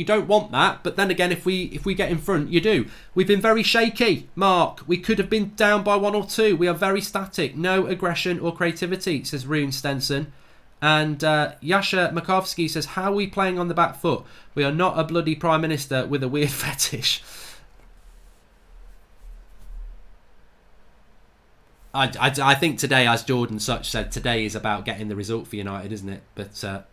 that. But then again, if we get in front, you do. We've been very shaky, Mark. We could have been down by 1 or 2. We are very static. No aggression or creativity, says Rune Stenson. And Yasha Makovsky says, how are we playing on the back foot? We are not a bloody prime minister with a weird fetish. I think today, as Jordan Such said, today is about getting the result for United, isn't it? But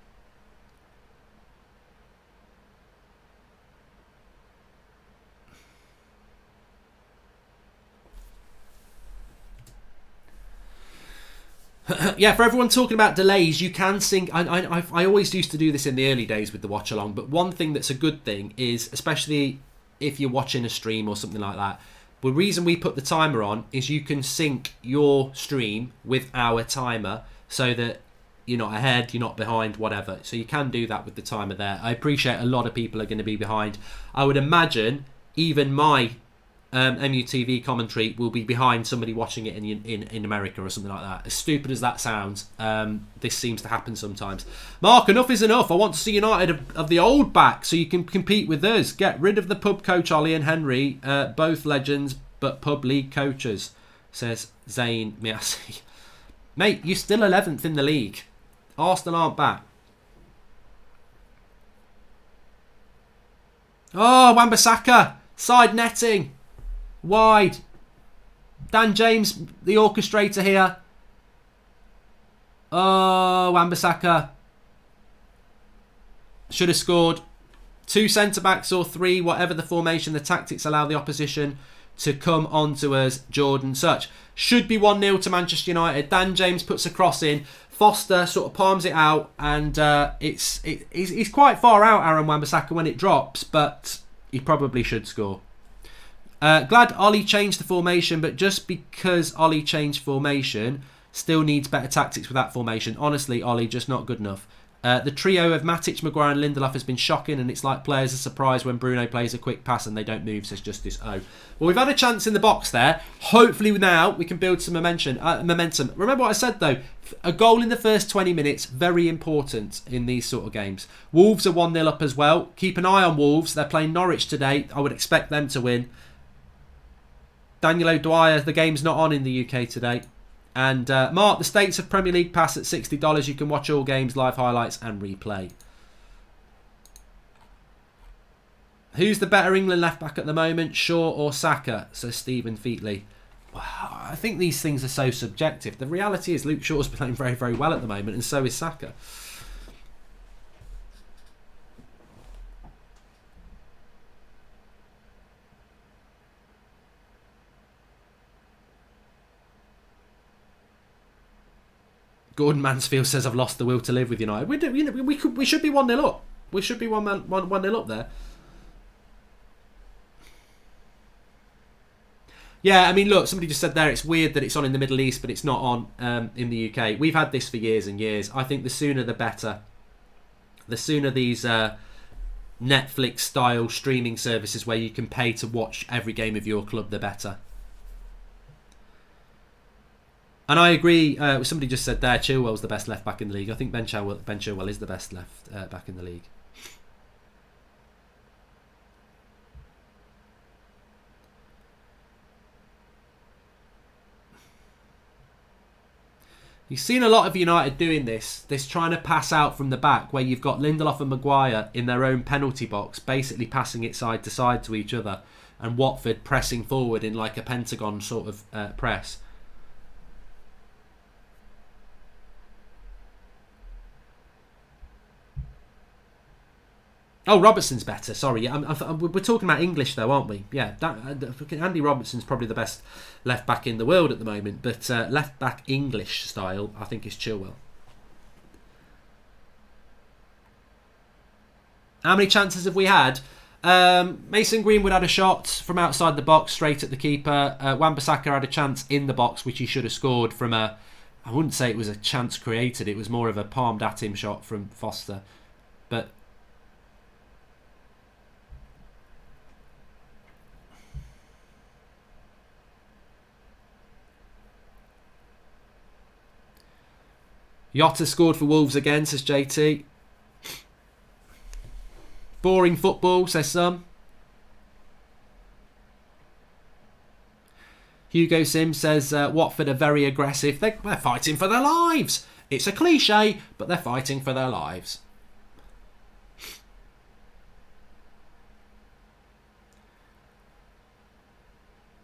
yeah, for everyone talking about delays, you can sync. I always used to do this in the early days with the watch along, but one thing that's a good thing is, especially if you're watching a stream or something like that, the reason we put the timer on is you can sync your stream with our timer so that you're not ahead, you're not behind, whatever. So you can do that with the timer there. I appreciate a lot of people are going to be behind. I would imagine even my MUTV commentary will be behind somebody watching it in America or something like that. As stupid as that sounds, this seems to happen sometimes. Mark, enough is enough. I want to see United of the old back so you can compete with us. Get rid of the pub coach Ollie and Henry, both legends but pub league coaches, says Zayn Miasi. Mate, you're still 11th in the league. Arsenal aren't back. Oh, Wan-Bissaka, side netting. Wide. Dan James, the orchestrator here. Oh, Wan-Bissaka. Should have scored. 2 centre-backs or 3, whatever the formation, the tactics allow the opposition to come onto us. Jordan Such. Should be 1-0 to Manchester United. Dan James puts a cross in. Foster sort of palms it out, and he's quite far out, Aaron Wan-Bissaka, when it drops, but he probably should score. Glad Ollie changed the formation, but just because Ollie changed formation, still needs better tactics with that formation. Honestly, Ollie, just not good enough. The trio of Matic, Maguire and Lindelof has been shocking, and it's like players are surprised when Bruno plays a quick pass and they don't move, says Justice O. Well, we've had a chance in the box there. Hopefully now we can build some momentum. Remember what I said though, a goal in the first 20 minutes, very important in these sort of games. Wolves are 1-0 up as well. Keep an eye on Wolves. They're playing Norwich today. I would expect them to win. Daniel O'Dwyer, the game's not on in the UK today. And Mark, the States of Premier League Pass at $60. You can watch all games, live highlights and replay. Who's the better England left-back at the moment, Shaw or Saka? Says Stephen Featley. Wow, I think these things are so subjective. The reality is Luke Shaw's playing very, very well at the moment, and so is Saka. Gordon Mansfield says, I've lost the will to live with United. We should be 1-0 up. We should be 1-0 up there. Yeah, I mean, look, somebody just said there, it's weird that it's on in the Middle East, but it's not on in the UK. We've had this for years and years. I think the sooner the better. The sooner these Netflix-style streaming services where you can pay to watch every game of your club, the better. And I agree, somebody just said there, Chilwell's the best left back in the league. I think Ben Chilwell is the best left back in the league. You've seen a lot of United doing this trying to pass out from the back, where you've got Lindelof and Maguire in their own penalty box, basically passing it side to side to each other, and Watford pressing forward in like a pentagon sort of press. Oh, Robertson's better. Sorry, we're talking about English though, aren't we? Yeah, Andy Robertson's probably the best left back in the world at the moment, but left back English style, I think, is Chilwell. How many chances have we had? Mason Greenwood had a shot from outside the box straight at the keeper. Wan-Bissaka had a chance in the box which he should have scored from I wouldn't say it was a chance created, it was more of a palmed at him shot from Foster. But Jota scored for Wolves again, says JT. Boring football, says some. Hugo Sims says Watford are very aggressive. They're fighting for their lives. It's a cliche, but they're fighting for their lives.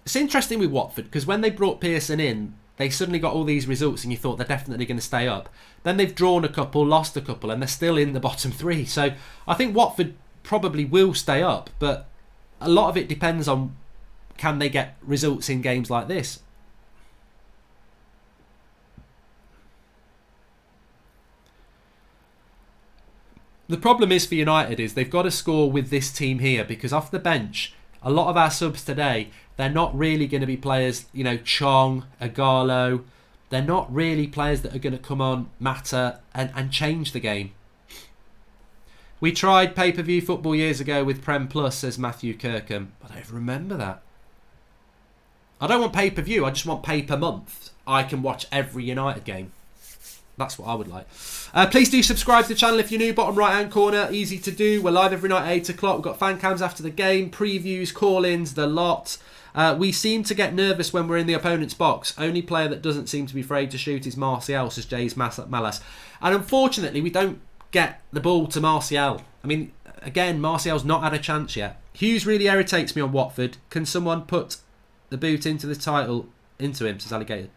It's interesting with Watford because when they brought Pearson in, they suddenly got all these results and you thought they're definitely going to stay up. Then they've drawn a couple, lost a couple, and they're still in the bottom three. So I think Watford probably will stay up, but a lot of it depends on can they get results in games like this. The problem is for United is they've got to score with this team here, because off the bench, a lot of our subs today, they're not really going to be players, you know, Chong, Agallo. They're not really players that are going to come on, matter, and change the game. We tried pay-per-view football years ago with Prem Plus, says Matthew Kirkham. I don't remember that. I don't want pay-per-view, I just want pay-per-month. I can watch every United game. That's what I would like. Please do subscribe to the channel if you're new. Bottom right hand corner, easy to do. We're live every night at 8 o'clock. We've got fan cams after the game, previews, call-ins, the lot. We seem to get nervous when we're in the opponent's box. Only player that doesn't seem to be afraid to shoot is Martial, says Jay's Malas. And unfortunately, we don't get the ball to Martial. I mean, again, Martial's not had a chance yet. Hughes really irritates me on Watford. Can someone put the boot into the title into him, says Alligator.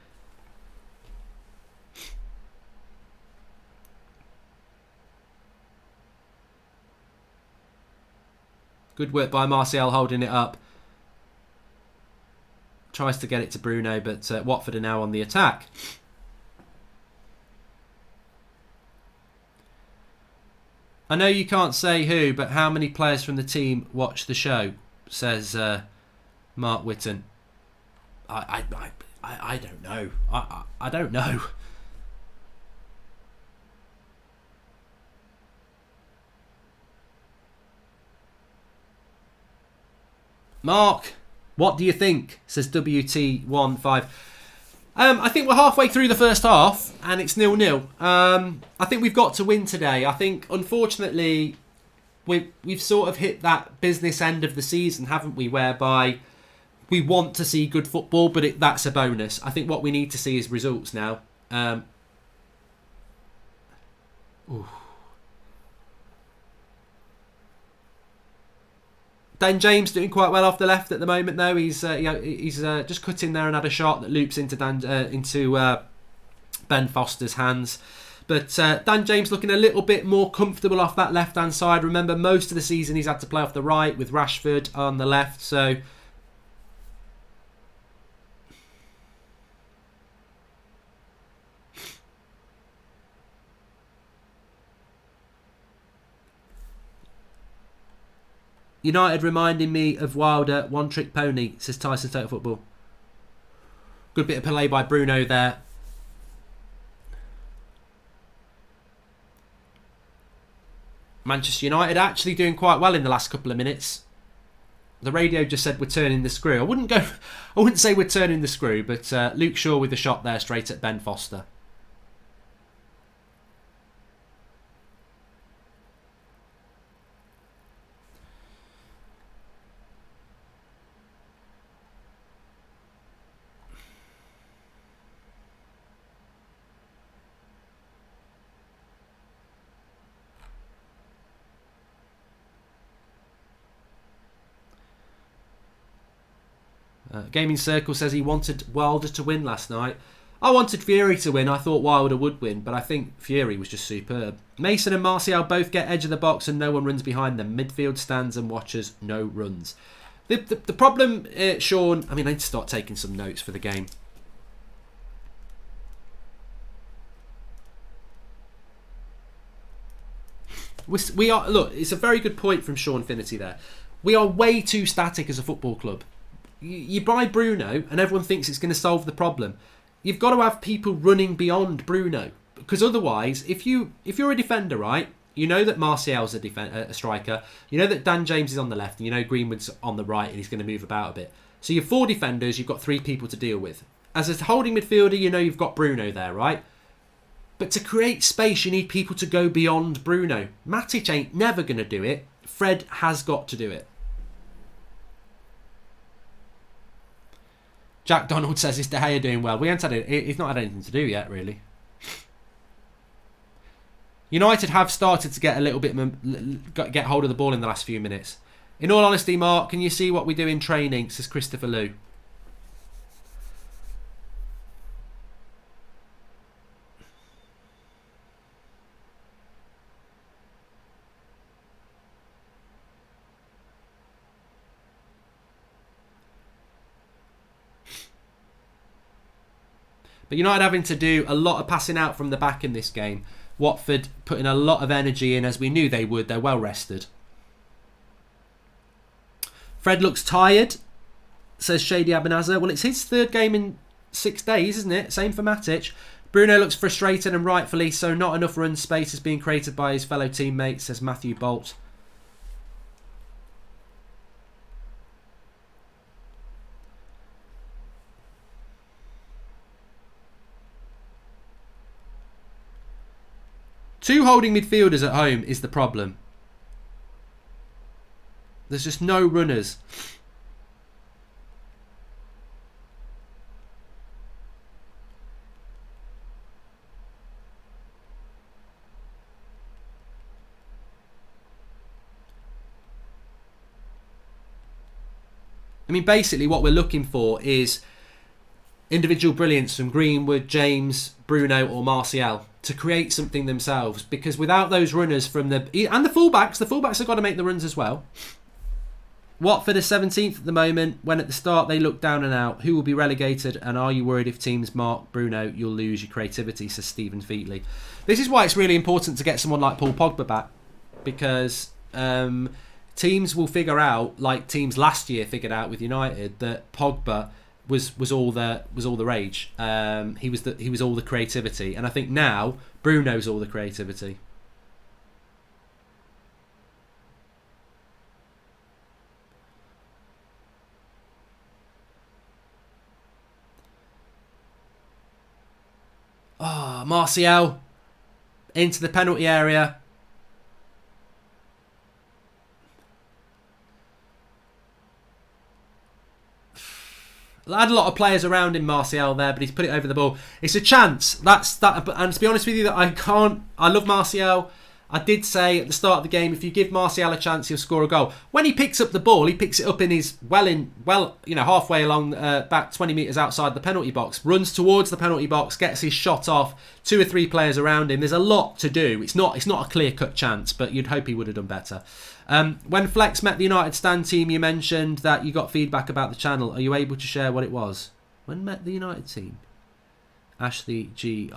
Good work by Martial holding it up. Tries to get it to Bruno, but Watford are now on the attack. I know you can't say who, but how many players from the team watch the show, says Mark Whitten. I don't know. I don't know. Mark, what do you think? Says WT15. I think we're halfway through the first half and it's 0-0. I think we've got to win today. I think, unfortunately, we've sort of hit that business end of the season, haven't we? Whereby we want to see good football, but that's a bonus. I think what we need to see is results now. Dan James doing quite well off the left at the moment, though. He's just cut in there and had a shot that loops into Ben Foster's hands. But Dan James looking a little bit more comfortable off that left-hand side. Remember, most of the season he's had to play off the right with Rashford on the left. So United reminding me of Wilder, one-trick pony, says Tyson Total Football. Good bit of play by Bruno there. Manchester United actually doing quite well in the last couple of minutes. The radio just said we're turning the screw. I wouldn't say we're turning the screw, but Luke Shaw with the shot there straight at Ben Foster. Gaming Circle says he wanted Wilder to win last night. I wanted Fury to win. I thought Wilder would win, but I think Fury was just superb. Mason and Martial both get edge of the box and no one runs behind them. Midfield stands and watches, no runs. The problem, Sean... I need to start taking some notes for the game. We are... Look, it's a very good point from Sean Finity there. We are way too static as a football club. You buy Bruno and everyone thinks it's going to solve the problem. You've got to have people running beyond Bruno, because otherwise, if you're a defender, right, you know that Martial's a striker, you know that Dan James is on the left, and you know Greenwood's on the right, and he's going to move about a bit. So you've 4 defenders, you've got 3 people to deal with. As a holding midfielder, you know you've got Bruno there, right? But to create space, you need people to go beyond Bruno. Matic ain't never going to do it. Fred has got to do it. Jack Donald says, is De Gea doing well? We haven't had it. He's not had anything to do yet, really. United have started to get a little bit get hold of the ball in the last few minutes. In all honesty, Mark, can you see what we do in training? Says Christopher Lou. But United having to do a lot of passing out from the back in this game. Watford putting a lot of energy in, as we knew they would. They're well rested. Fred looks tired, says Shady Abenazer. Well, it's his 3rd game in 6 days, isn't it? Same for Matic. Bruno looks frustrated, and rightfully so. Not enough run space is being created by his fellow teammates, says Matthew Bolt. Two holding midfielders at home is the problem. There's just no runners. Basically what we're looking for is individual brilliance from Greenwood, James, Bruno or Martial to create something themselves, because without those runners from the fullbacks have got to make the runs as well. Watford are 17th at the moment, when at the start they looked down and out. Who will be relegated, and are you worried if teams mark Bruno, you'll lose your creativity, says Stephen Featley. This is why it's really important to get someone like Paul Pogba back, because teams will figure out, like teams last year figured out with United, that Pogba was all the rage. He was all the creativity, and I think now Bruno's all the creativity. Oh, Martial into the penalty area. I had a lot of players around him, Martial, there, but he's put it over the ball. It's a chance. That's that. And to be honest with you, I love Martial. I did say at the start of the game, if you give Martial a chance, he'll score a goal. When he picks up the ball, he picks it up in his halfway along, back 20 metres outside the penalty box, runs towards the penalty box, gets his shot off, 2 or 3 players around him. There's a lot to do. It's not a clear-cut chance, but you'd hope he would have done better. When Flex met the United Stand team, you mentioned that you got feedback about the channel. Are you able to share what it was? When met the United team? Ashley GR.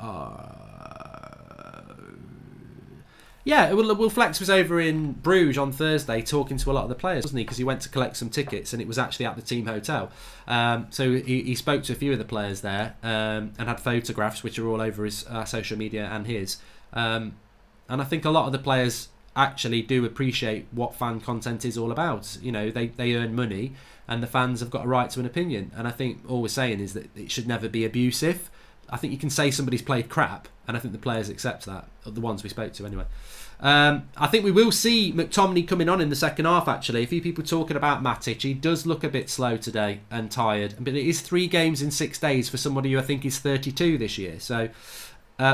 Yeah, well, Flex was over in Bruges on Thursday talking to a lot of the players, wasn't he? Because he went to collect some tickets and it was actually at the team hotel. So he spoke to a few of the players there and had photographs, which are all over his social media and his. And I think a lot of the players actually do appreciate what fan content is all about. You know, they earn money and the fans have got a right to an opinion. And I think all we're saying is that it should never be abusive. I think you can say somebody's played crap, and I think the players accept that, the ones we spoke to anyway. I think we will see McTominay coming on in the second half, actually. A few people talking about Matic. He does look a bit slow today and tired. But it is 3 games in 6 days for somebody who I think is 32 this year. So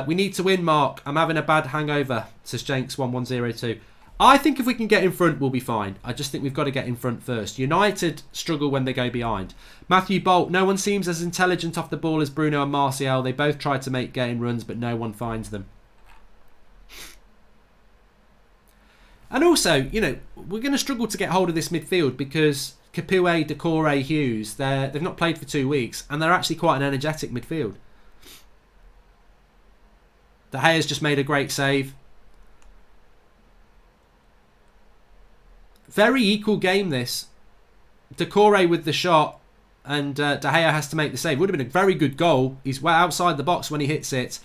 we need to win, Mark. I'm having a bad hangover, says Jenks1102. I think if we can get in front, we'll be fine. I just think we've got to get in front first. United struggle when they go behind. Matthew Bolt, no one seems as intelligent off the ball as Bruno and Martial. They both tried to make game runs, but no one finds them. And also, you know, we're going to struggle to get hold of this midfield because Capoue, Decore, Hughes, they've not played for 2 weeks, and they're actually quite an energetic midfield. De Gea's just made a great save. Very equal game, this. Decore with the shot, and De Gea has to make the save. Would have been a very good goal. He's well outside the box when he hits it,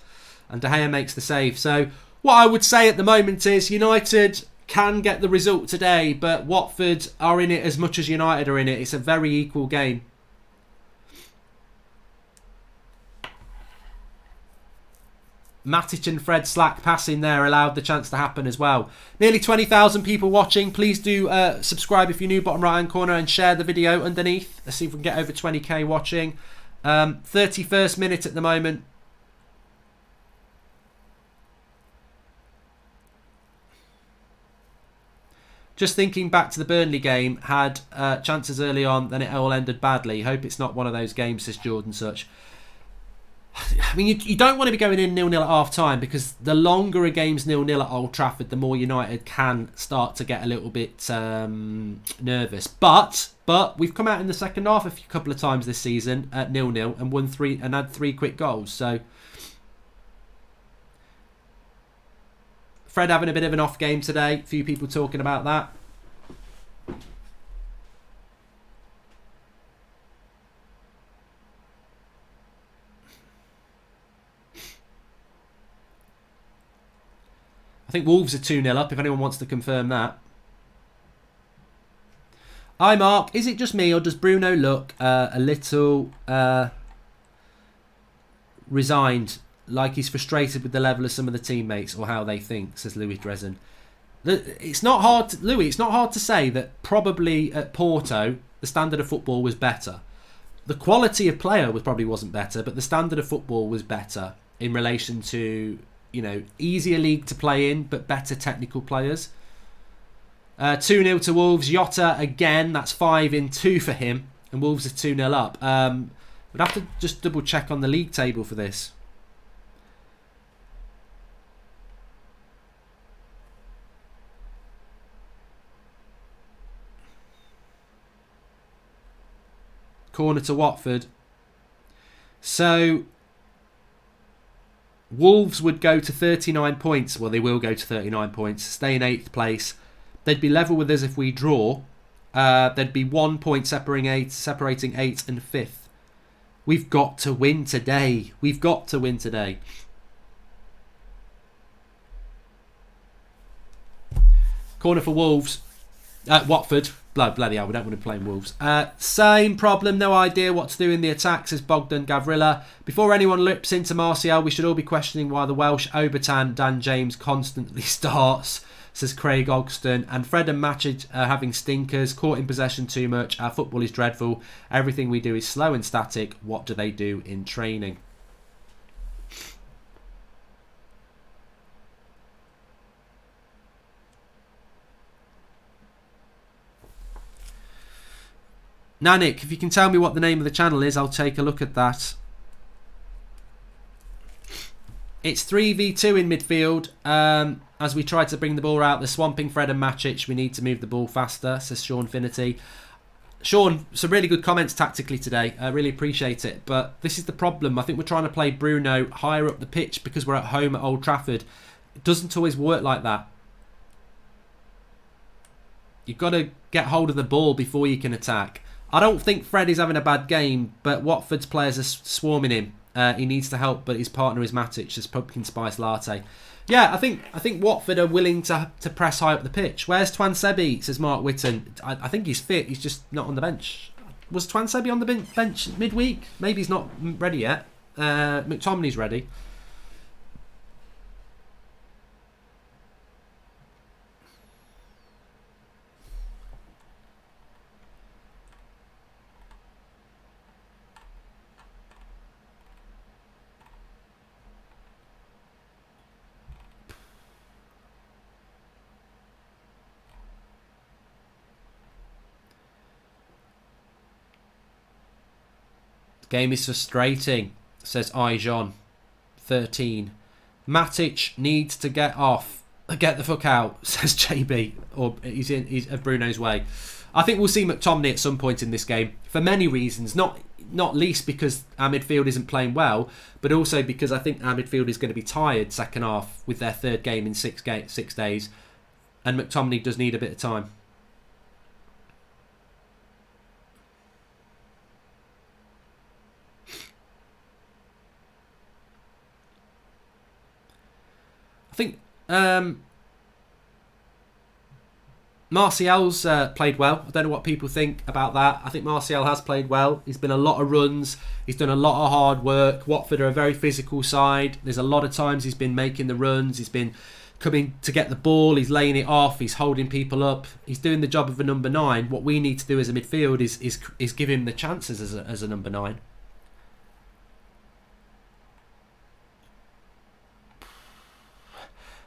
and De Gea makes the save. So what I would say at the moment is United can get the result today, but Watford are in it as much as United are in it. It's a very equal game. Matic and Fred slack passing there allowed the chance to happen as well. Nearly 20,000 people watching. Please do subscribe if you're new, bottom right hand corner, and share the video underneath. Let's see if we can get over 20k watching. 31st minute at the moment. Just thinking back to the Burnley game, had chances early on, then it all ended badly. Hope it's not one of those games, says Jordan Such. I mean, you don't want to be going in 0-0 at half-time because the longer a game's 0-0 at Old Trafford, the more United can start to get a little bit nervous. But we've come out in the second half a couple of times this season at 0-0 and won 3 and had 3 quick goals. So Fred having a bit of an off game today. A few people talking about that. I think Wolves are 2-0 up, if anyone wants to confirm that. Hi, Mark. Is it just me, or does Bruno look a little resigned, like he's frustrated with the level of some of the teammates or how they think, says Louis Dresden. It's not hard to, Louis, it's not hard to say that probably at Porto, the standard of football was better. The quality of player probably wasn't better, but the standard of football was better in relation to, you know, easier league to play in, but better technical players. 2-0 to Wolves. Jota again. That's 5-2 for him. And Wolves are 2-0 up. We'd have to just double check on the league table for this. Corner to Watford. So Wolves would go to 39 points. Well, they will go to 39 points. Stay in 8th place. They'd be level with us if we draw. There'd be 1 point separating 8th and 5th. We've got to win today. We've got to win today. Corner for Wolves. Watford. Bloody hell, we don't want to play Wolves. Same problem, no idea what to do in the attack, says Bogdan Gavrila. Before anyone lips into Martial, we should all be questioning why the Welsh Obertan Dan James constantly starts, says Craig Ogston. And Fred and Matic are having stinkers, caught in possession too much. Our football is dreadful. Everything we do is slow and static. What do they do in training? Nanik, if you can tell me what the name of the channel is, I'll take a look at that. It's 3v2 in midfield. As we try to bring the ball out, they're swamping Fred and Matic. We need to move the ball faster, says Sean Finity. Sean, some really good comments tactically today. I really appreciate it. But this is the problem. I think we're trying to play Bruno higher up the pitch because we're at home at Old Trafford. It doesn't always work like that. You've got to get hold of the ball before you can attack. I don't think Fred is having a bad game, but Watford's players are swarming him. He needs to help, but his partner is Matic, says Pumpkin Spice Latte. Yeah, I think Watford are willing to press high up the pitch. Where's Twansebi, says Mark Witten. I think he's fit, he's just not on the bench. Was Twansebi on the bench midweek? Maybe he's not ready yet. McTominay's ready. Game is frustrating, says Ijon 13. Matic needs to get off. Get the fuck out, says JB. Or he's Bruno's way. I think we'll see McTominay at some point in this game for many reasons. Not least because our midfield isn't playing well, but also because I think our midfield is going to be tired second half with their third game in 6 days. And McTominay does need a bit of time. I think Martial's played well. I don't know what people think about that. I think Martial has played well. He's been a lot of runs. He's done a lot of hard work. Watford are a very physical side. There's a lot of times he's been making the runs. He's been coming to get the ball. He's laying it off. He's holding people up. He's doing the job of a number 9. What we need to do as a midfield is give him the chances as a number 9.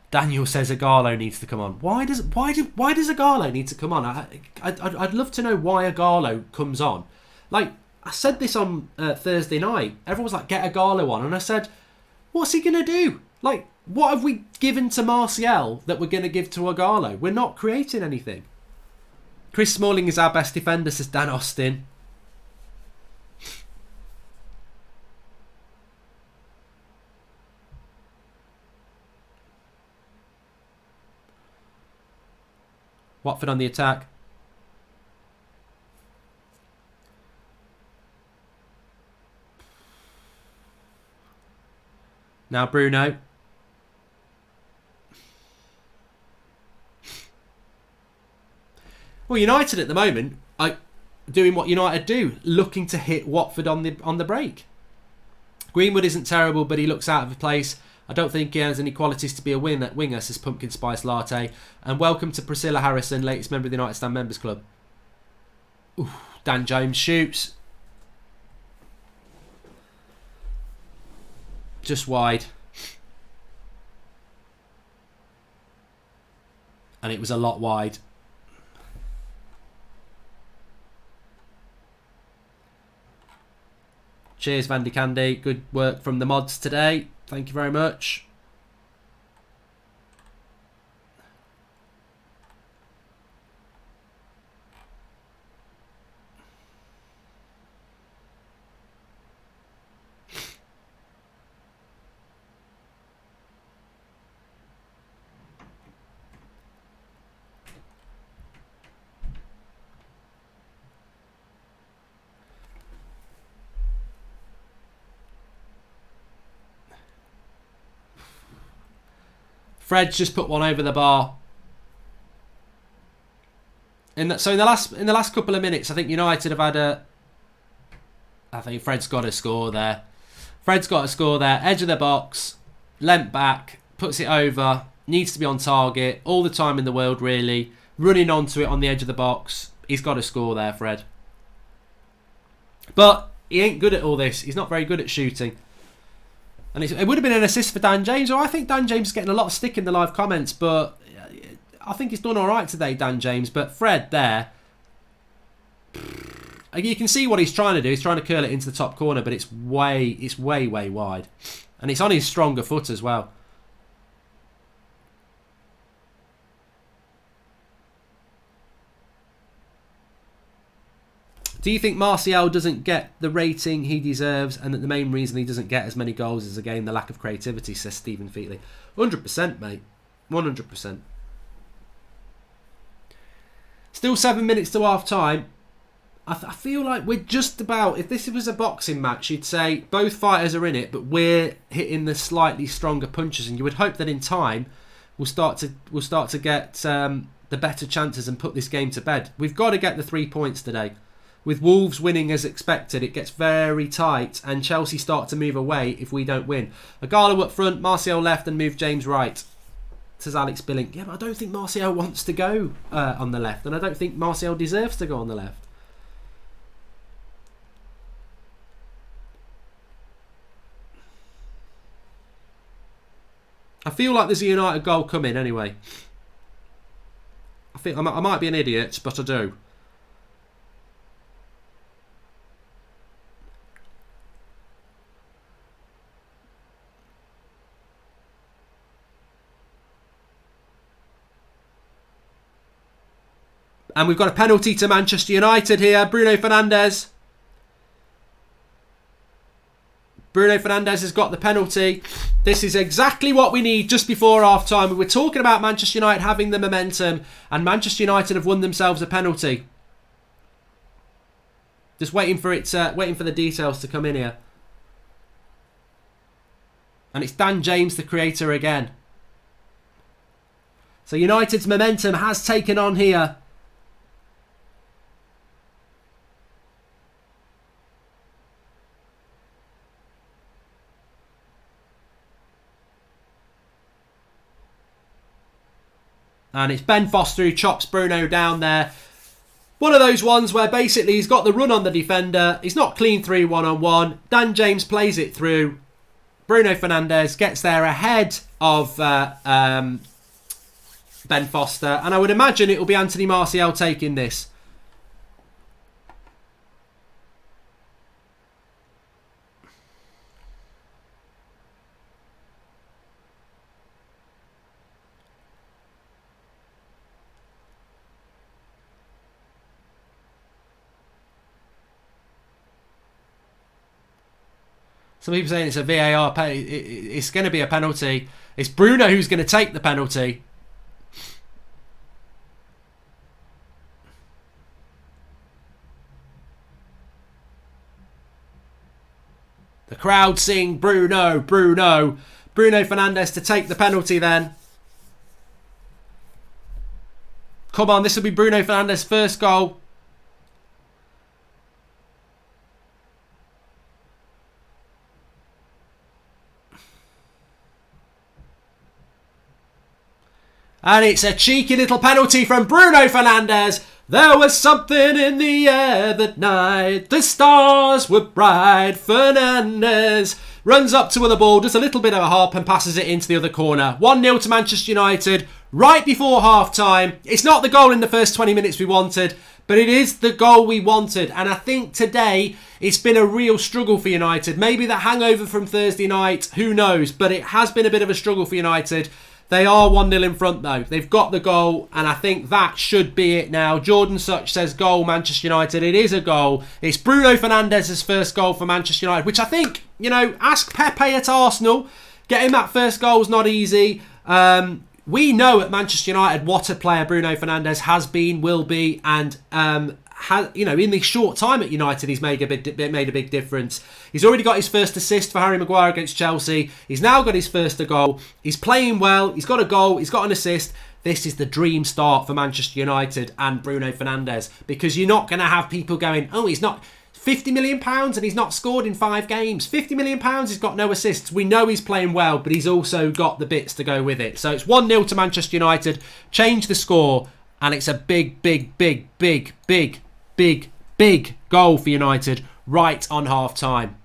Daniel says Agallo needs to come on. Why does Agallo need to come on? I'd love to know why Agallo comes on. Like, I said this on Thursday night. Everyone was like, get Agallo on. And I said, what's he going to do? Like, what have we given to Martial that we're going to give to Agallo? We're not creating anything. Chris Smalling is our best defender, says Dan Austin. Watford on the attack. Now Bruno. Well, United at the moment are doing what United do, looking to hit Watford on the break. Greenwood isn't terrible, but he looks out of place. I don't think he has any qualities to be a winger, says Pumpkin Spice Latte. And welcome to Priscilla Harrison, latest member of the United Stand Members Club. Ooh, Dan James shoots. Just wide. And it was a lot wide. Cheers, Vandy Candy. Good work from the mods today. Thank you very much. Fred's just put one over the bar. So in the last couple of minutes, I think United have had I think Fred's got a score there. Fred's got a score there. Edge of the box, lent back, puts it over. Needs to be on target all the time in the world, really. Running onto it on the edge of the box. He's got a score there, Fred. But he ain't good at all this. He's not very good at shooting. And it would have been an assist for Dan James. Or I think Dan James is getting a lot of stick in the live comments, but I think he's done all right today, Dan James. But Fred there, you can see what he's trying to do. He's trying to curl it into the top corner, but it's way wide, and it's on his stronger foot as well. Do you think Martial doesn't get the rating he deserves and that the main reason he doesn't get as many goals is, again, the lack of creativity, says Stephen Featley? 100%, mate. 100%. Still 7 minutes to half-time. I feel like we're just about... If this was a boxing match, you'd say both fighters are in it, but we're hitting the slightly stronger punches, and you would hope that in time we'll start to get the better chances and put this game to bed. We've got to get the 3 points today. With Wolves winning as expected, it gets very tight, and Chelsea start to move away if we don't win. Agallo up front, Martial left, and move James right, says Alex Billing. Yeah, but I don't think Martial wants to go on the left, and I don't think Martial deserves to go on the left. I feel like there's a United goal coming anyway. I might be an idiot, but I do. And we've got a penalty to Manchester United here. Bruno Fernandes. Bruno Fernandes has got the penalty. This is exactly what we need just before half-time. We were talking about Manchester United having the momentum, and Manchester United have won themselves a penalty. Just waiting for the details to come in here. And it's Dan James, the creator, again. So United's momentum has taken on here. And it's Ben Foster who chops Bruno down there. One of those ones where basically he's got the run on the defender. He's not clean through one-on-one. Dan James plays it through. Bruno Fernandes gets there ahead of Ben Foster. And I would imagine it will be Anthony Martial taking this. Some people saying it's a VAR. It's going to be a penalty. It's Bruno who's going to take the penalty. The crowd sing Bruno, Bruno. Bruno Fernandes to take the penalty then. Come on, this will be Bruno Fernandes' first goal. And it's a cheeky little penalty from Bruno Fernandes. There was something in the air that night. The stars were bright. Fernandes runs up to the ball, does a little bit of a hop and passes it into the other corner. 1-0 to Manchester United right before half-time. It's not the goal in the first 20 minutes we wanted, but it is the goal we wanted. And I think today it's been a real struggle for United. Maybe the hangover from Thursday night, who knows? But it has been a bit of a struggle for United. They are 1-0 in front though. They've got the goal, and I think that should be it now. Jordan Such says goal, Manchester United. It is a goal. It's Bruno Fernandes' first goal for Manchester United, which I think, ask Pepe at Arsenal. Getting that first goal is not easy. We know at Manchester United what a player Bruno Fernandes has been, will be, and in the short time at United, he's made a big difference. He's already got his first assist for Harry Maguire against Chelsea. He's now got his first goal. He's playing well. He's got a goal. He's got an assist. This is the dream start for Manchester United and Bruno Fernandes, because you're not going to have people going, oh, he's not £50 million and he's not scored in 5 games. £50 million, he's got no assists. We know he's playing well, but he's also got the bits to go with it. So it's 1-0 to Manchester United. Change the score, and it's a big goal for United right on half-time.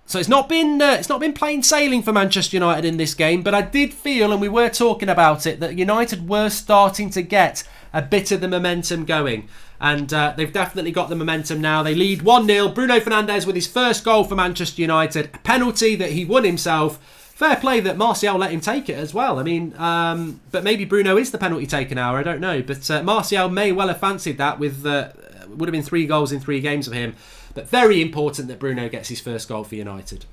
So it's not been plain sailing for Manchester United in this game, but I did feel, and we were talking about it, that United were starting to get a bit of the momentum going. And they've definitely got the momentum now. They lead 1-0. Bruno Fernandes with his first goal for Manchester United. A penalty that he won himself. Fair play that Martial let him take it as well. I mean, but maybe Bruno is the penalty taker now. I don't know. But Martial may well have fancied that with... would have been 3 goals in 3 games of him. But very important that Bruno gets his first goal for United.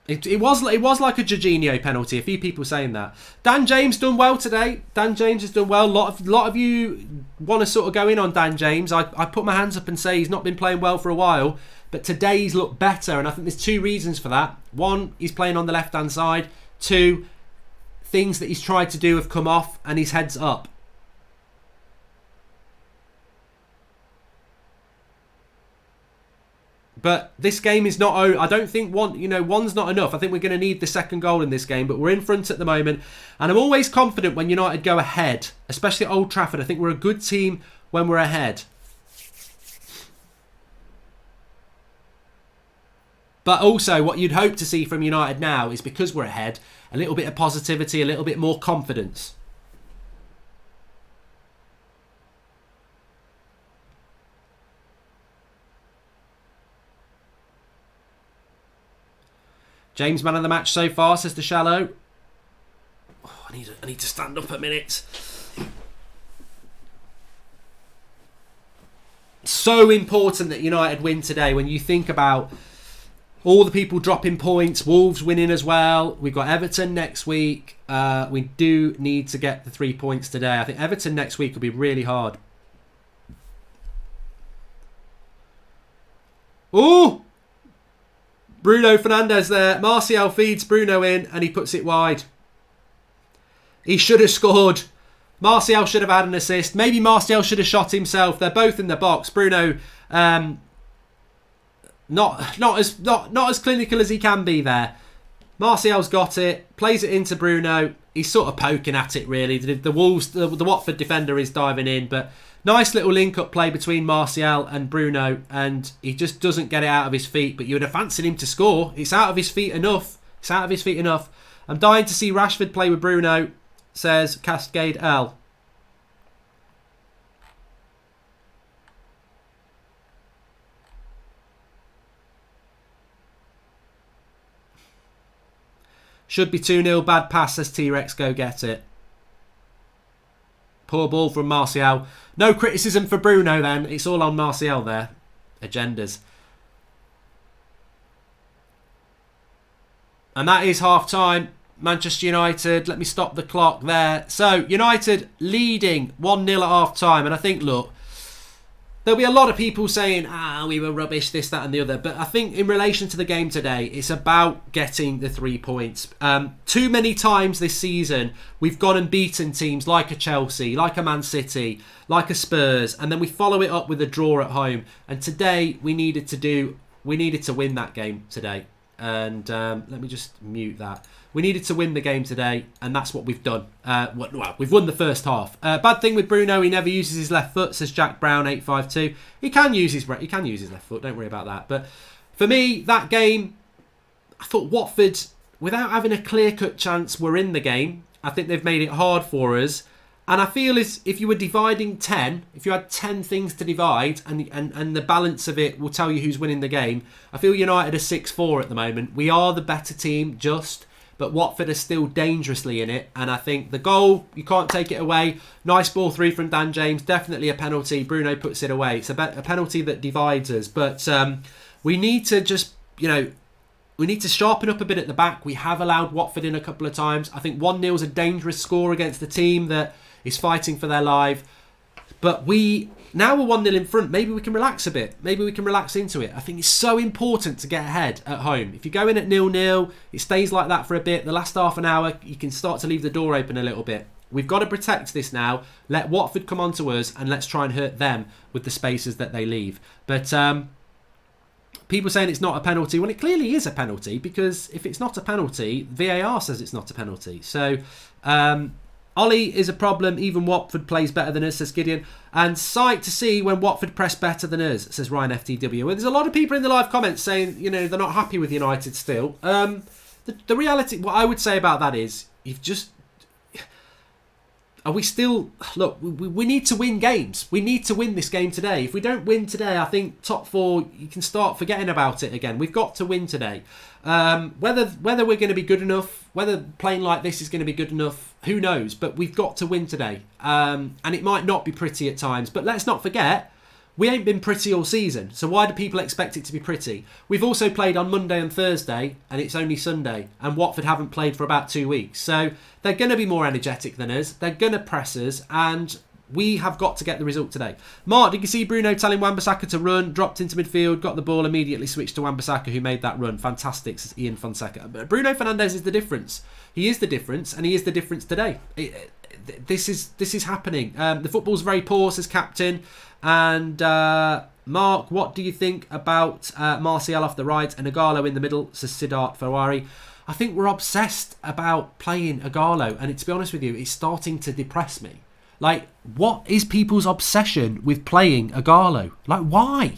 It was like a Jorginho penalty. A few people saying that. Dan James done well today. Dan James has done well. A lot of you want to sort of go in on Dan James. I put my hands up and say he's not been playing well for a while, but today he's looked better, and I think there's 2 reasons for that. 1, he's playing on the left-hand side. 2, things that he's tried to do have come off, and his head's up. But this game is not... I don't think one's not enough. I think we're going to need the second goal in this game. But we're in front at the moment. And I'm always confident when United go ahead. Especially at Old Trafford. I think we're a good team when we're ahead. But also what you'd hope to see from United now is, because we're ahead, a little bit of positivity, a little bit more confidence. James, man of the match so far, says the Shallow. Oh, I need to stand up a minute. So important that United win today. When you think about all the people dropping points, Wolves winning as well. We've got Everton next week. We do need to get the 3 points today. I think Everton next week will be really hard. Oh! Bruno Fernandes there. Martial feeds Bruno in and he puts it wide. He should have scored. Martial should have had an assist. Maybe Martial should have shot himself. They're both in the box. Bruno, not as clinical as he can be there. Martial's got it. Plays it into Bruno. He's sort of poking at it really. The Wolves, the Watford defender is diving in, but nice little link-up play between Martial and Bruno, and he just doesn't get it out of his feet. But you would have fancied him to score. It's out of his feet enough. It's out of his feet enough. I'm dying to see Rashford play with Bruno, says Cascade L. Should be 2-0, bad pass, says T-Rex, go get it. Poor ball from Martial. No criticism for Bruno then, it's all on Martial there. Agendas. And that is half time. Manchester United, let me stop the clock there. So, United leading 1-0 at half time. And I think, look, there'll be a lot of people saying, we were rubbish, this, that and the other. But I think in relation to the game today, it's about getting the 3 points. Too many times this season, we've gone and beaten teams like a Chelsea, like a Man City, like a Spurs. And then we follow it up with a draw at home. And today, we needed to win that game today. And let me just mute that. We needed to win the game today, and that's what we've done. Well, we've won the first half. Bad thing with Bruno, he never uses his left foot, says Jack Brown 852. He can use his left foot. Don't worry about that. But for me, that game, I thought Watford, without having a clear-cut chance, were in the game. I think they've made it hard for us. And I feel as if you were dividing 10, if you had 10 things to divide, and the balance of it will tell you who's winning the game, I feel United are 6-4 at the moment. We are the better team, but Watford are still dangerously in it. And I think the goal, you can't take it away. Nice ball through from Dan James, definitely a penalty. Bruno puts it away. It's a penalty that divides us. But we need to just, we need to sharpen up a bit at the back. We have allowed Watford in a couple of times. I think 1-0 is a dangerous score against a team that is fighting for their life. But now we're 1-0 in front. Maybe we can relax a bit. Maybe we can relax into it. I think it's so important to get ahead at home. If you go in at 0-0, it stays like that for a bit. The last half an hour, you can start to leave the door open a little bit. We've got to protect this now. Let Watford come on to us and let's try and hurt them with the spaces that they leave. But people saying it's not a penalty. Well, it clearly is a penalty, because if it's not a penalty, VAR says it's not a penalty. So Ollie is a problem. Even Watford plays better than us, says Gideon. And sight to see when Watford press better than us, says Ryan FTW. Well, there's a lot of people in the live comments saying, they're not happy with United still. The reality, what I would say about that is, are we still... Look, we need to win games. We need to win this game today. If we don't win today, I think top 4, you can start forgetting about it again. We've got to win today. Whether we're going to be good enough, whether playing like this is going to be good enough, who knows? But we've got to win today. And it might not be pretty at times. But let's not forget, we ain't been pretty all season. So why do people expect it to be pretty? We've also played on Monday and Thursday, and it's only Sunday. And Watford haven't played for about 2 weeks. So they're going to be more energetic than us. They're going to press us. And we have got to get the result today. Mark, did you see Bruno telling Wan-Bissaka to run? Dropped into midfield, got the ball, immediately switched to Wan-Bissaka, who made that run. Fantastic, says Ian Fonseca. But Bruno Fernandes is the difference. He is the difference, and he is the difference today. This is happening. The football's very poor, says Captain. And Mark, what do you think about Martial off the right and Igalo in the middle, says Siddharth Ferrari. I think we're obsessed about playing Igalo, and to be honest with you, it's starting to depress me. Like, what is people's obsession with playing Igalo? Like, why?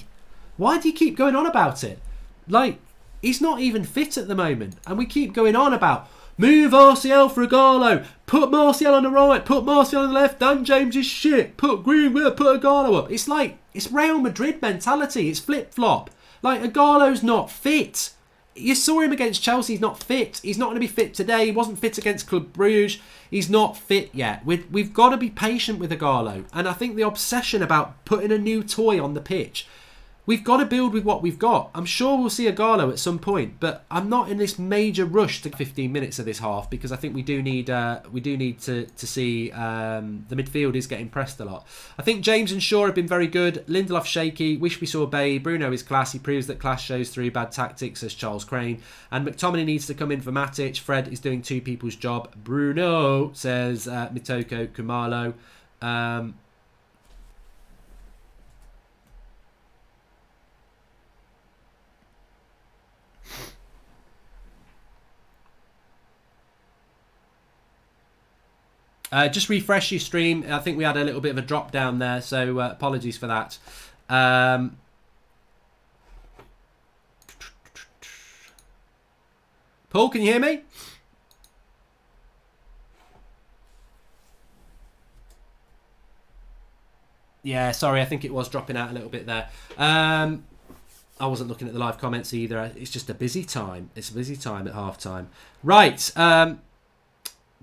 Why do you keep going on about it? Like, he's not even fit at the moment, and we keep going on about move Martial for Igalo, put Martial on the right, put Martial on the left, Dan James is shit, put Greenwood, put Igalo up. It's like, it's Real Madrid mentality, it's flip-flop. Like, Igalo's not fit. you saw him against Chelsea. He's not fit. He's not going to be fit today. He wasn't fit against Club Brugge. He's not fit yet. We've got to be patient with Ighalo. And I think the obsession about putting a new toy on the pitch, we've got to build with what we've got. I'm sure we'll see Ighalo at some point, but I'm not in this major rush to 15 minutes of this half, because I think we do need to see the midfield is getting pressed a lot. I think James and Shaw have been very good. Lindelof shaky. Wish we saw Bay. Bruno is class. He proves that class shows through bad tactics, says Charles Crane. And McTominay needs to come in for Matic. Fred is doing two people's job. Bruno, says Mitoko Kumalo. Just refresh your stream. I think we had a little bit of a drop down there, so apologies for that. Paul, can you hear me? Yeah, sorry, I think it was dropping out a little bit there. I wasn't looking at the live comments either. It's just a busy time. It's a busy time at half-time. Right.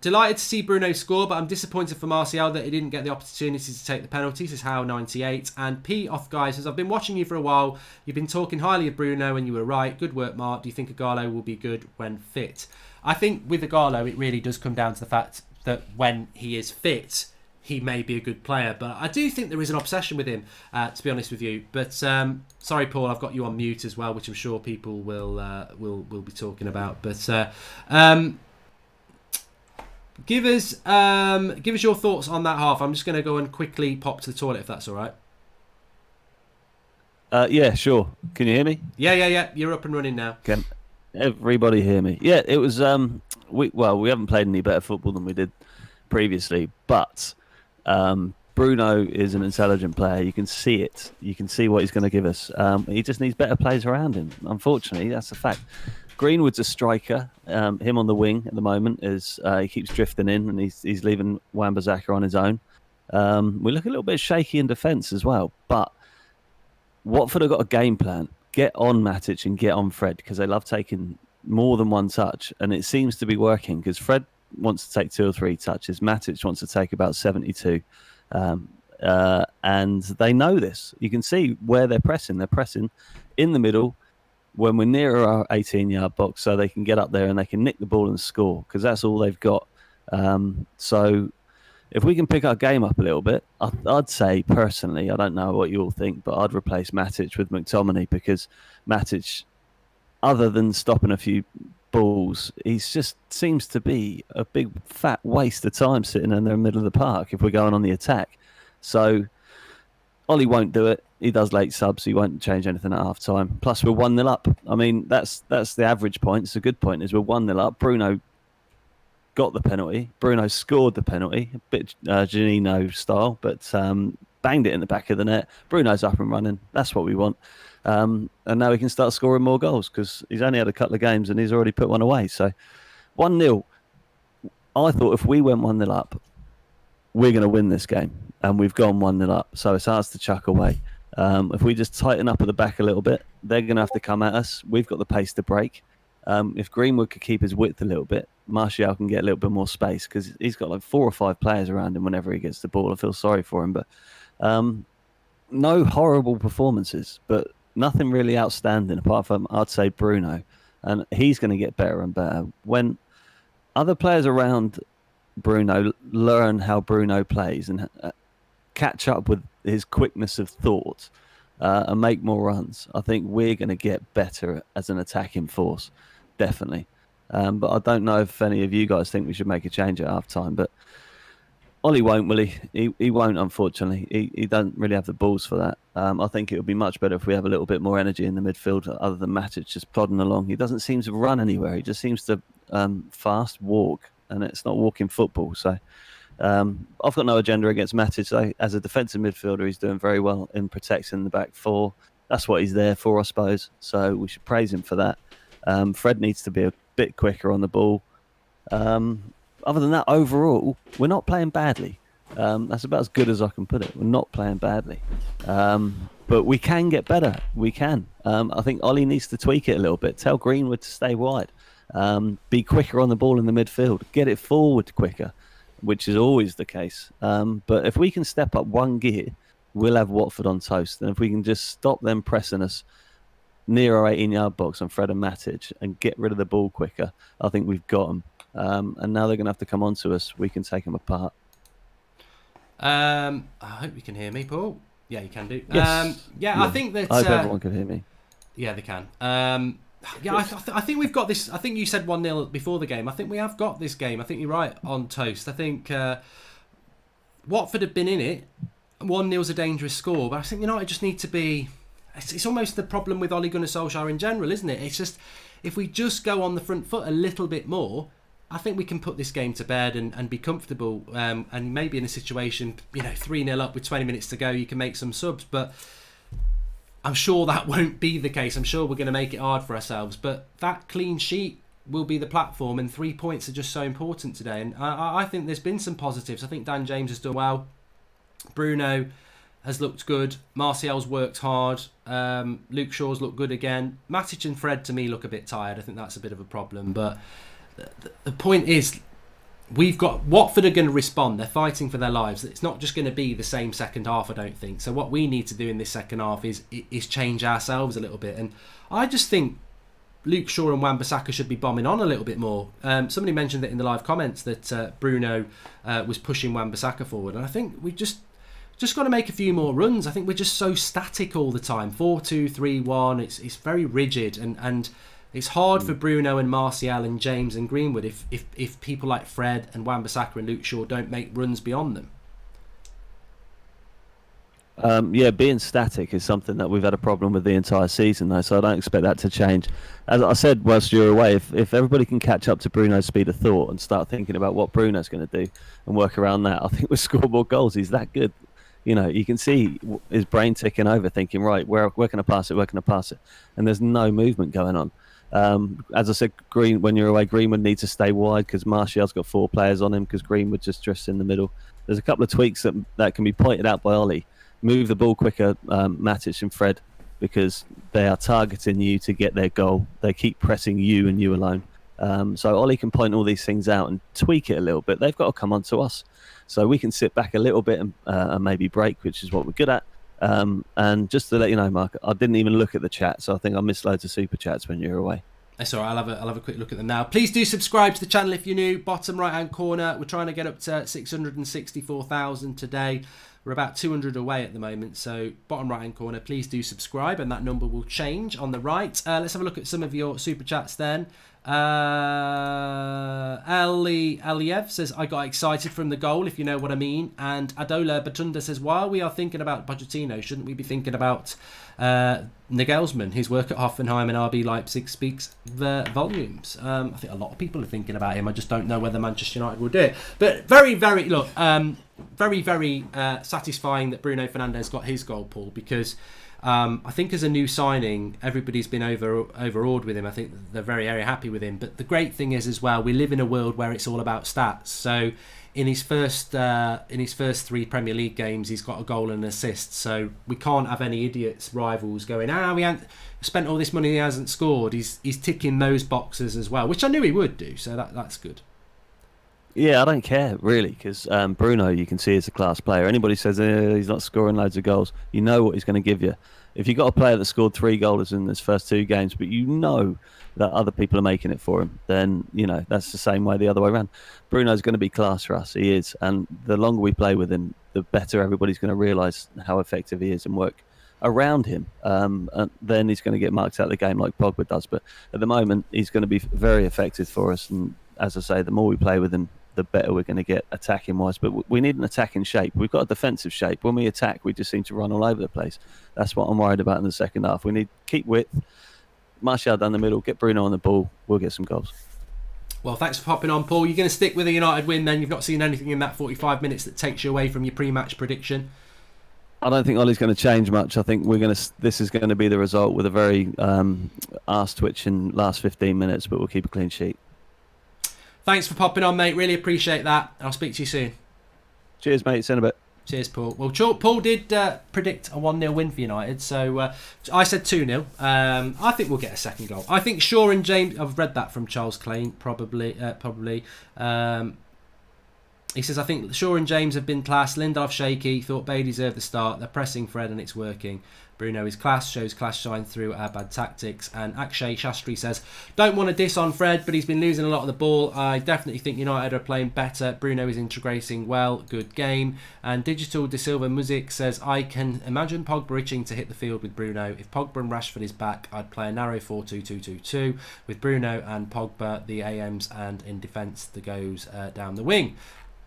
Delighted to see Bruno score, but I'm disappointed for Martial that he didn't get the opportunity to take the penalty, says How98. And P off guys says, I've been watching you for a while. You've been talking highly of Bruno and you were right. Good work, Mark. Do you think Ighalo will be good when fit? I think with Ighalo, it really does come down to the fact that when he is fit, he may be a good player. But I do think there is an obsession with him, to be honest with you. But sorry, Paul, I've got you on mute as well, which I'm sure people will be talking about. But Give us your thoughts on that half. I'm just going to go and quickly pop to the toilet, if that's all right. Yeah, sure. Can you hear me? Yeah. You're up and running now. Can everybody hear me? Yeah, it was. We haven't played any better football than we did previously, but Bruno is an intelligent player. You can see it. You can see what he's going to give us. He just needs better players around him. Unfortunately, that's a fact. Greenwood's a striker. Him on the wing at the moment is he keeps drifting in, and he's leaving Wan-Bissaka on his own. We look a little bit shaky in defence as well, but Watford have got a game plan. Get on Matic and get on Fred, because they love taking more than one touch, and it seems to be working because Fred wants to take 2 or 3 touches. Matic wants to take about 72. And they know this. You can see where they're pressing. They're pressing in the middle when we're near our 18-yard box, so they can get up there and they can nick the ball and score, because that's all they've got. So if we can pick our game up a little bit, I'd say personally, I don't know what you all think, but I'd replace Matic with McTominay, because Matic, other than stopping a few balls, he just seems to be a big fat waste of time sitting in the middle of the park if we're going on the attack. So Ollie won't do it. He does late subs. He won't change anything at half time. Plus, we're 1-0 up. I mean, that's the average point. It's a good point, is we're 1-0 up. Bruno got the penalty. Bruno scored the penalty, a bit Janino style, but banged it in the back of the net. Bruno's up and running. That's what we want. And now he can start scoring more goals, because he's only had a couple of games and he's already put one away. So 1-0. I thought if we went 1-0 up, we're going to win this game. And we've gone 1-0 up. So it's ours to chuck away. If we just tighten up at the back a little bit, they're going to have to come at us. We've got the pace to break. If Greenwood could keep his width a little bit, Martial can get a little bit more space, because he's got like 4 or 5 players around him whenever he gets the ball. I feel sorry for him. But no horrible performances, but nothing really outstanding apart from, I'd say, Bruno. And he's going to get better and better. When other players around Bruno learn how Bruno plays and catch up with his quickness of thought and make more runs, I think we're going to get better as an attacking force, definitely. But I don't know if any of you guys think we should make a change at half time. But Ollie won't, will he? He won't, unfortunately. He don't really have the balls for that. I think it would be much better if we have a little bit more energy in the midfield, other than Matic just plodding along. He doesn't seem to run anywhere. He just seems to fast walk, and it's not walking football. So I've got no agenda against Matic. As a defensive midfielder, he's doing very well in protecting the back four. That's what he's there for, I suppose. So we should praise him for that. Fred needs to be a bit quicker on the ball. Other than that, overall, we're not playing badly. That's about as good as I can put it. We're not playing badly. but we can get better. We can. I think Ollie needs to tweak it a little bit. Tell Greenwood to stay wide. Be quicker on the ball in the midfield. Get it forward quicker, which is always the case. But if we can step up one gear, we'll have Watford on toast. And if we can just stop them pressing us near our 18-yard box on Fred and Matic and get rid of the ball quicker, I think we've got them. And now they're going to have to come on to us. We can take them apart. I hope you can hear me, Paul. Yeah, you can do. Yes. I think that... I hope everyone can hear me. Yeah, they can. I think we've got this. I think you said 1-0 before the game. I think we have got this game. I think you're right on toast. I think Watford have been in it. 1-0 is a dangerous score, but I think United just need to be... It's almost the problem with Ole Gunnar Solskjaer in general, isn't it? It's just, if we just go on the front foot a little bit more, I think we can put this game to bed and be comfortable. And maybe in a situation, 3-0 up with 20 minutes to go, you can make some subs. But I'm sure that won't be the case. I'm sure we're going to make it hard for ourselves. But that clean sheet will be the platform, and 3 points are just so important today. And I think there's been some positives. I think Dan James has done well. Bruno has looked good. Martial's worked hard. Luke Shaw's looked good again. Matic and Fred, to me, look a bit tired. I think that's a bit of a problem. But the point is, we've got... Watford are going to respond. They're fighting for their lives. It's not just going to be the same second half, I don't think. So what we need to do in this second half is change ourselves a little bit. And I just think Luke Shaw and Wan-Bissaka should be bombing on a little bit more. Somebody mentioned that in the live comments that Bruno was pushing Wan-Bissaka forward. And I think we just got to make a few more runs. I think we're just so static all the time. 4-2-3-1. It's very rigid, and it's hard for Bruno and Martial and James and Greenwood if people like Fred and Wan-Bissaka and Luke Shaw don't make runs beyond them. Being static is something that we've had a problem with the entire season, though, so I don't expect that to change. As I said whilst you're away, if everybody can catch up to Bruno's speed of thought and start thinking about what Bruno's going to do and work around that, I think we'll score more goals. He's that good. You can see his brain ticking over, thinking, right, where can I pass it? Where can I pass it? And there's no movement going on. As I said, when you're away, Greenwood needs to stay wide because Martial's got 4 players on him because Greenwood just drifts in the middle. There's a couple of tweaks that can be pointed out by Ollie. Move the ball quicker, Matic and Fred, because they are targeting you to get their goal. They keep pressing you and you alone. So Ollie can point all these things out and tweak it a little bit. They've got to come on to us. So we can sit back a little bit and maybe break, which is what we're good at. And just to let you know, Mark, I didn't even look at the chat, so I think I missed loads of super chats when you were away. That's all right. I'll have a quick look at them now. Please do subscribe to the channel if you're new. Bottom right hand corner. We're trying to get up to 664,000 today. We're about 200 away at the moment, so bottom right hand corner, please do subscribe, and that number will change on the right. Let's have a look at some of your super chats then. Aliev says, I got excited from the goal, if you know what I mean. And Adola Batunda says, while we are thinking about Pochettino, shouldn't we be thinking about Nagelsmann? His work at Hoffenheim and RB Leipzig speaks the volumes. I think a lot of people are thinking about him. I just don't know whether Manchester United will do it. But very, very satisfying that Bruno Fernandes got his goal, Paul, because I think as a new signing, everybody's been overawed with him. I think they're very, very happy with him. But the great thing is as well, we live in a world where it's all about stats. So in his first 3 Premier League games, he's got a goal and an assist. So we can't have any idiots, rivals going, we haven't spent all this money, he hasn't scored. He's ticking those boxes as well, which I knew he would do. So that's good. Yeah, I don't care, really, because Bruno, you can see, is a class player. Anybody says he's not scoring loads of goals, you know what he's going to give you. If you've got a player that scored 3 goals in his first 2 games, but you know that other people are making it for him, then, that's the same way the other way around. Bruno's going to be class for us, he is. And the longer we play with him, the better everybody's going to realise how effective he is and work around him. And then he's going to get marked out of the game like Pogba does. But at the moment, he's going to be very effective for us. And as I say, the more we play with him, the better we're going to get attacking wise. But we need an attacking shape. We've got a defensive shape. When we attack, we just seem to run all over the place. That's what I'm worried about in the second half. We need keep width, Martial down the middle, get Bruno on the ball, we'll get some goals. Well, thanks for popping on, Paul. You're going to stick with a United win then? You've not seen anything in that 45 minutes that takes you away from your pre-match prediction? I don't think Ollie's going to change much. I think this is going to be the result with a very arse-twitching last 15 minutes, but we'll keep a clean sheet. Thanks for popping on, mate. Really appreciate that. I'll speak to you soon. Cheers, mate. See you in a bit. Cheers, Paul. Well, Paul did predict a 1-0 win for United, so I said 2-0. I think we'll get a second goal. I think Shaw and James... I've read that from Charles Klein, probably. He says, I think Shaw and James have been class. Lindelof shaky. Thought Bay deserved the start. They're pressing Fred and it's working. Bruno is class. Shows class shine through our bad tactics. And Akshay Shastri says, don't want to diss on Fred, but he's been losing a lot of the ball. I definitely think United are playing better. Bruno is integrating well. Good game. And Digital De Silva Music says, I can imagine Pogba itching to hit the field with Bruno. If Pogba and Rashford is back, I'd play a narrow 4-2-2-2-2 with Bruno and Pogba, the AMs, and in defence, the goes down the wing.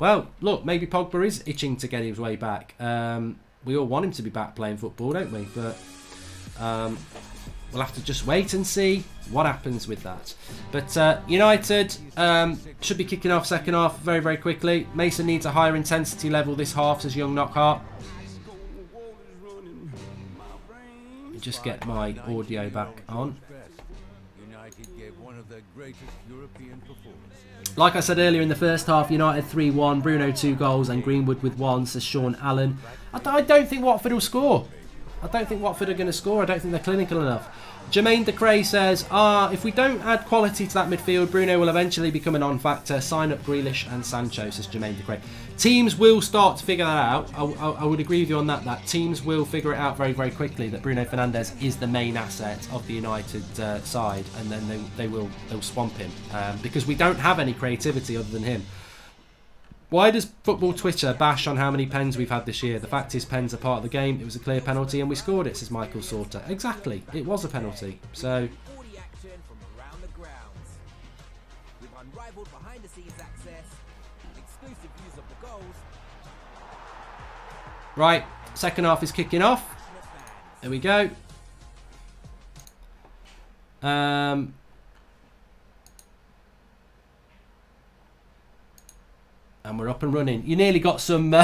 Well, look, maybe Pogba is itching to get his way back. We all want him to be back playing football, don't we? But we'll have to just wait and see what happens with that. But United should be kicking off second half very, very quickly. Mason needs a higher intensity level this half, says Young Knockhart. Let me just get my audio back on. Like I said earlier in the first half, United 3-1, Bruno 2 goals and Greenwood with 1, says Sean Allen. I don't think Watford will score. I don't think Watford are going to score. I don't think they're clinical enough. Jermaine Decray says, if we don't add quality to that midfield, Bruno will eventually become a non-factor. Sign up Grealish and Sancho, says Jermaine Decray. Teams will start to figure that out. I would agree with you on that teams will figure it out very, very quickly that Bruno Fernandes is the main asset of the United side, and then they'll swamp him because we don't have any creativity other than him. Why does Football Twitter bash on how many pens we've had this year? The fact is, pens are part of the game. It was a clear penalty and we scored it, says Michael Sauter. Exactly, it was a penalty. So, right, second half is kicking off. There we go. And we're up and running. You nearly got some...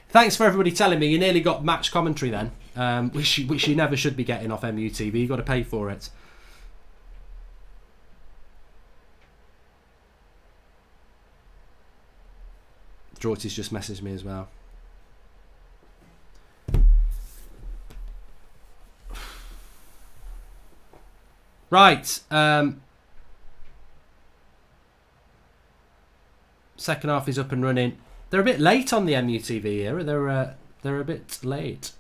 thanks for everybody telling me. You nearly got match commentary then. Which you never should be getting off MUTV. You've got to pay for it. Drorty's just messaged me as well. Right. Second half is up and running. They're a bit late on the MUTV era. They're a bit late.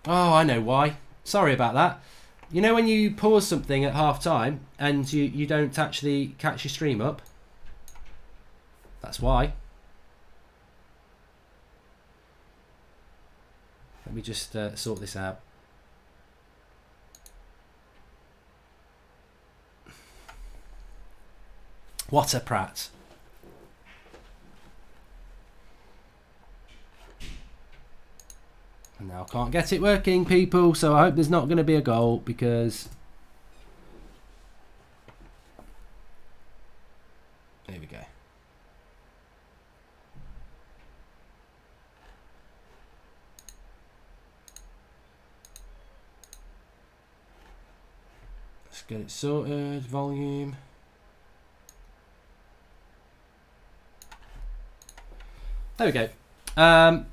Oh, I know why. Sorry about that. You know when you pause something at half time and you don't actually catch your stream up? That's why. Let me just sort this out. What a prat. And now I can't get it working, people, so I hope there's not going to be a goal because... Here we go. Let's get it sorted. Volume. There we go.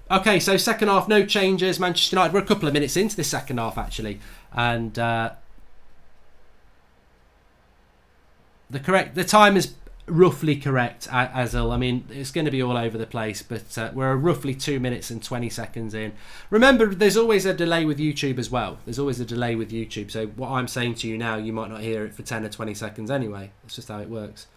Okay, so second half, no changes. Manchester United, we're a couple of minutes into this second half actually, and the time is roughly correct, Azil. I mean, it's going to be all over the place, but we're roughly 2 minutes and 20 seconds in. Remember, there's always a delay with YouTube as well. There's always a delay with YouTube, so what I'm saying to you now, you might not hear it for 10 or 20 seconds anyway. That's just how it works.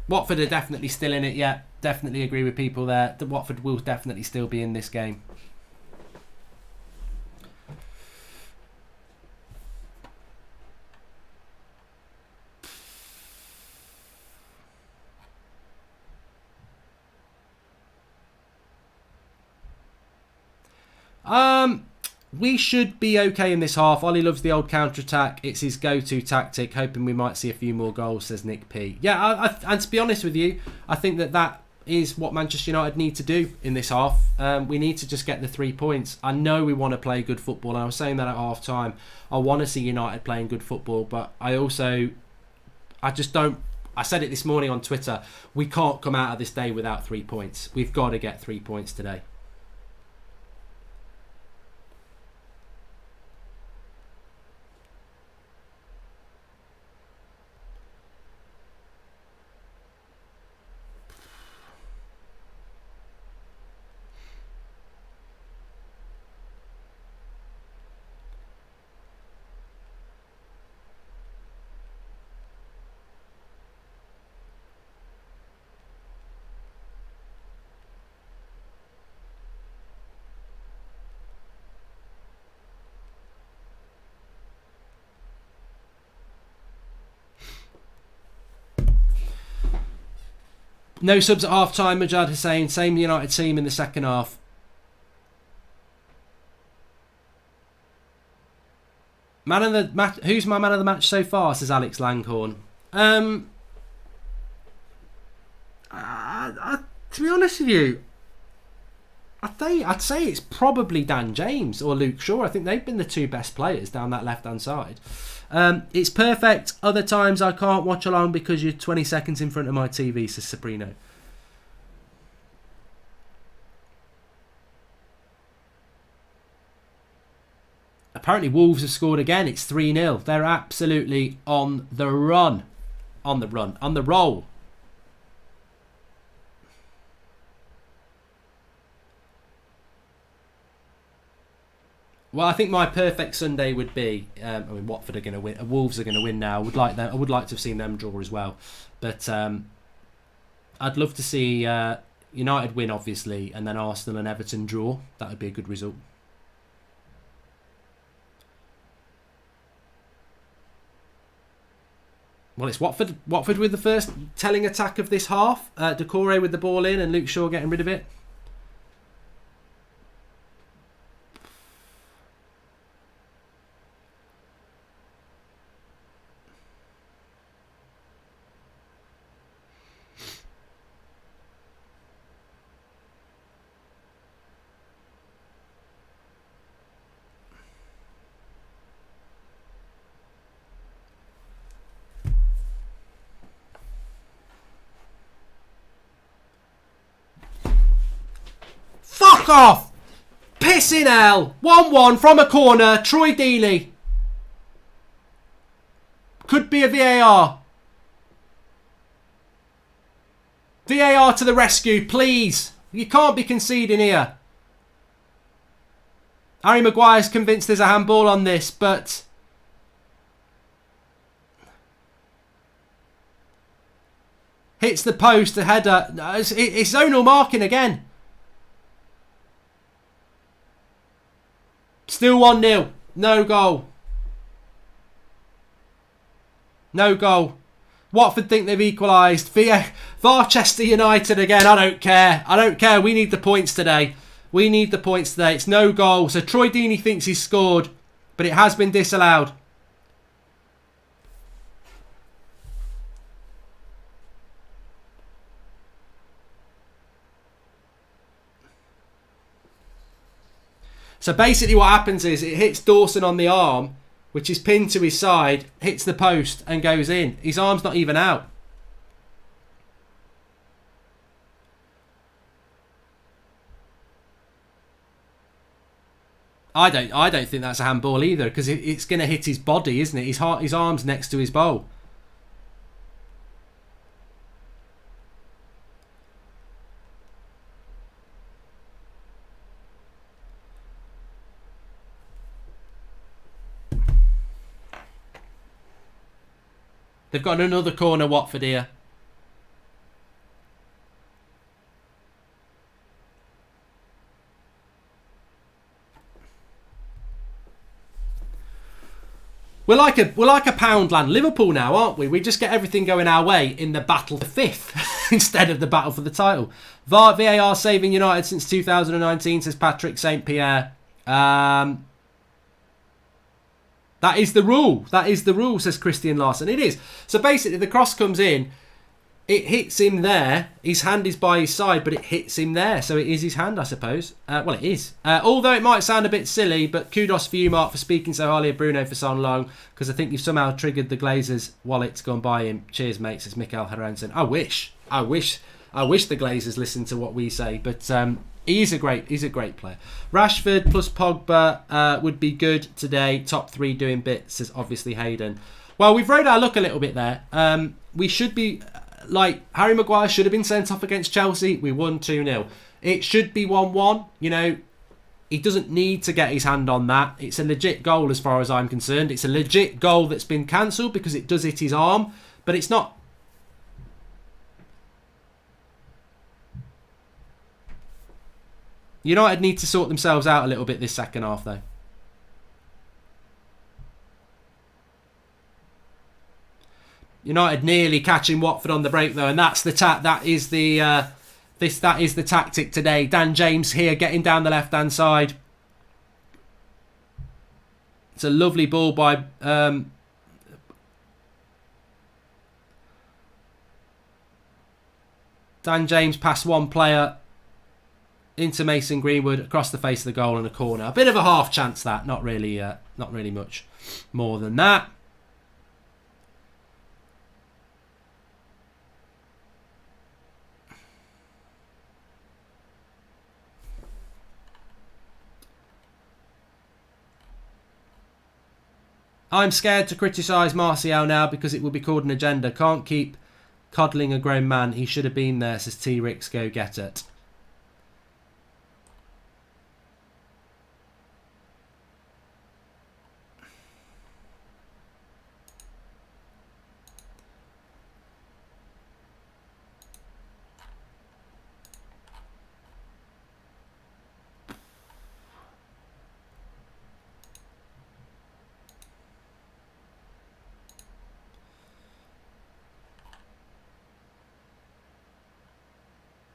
Watford are definitely still in it, yeah. Definitely agree with people there. The Watford will definitely still be in this game. We should be okay in this half. Ollie loves the old counter-attack. It's his go-to tactic. Hoping we might see a few more goals, says Nick P. Yeah, and to be honest with you, I think that is what Manchester United need to do in this half. We need to just get the 3 points. I know we want to play good football, and I was saying that at half-time. I want to see United playing good football, but I just don't. I said it this morning on Twitter. We can't come out of this day without 3 points. We've got to get 3 points today. No subs at half time, Majad Hussain. Same United team in the second half. Man of the match. Who's my man of the match so far? Says Alex Langhorn. To be honest with you, I'd say it's probably Dan James or Luke Shaw. I think they've been the two best players down that left-hand side. It's perfect. Other times I can't watch along because you're 20 seconds in front of my TV, says Sabrino. Apparently Wolves have scored again. It's 3-0. They're absolutely on the run. On the roll. Well, I think my perfect Sunday would be. Watford are going to win. Wolves are going to win now. I would like to have seen them draw as well, but I'd love to see United win, obviously, and then Arsenal and Everton draw. That would be a good result. Well, it's Watford. Watford with the first telling attack of this half. Decore with the ball in, and Luke Shaw getting rid of it. Fuck off! Pissing hell! 1-1 from a corner. Troy Dealey. Could be a VAR. VAR to the rescue, please. You can't be conceding here. Harry Maguire's convinced there's a handball on this, but... hits the post, the header. It's zonal marking again. Still 1-0. No goal. No goal. Watford think they've equalised. Varchester United again. I don't care. I don't care. We need the points today. We need the points today. It's no goal. So Troy Deeney thinks he's scored, but it has been disallowed. So basically what happens is it hits Dawson on the arm, which is pinned to his side, hits the post and goes in. His arm's not even out. I don't think that's a handball either, because it's going to hit his body, isn't it? His arm's next to his bowl. They've got another corner, Watford here. We're like a Poundland Liverpool now, aren't we? We just get everything going our way in the battle for fifth instead of the battle for the title. VAR saving United since 2019, says Patrick St. Pierre. That is the rule. That is the rule, says Christian Larson. It is. So basically, the cross comes in. It hits him there. His hand is by his side, but it hits him there. So it is his hand, I suppose. Well, it is. Although it might sound a bit silly, but kudos for you, Mark, for speaking so highly of Bruno for so long, because I think you've somehow triggered the Glazers' wallets gone by him. Cheers, mate, says Mikael Haranson. I wish the Glazers listened to what we say, but he's a great player. Rashford plus Pogba would be good today. Top 3 doing bits, says obviously Hayden. Well, we've rode our luck a little bit there. We should be... Like, Harry Maguire should have been sent off against Chelsea. We won 2-0. It should be 1-1. You know, he doesn't need to get his hand on that. It's a legit goal as far as I'm concerned. It's a legit goal that's been cancelled because it does hit his arm. But it's not... United need to sort themselves out a little bit this second half, though. United nearly catching Watford on the break though, and that's the that is the tactic today. Dan James here getting down the left hand side. It's a lovely ball by Dan James past one player into Mason Greenwood across the face of the goal and a corner. A bit of a half chance that, not really much more than that. I'm scared to criticise Martial now because it will be called an agenda. Can't keep coddling a grown man. He should have been there, says T-Rix. Go get it.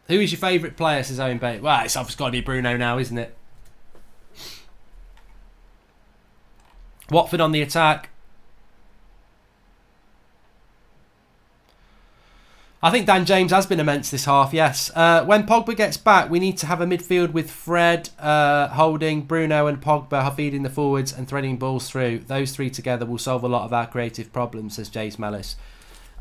Who is your favourite player, says Owen Bates? Well, it's obviously got to be Bruno now, isn't it? Watford on the attack. I think Dan James has been immense this half, yes. When Pogba gets back, we need to have a midfield with Fred, Holding, Bruno and Pogba feeding the forwards and threading balls through. Those three together will solve a lot of our creative problems, says Jace Mellis.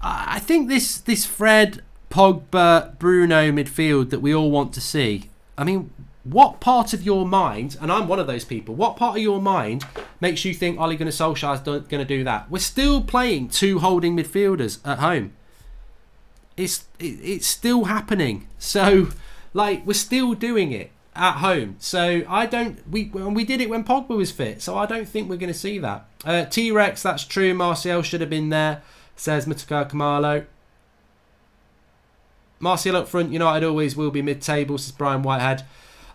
I think this Fred... Pogba, Bruno midfield that we all want to see. I mean, what part of your mind, and I'm one of those people, what part of your mind makes you think Ole Gunnar Solskjaer's going to do that? We're still playing 2 holding midfielders at home. It's still happening. So, like, we're still doing it at home. So, we did it when Pogba was fit. So, I don't think we're going to see that. T-Rex, that's true. Martial should have been there, says Mutakar Kamalo. Martial up front, United always will be mid-table, says Brian Whitehead.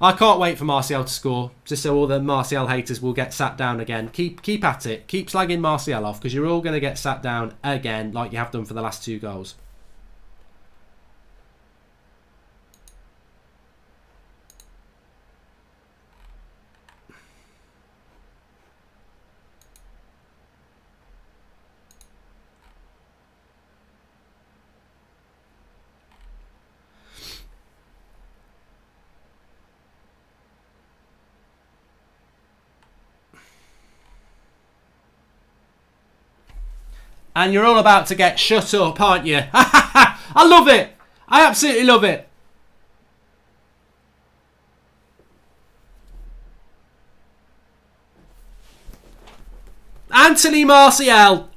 I can't wait for Martial to score, just so all the Martial haters will get sat down again. Keep at it. Keep slagging Martial off, because you're all going to get sat down again, like you have done for the last 2 goals. And you're all about to get shut up, aren't you? I love it. I absolutely love it. Anthony Martial.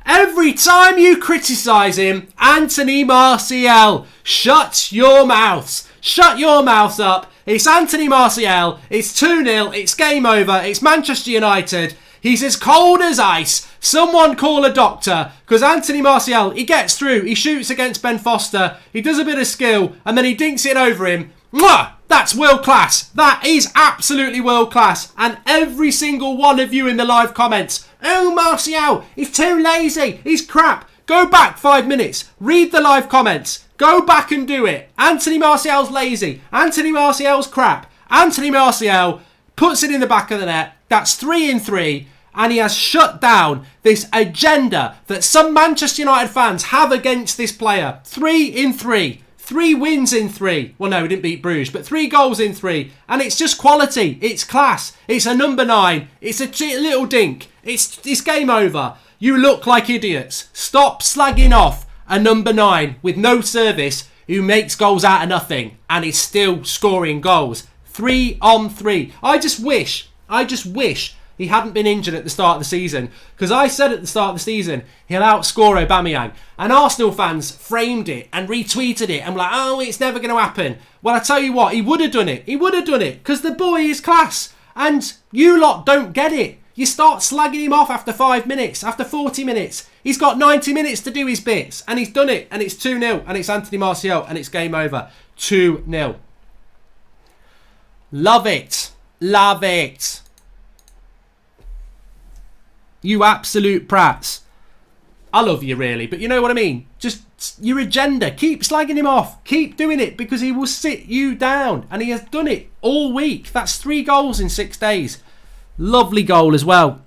Every time you criticise him, Anthony Martial. Shut your mouths. Shut your mouths up. It's Anthony Martial. It's 2-0. It's game over. It's Manchester United. He's as cold as ice. Someone call a doctor. Because Anthony Martial, he gets through. He shoots against Ben Foster. He does a bit of skill. And then he dinks it over him. Mwah! That's world class. That is absolutely world class. And every single one of you in the live comments. Oh, Martial, he's too lazy. He's crap. Go back 5 minutes. Read the live comments. Go back and do it. Anthony Martial's lazy. Anthony Martial's crap. Anthony Martial puts it in the back of the net. That's 3 in 3. And he has shut down this agenda that some Manchester United fans have against this player. 3 in 3. 3 wins in 3. Well, no, we didn't beat Bruges, but 3 goals in 3. And it's just quality. It's class. It's a number 9. It's a little dink. It's game over. You look like idiots. Stop slagging off a number 9 with no service who makes goals out of nothing and is still scoring goals. 3 on 3. I just wish he hadn't been injured at the start of the season, because I said at the start of the season he'll outscore Aubameyang, and Arsenal fans framed it and retweeted it and were like, oh, it's never going to happen. Well, I tell you what, he would have done it. He would have done it, because the boy is class, and you lot don't get it. You start slagging him off after 5 minutes, after 40 minutes. He's got 90 minutes to do his bits, and he's done it, and it's 2-0, and it's Anthony Martial, and it's game over. 2-0. Love it. Love it. You absolute prats. I love you, really, but you know what I mean? Just your agenda. Keep slagging him off. Keep doing it, because he will sit you down. And he has done it all week. That's 3 goals in 6 days. Lovely goal as well.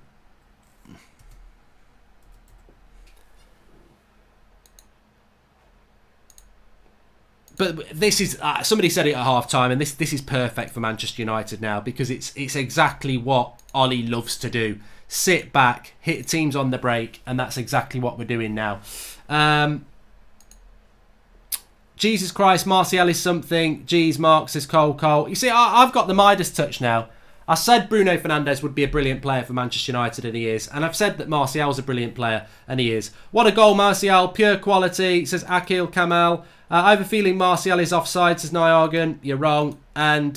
But this is, somebody said it at half time, and this is perfect for Manchester United now, because it's exactly what Ollie loves to do. Sit back, hit teams on the break, and that's exactly what we're doing now. Jesus Christ, Martial is something. Jeez, Mark says Cole. You see, I've got the Midas touch now. I said Bruno Fernandes would be a brilliant player for Manchester United, and he is. And I've said that Martial's a brilliant player, and he is. What a goal, Martial. Pure quality, says Akil Kamal. I have a feeling Martial is offside, says Nyagan. You're wrong. And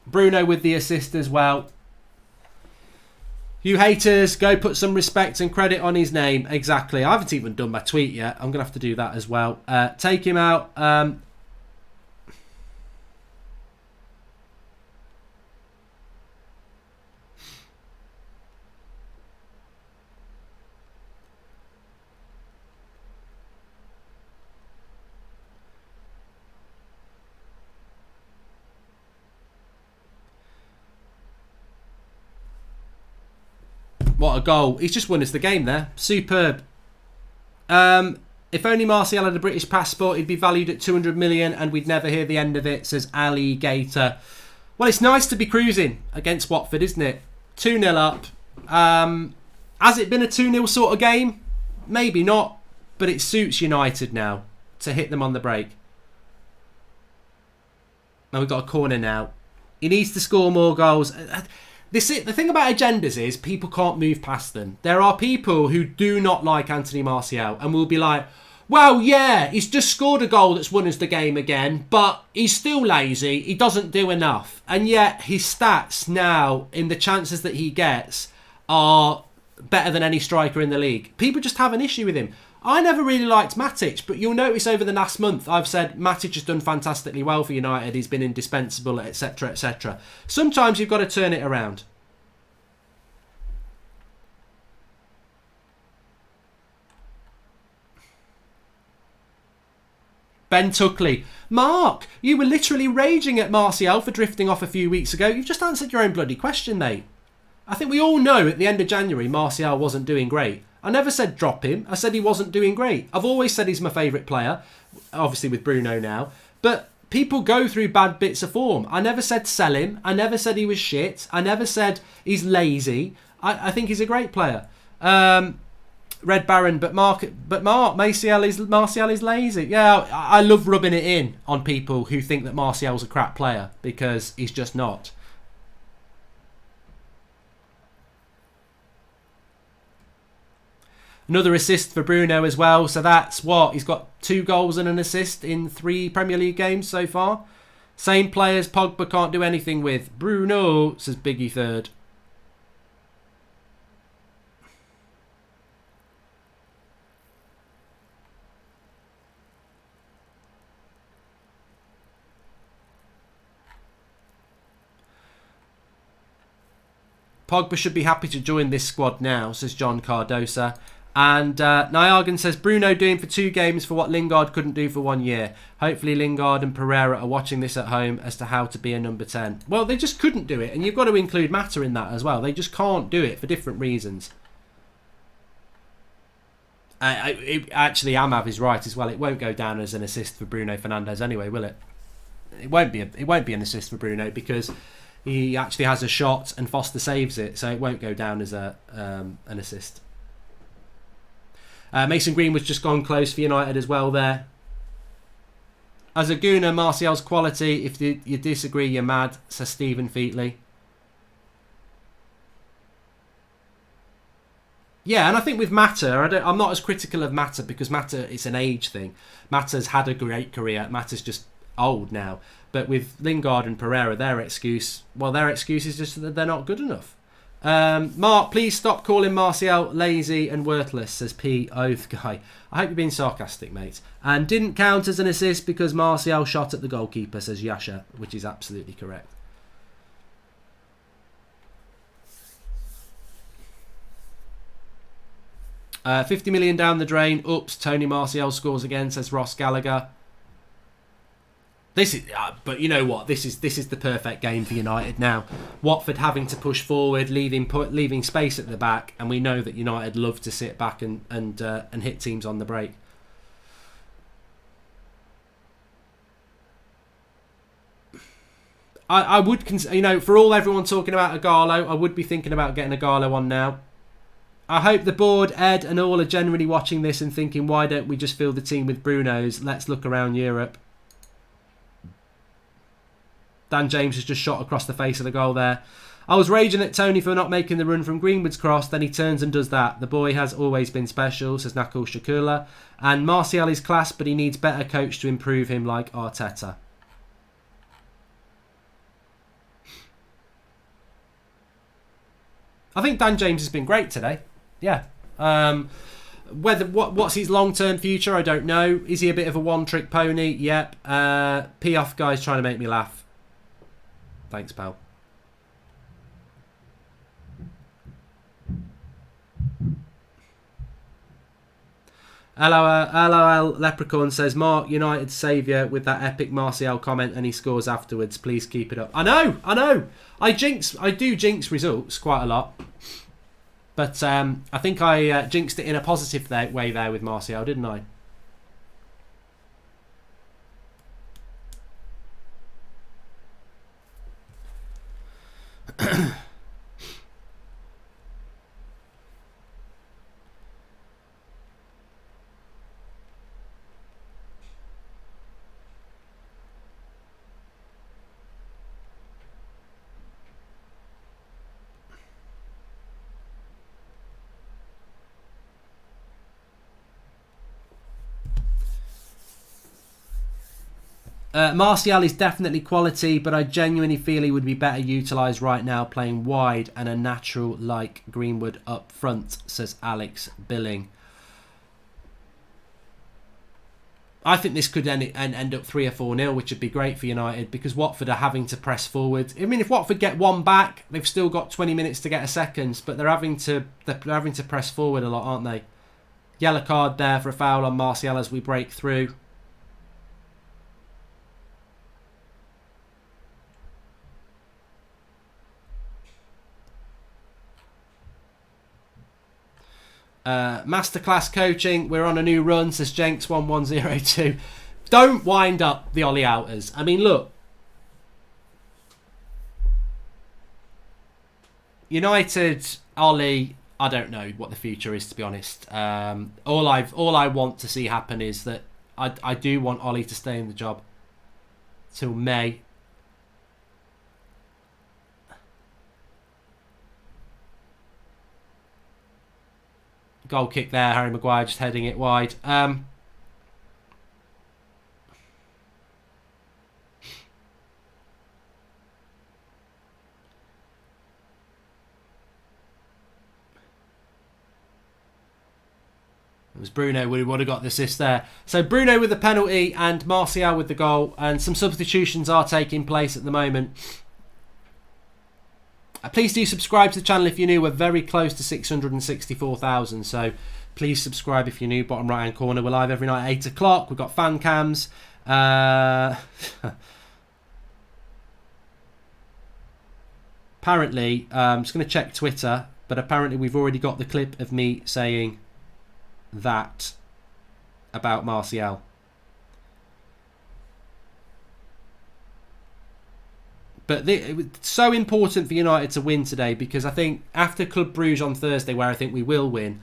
Bruno with the assist as well. You haters, go put some respect and credit on his name. Exactly. I haven't even done my tweet yet. I'm going to have to do that as well. Take him out. What a goal. He's just won us the game there. Superb. If only Martial had a British passport, he'd be valued at 200 million and we'd never hear the end of it, says Alligator. Well, it's nice to be cruising against Watford, isn't it? 2-0 up. Has it been a 2-0 sort of game? Maybe not, but it suits United now to hit them on the break. And we've got a corner now. He needs to score more goals. The thing about agendas is people can't move past them. There are people who do not like Anthony Martial and will be like, well, yeah, he's just scored a goal that's won us the game again, but he's still lazy. He doesn't do enough. And yet his stats now, in the chances that he gets, are better than any striker in the league. People just have an issue with him. I never really liked Matic, but you'll notice over the last month I've said Matic has done fantastically well for United. He's been indispensable, etc., etc. Sometimes you've got to turn it around. Ben Tuckley. Mark, you were literally raging at Martial for drifting off a few weeks ago. You've just answered your own bloody question, mate. I think we all know at the end of January Martial wasn't doing great. I never said drop him. I said he wasn't doing great. I've always said he's my favourite player, obviously with Bruno now. But people go through bad bits of form. I never said sell him. I never said he was shit. I never said he's lazy. I think he's a great player. Red Baron, but Martial is lazy. Yeah, I love rubbing it in on people who think that Martial's a crap player, because he's just not. Another assist for Bruno as well. So that's what? He's got 2 goals and an assist in 3 Premier League games so far. Same players Pogba can't do anything with. Bruno, says Biggie Third. Pogba should be happy to join this squad now, says John Cardosa. And Nyagan says, Bruno doing for 2 games for what Lingard couldn't do for 1 year. Hopefully Lingard and Pereira are watching this at home as to how to be a number 10. Well, they just couldn't do it. And you've got to include Mata in that as well. They just can't do it for different reasons. Actually, Amav is right as well. It won't go down as an assist for Bruno Fernandes anyway, will it? It won't be an assist for Bruno because he actually has a shot and Foster saves it. So it won't go down as an assist. Mason Greenwood's just gone close for United as well there. As a Gooner, Martial's quality. If you disagree, you're mad, says Stephen Featley. Yeah, and I think with Mata, I'm not as critical of Mata because Mata, it's an age thing. Mata's had a great career. Mata's just old now. But with Lingard and Pereira, their excuse is just that they're not good enough. Mark, please stop calling Martial lazy and worthless, says P. Oath Guy. I hope you're being sarcastic, mate. And didn't count as an assist because Martial shot at the goalkeeper, says Yasha, which is absolutely correct. $50 million down the drain. Oops, Tony Martial scores again, says Ross Gallagher. This is, but you know what? This is the perfect game for United now. Watford having to push forward, leaving space at the back, and we know that United love to sit back and hit teams on the break. I would, for all everyone talking about Agallo, I would be thinking about getting Agallo on now. I hope the board, Ed, and all are generally watching this and thinking, why don't we just fill the team with Brunos? Let's look around Europe. Dan James has just shot across the face of the goal there. I was raging at Tony for not making the run from Greenwood's cross. Then he turns and does that. The boy has always been special, says Nakul Shakula. And Martial is class, but he needs better coach to improve him like Arteta. I think Dan James has been great today. Yeah. What's his long-term future, I don't know. Is he a bit of a one-trick pony? Yep. P-off guy's trying to make me laugh. Thanks, pal. LOL Leprechaun says, Mark, United's saviour with that epic Martial comment and he scores afterwards. Please keep it up. I know. I do jinx results quite a lot. But I think I jinxed it in a positive way there with Martial, didn't I? Martial is definitely quality, but I genuinely feel he would be better utilised right now playing wide and a natural like Greenwood up front, says Alex Billing. I think this could end up 3 or 4-0, which would be great for United because Watford are having to press forward. I mean, if Watford get one back, they've still got 20 minutes to get a second, but they're having to press forward a lot, aren't they? Yellow card there for a foul on Martial as we break through. Masterclass coaching, we're on a new run, says Jenks1102. Don't wind up the Ollie Outers. I mean, look, United, Ollie, I don't know what the future is, to be honest. All I want to see happen is that I do want Ollie to stay in the job till May. Goal kick there, Harry Maguire just heading it wide. It was Bruno who would have got the assist there. So Bruno with the penalty and Martial with the goal, and some substitutions are taking place at the moment. Please do subscribe to the channel if you're new. We're very close to 664,000, so Please subscribe if you're new. Bottom right hand corner. We're live every night at 8 o'clock. We've got fan cams. Apparently, I'm just going to check Twitter, but apparently we've already got the clip of me saying that about Martial. But it was so important for United to win today, because I think after Club Brugge on Thursday, where I think we will win,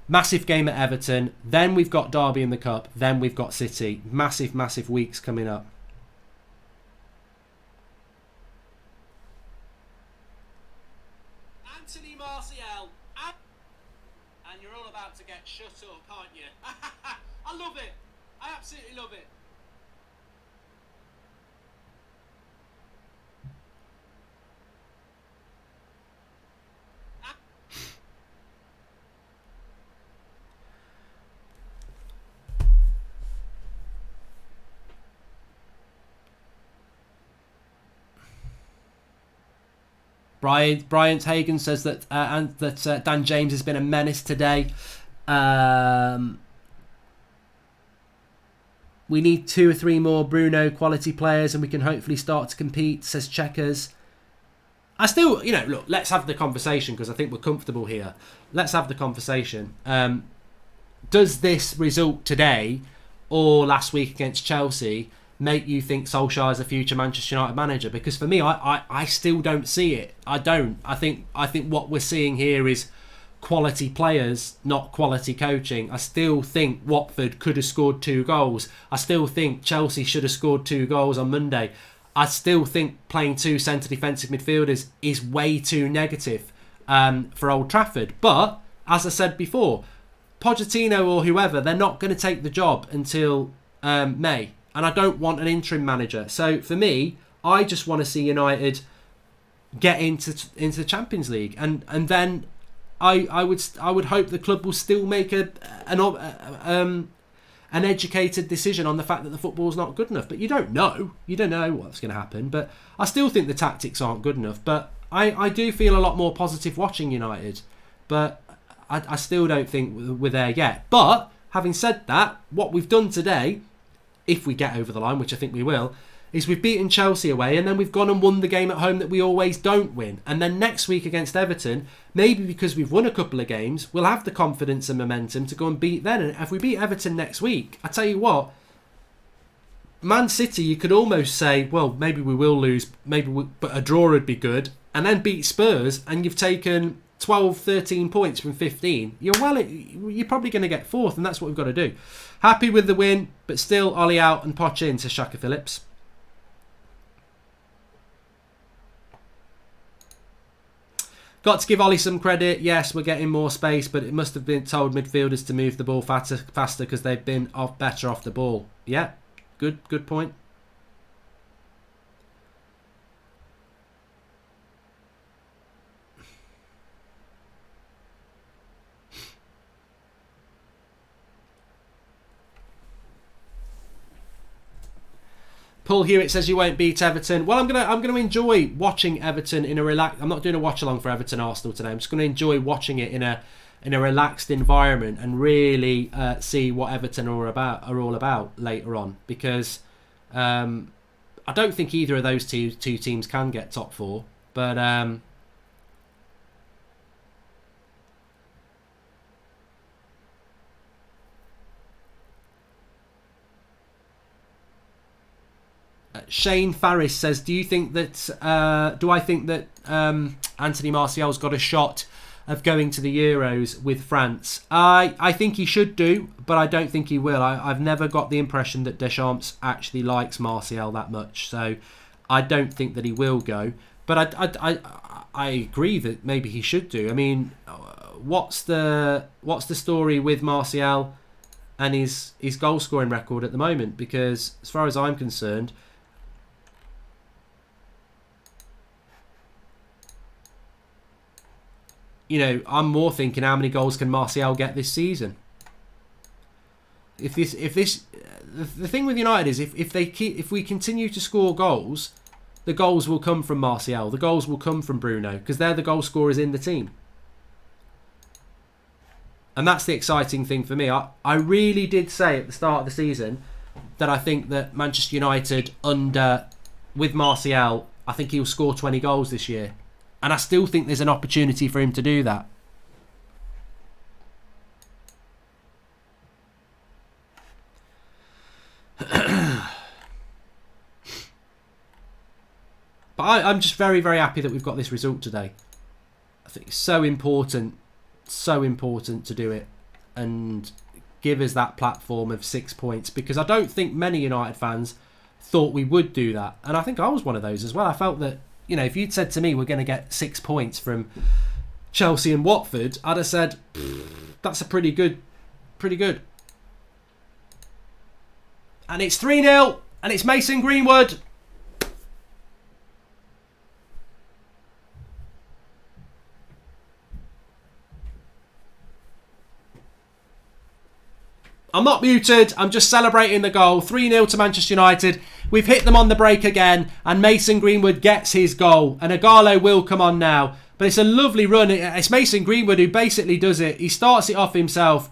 massive game at Everton, then we've got Derby in the Cup, then we've got City. Massive, massive weeks coming up. Anthony Martial. And you're all about to get shut up, aren't you? I love it. I absolutely love it. Bryant Hagen says that Dan James has been a menace today. We need 2 or 3 more Bruno quality players and we can hopefully start to compete, says Checkers. I still, look, let's have the conversation, because I think we're comfortable here. Let's have the conversation. Does this result today or last week against Chelsea make you think Solskjaer is a future Manchester United manager? Because for me, I still don't see it. I don't. I think what we're seeing here is quality players, not quality coaching. I still think Watford could have scored 2 goals. I still think Chelsea should have scored 2 goals on Monday. I still think playing 2 centre defensive midfielders is way too negative for Old Trafford. But, as I said before, Pochettino or whoever, they're not going to take the job until May. And I don't want an interim manager. So for me, I just want to see United get into the Champions League, and then I would hope the club will still make an educated decision on the fact that the football's not good enough. But you don't know what's going to happen. But I still think the tactics aren't good enough. But I do feel a lot more positive watching United. But I still don't think we're there yet. But having said that, what we've done today, if we get over the line, which I think we will, is we've beaten Chelsea away, and then we've gone and won the game at home that we always don't win. And then next week against Everton, maybe because we've won a couple of games, we'll have the confidence and momentum to go and beat them. And if we beat Everton next week, I tell you what, Man City, you could almost say, well, maybe we will lose, but a draw would be good. And then beat Spurs, and you've taken 12, 13 points from 15. You're probably going to get 4th, and that's what we've got to do. Happy with the win, but still Ollie out and Poch in, to Shaka Phillips. Got to give Ollie some credit. Yes, we're getting more space, but it must have been told midfielders to move the ball faster because they've been better off the ball. Yeah, good point. Paul Hewitt says you won't beat Everton. Well, I'm gonna enjoy watching Everton in a relaxed. I'm not doing a watch along for Everton Arsenal today. I'm just going to enjoy watching it in a relaxed environment and really see what Everton are all about later on. Because I don't think either of those two teams can get top 4, but. Shane Farris says, do I think that Anthony Martial's got a shot of going to the Euros with France? I think he should do, but I don't think he will. I've never got the impression that Deschamps actually likes Martial that much, so I don't think that he will go. But I agree that maybe he should do. I mean, what's the story with Martial and his goal scoring record at the moment? Because as far as I'm concerned, I'm more thinking, how many goals can Martial get this season? The thing with United is if we continue to score goals, the goals will come from Martial. The goals will come from Bruno, because they're the goal scorers in the team. And that's the exciting thing for me. I really did say at the start of the season that I think that Manchester United with Martial, I think he'll score 20 goals this year. And I still think there's an opportunity for him to do that. But I'm just very, very happy that we've got this result today. I think it's so important to do it and give us that platform of 6 points, because I don't think many United fans thought we would do that. And I think I was one of those as well. I felt that, if you'd said to me we're going to get 6 points from Chelsea and Watford, I'd have said, that's a pretty good. And it's 3-0, and it's Mason Greenwood. I'm not muted, I'm just celebrating the goal. 3-0 to Manchester United. We've hit them on the break again, and Mason Greenwood gets his goal. And Ighalo will come on now. But it's a lovely run. It's Mason Greenwood who basically does it. He starts it off himself.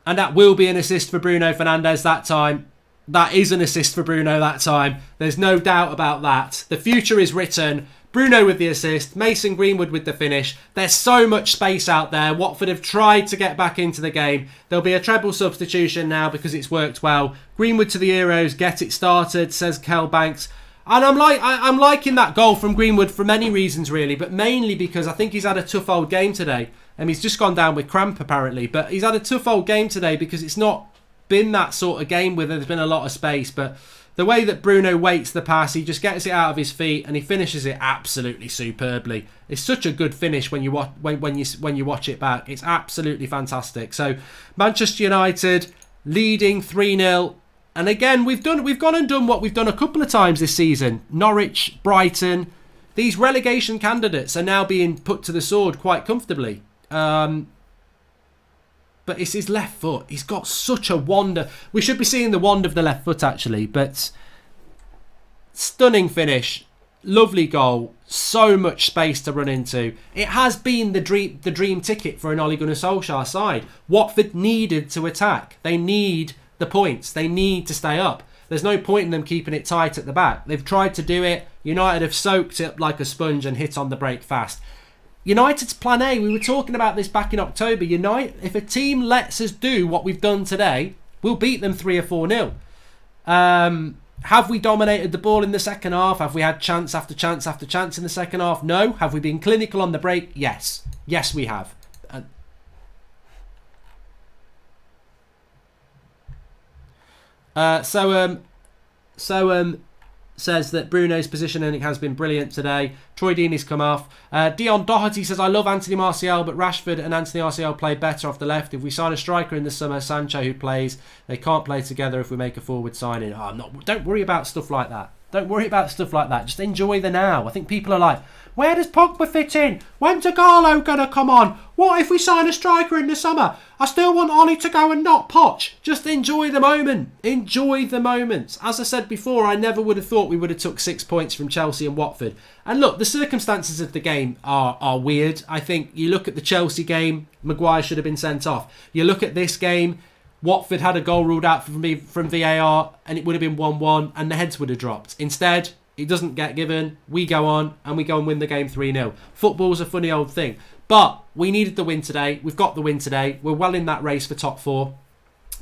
And that will be an assist for Bruno Fernandes that time. That is an assist for Bruno that time. There's no doubt about that. The future is written. Bruno with the assist, Mason Greenwood with the finish. There's so much space out there. Watford have tried to get back into the game. There'll be a treble substitution now because it's worked well. Greenwood to the Euros, get it started, says Kel Banks. And I'm liking that goal from Greenwood for many reasons really, but mainly because I think he's had a tough old game today. And he's just gone down with cramp apparently, but he's had a tough old game today because it's not been that sort of game where there's been a lot of space, but the way that Bruno waits the pass, he just gets it out of his feet and he finishes it absolutely superbly. It's such a good finish when you watch it back. It's absolutely fantastic. So Manchester United leading 3-0. And again, we've gone and done what we've done a couple of times this season. Norwich, Brighton, these relegation candidates are now being put to the sword quite comfortably. But it's his left foot. He's got such a wonder. We should be seeing the wand of the left foot actually, but stunning finish, lovely goal, so much space to run into. It has been the dream ticket for an Ole Gunnar Solskjaer side. Watford needed to attack. They need the points. They need to stay up. There's no point in them keeping it tight at the back. They've tried to do it. United have soaked it like a sponge and hit on the break fast. United's plan A, we were talking about this back in October. If a team lets us do what we've done today, we'll beat them 3 or 4-0. Have we dominated the ball in the second half? Have we had chance after chance after chance in the second half? No. Have we been clinical on the break? Yes. Yes, we have. Says that Bruno's positioning has been brilliant today. Troy Deeney's come off. Dion Doherty says, I love Anthony Martial, but Rashford and Anthony Martial play better off the left. If we sign a striker in the summer, Sancho who plays, they can't play together if we make a forward signing. Don't worry about stuff like that. Don't worry about stuff like that. Just enjoy the now. I think people are like, where does Pogba fit in? When's Ighalo going to come on? What if we sign a striker in the summer? I still want Ollie to go and not Poch. Just enjoy the moment. Enjoy the moments. As I said before, I never would have thought we would have took 6 points from Chelsea and Watford. And look, the circumstances of the game are weird. I think you look at the Chelsea game, Maguire should have been sent off. You look at this game, Watford had a goal ruled out from VAR and it would have been 1-1 and the heads would have dropped. Instead, it doesn't get given. We go on and we go and win the game 3-0. Football's a funny old thing. But we needed the win today. We've got the win today. We're well in that race for top 4.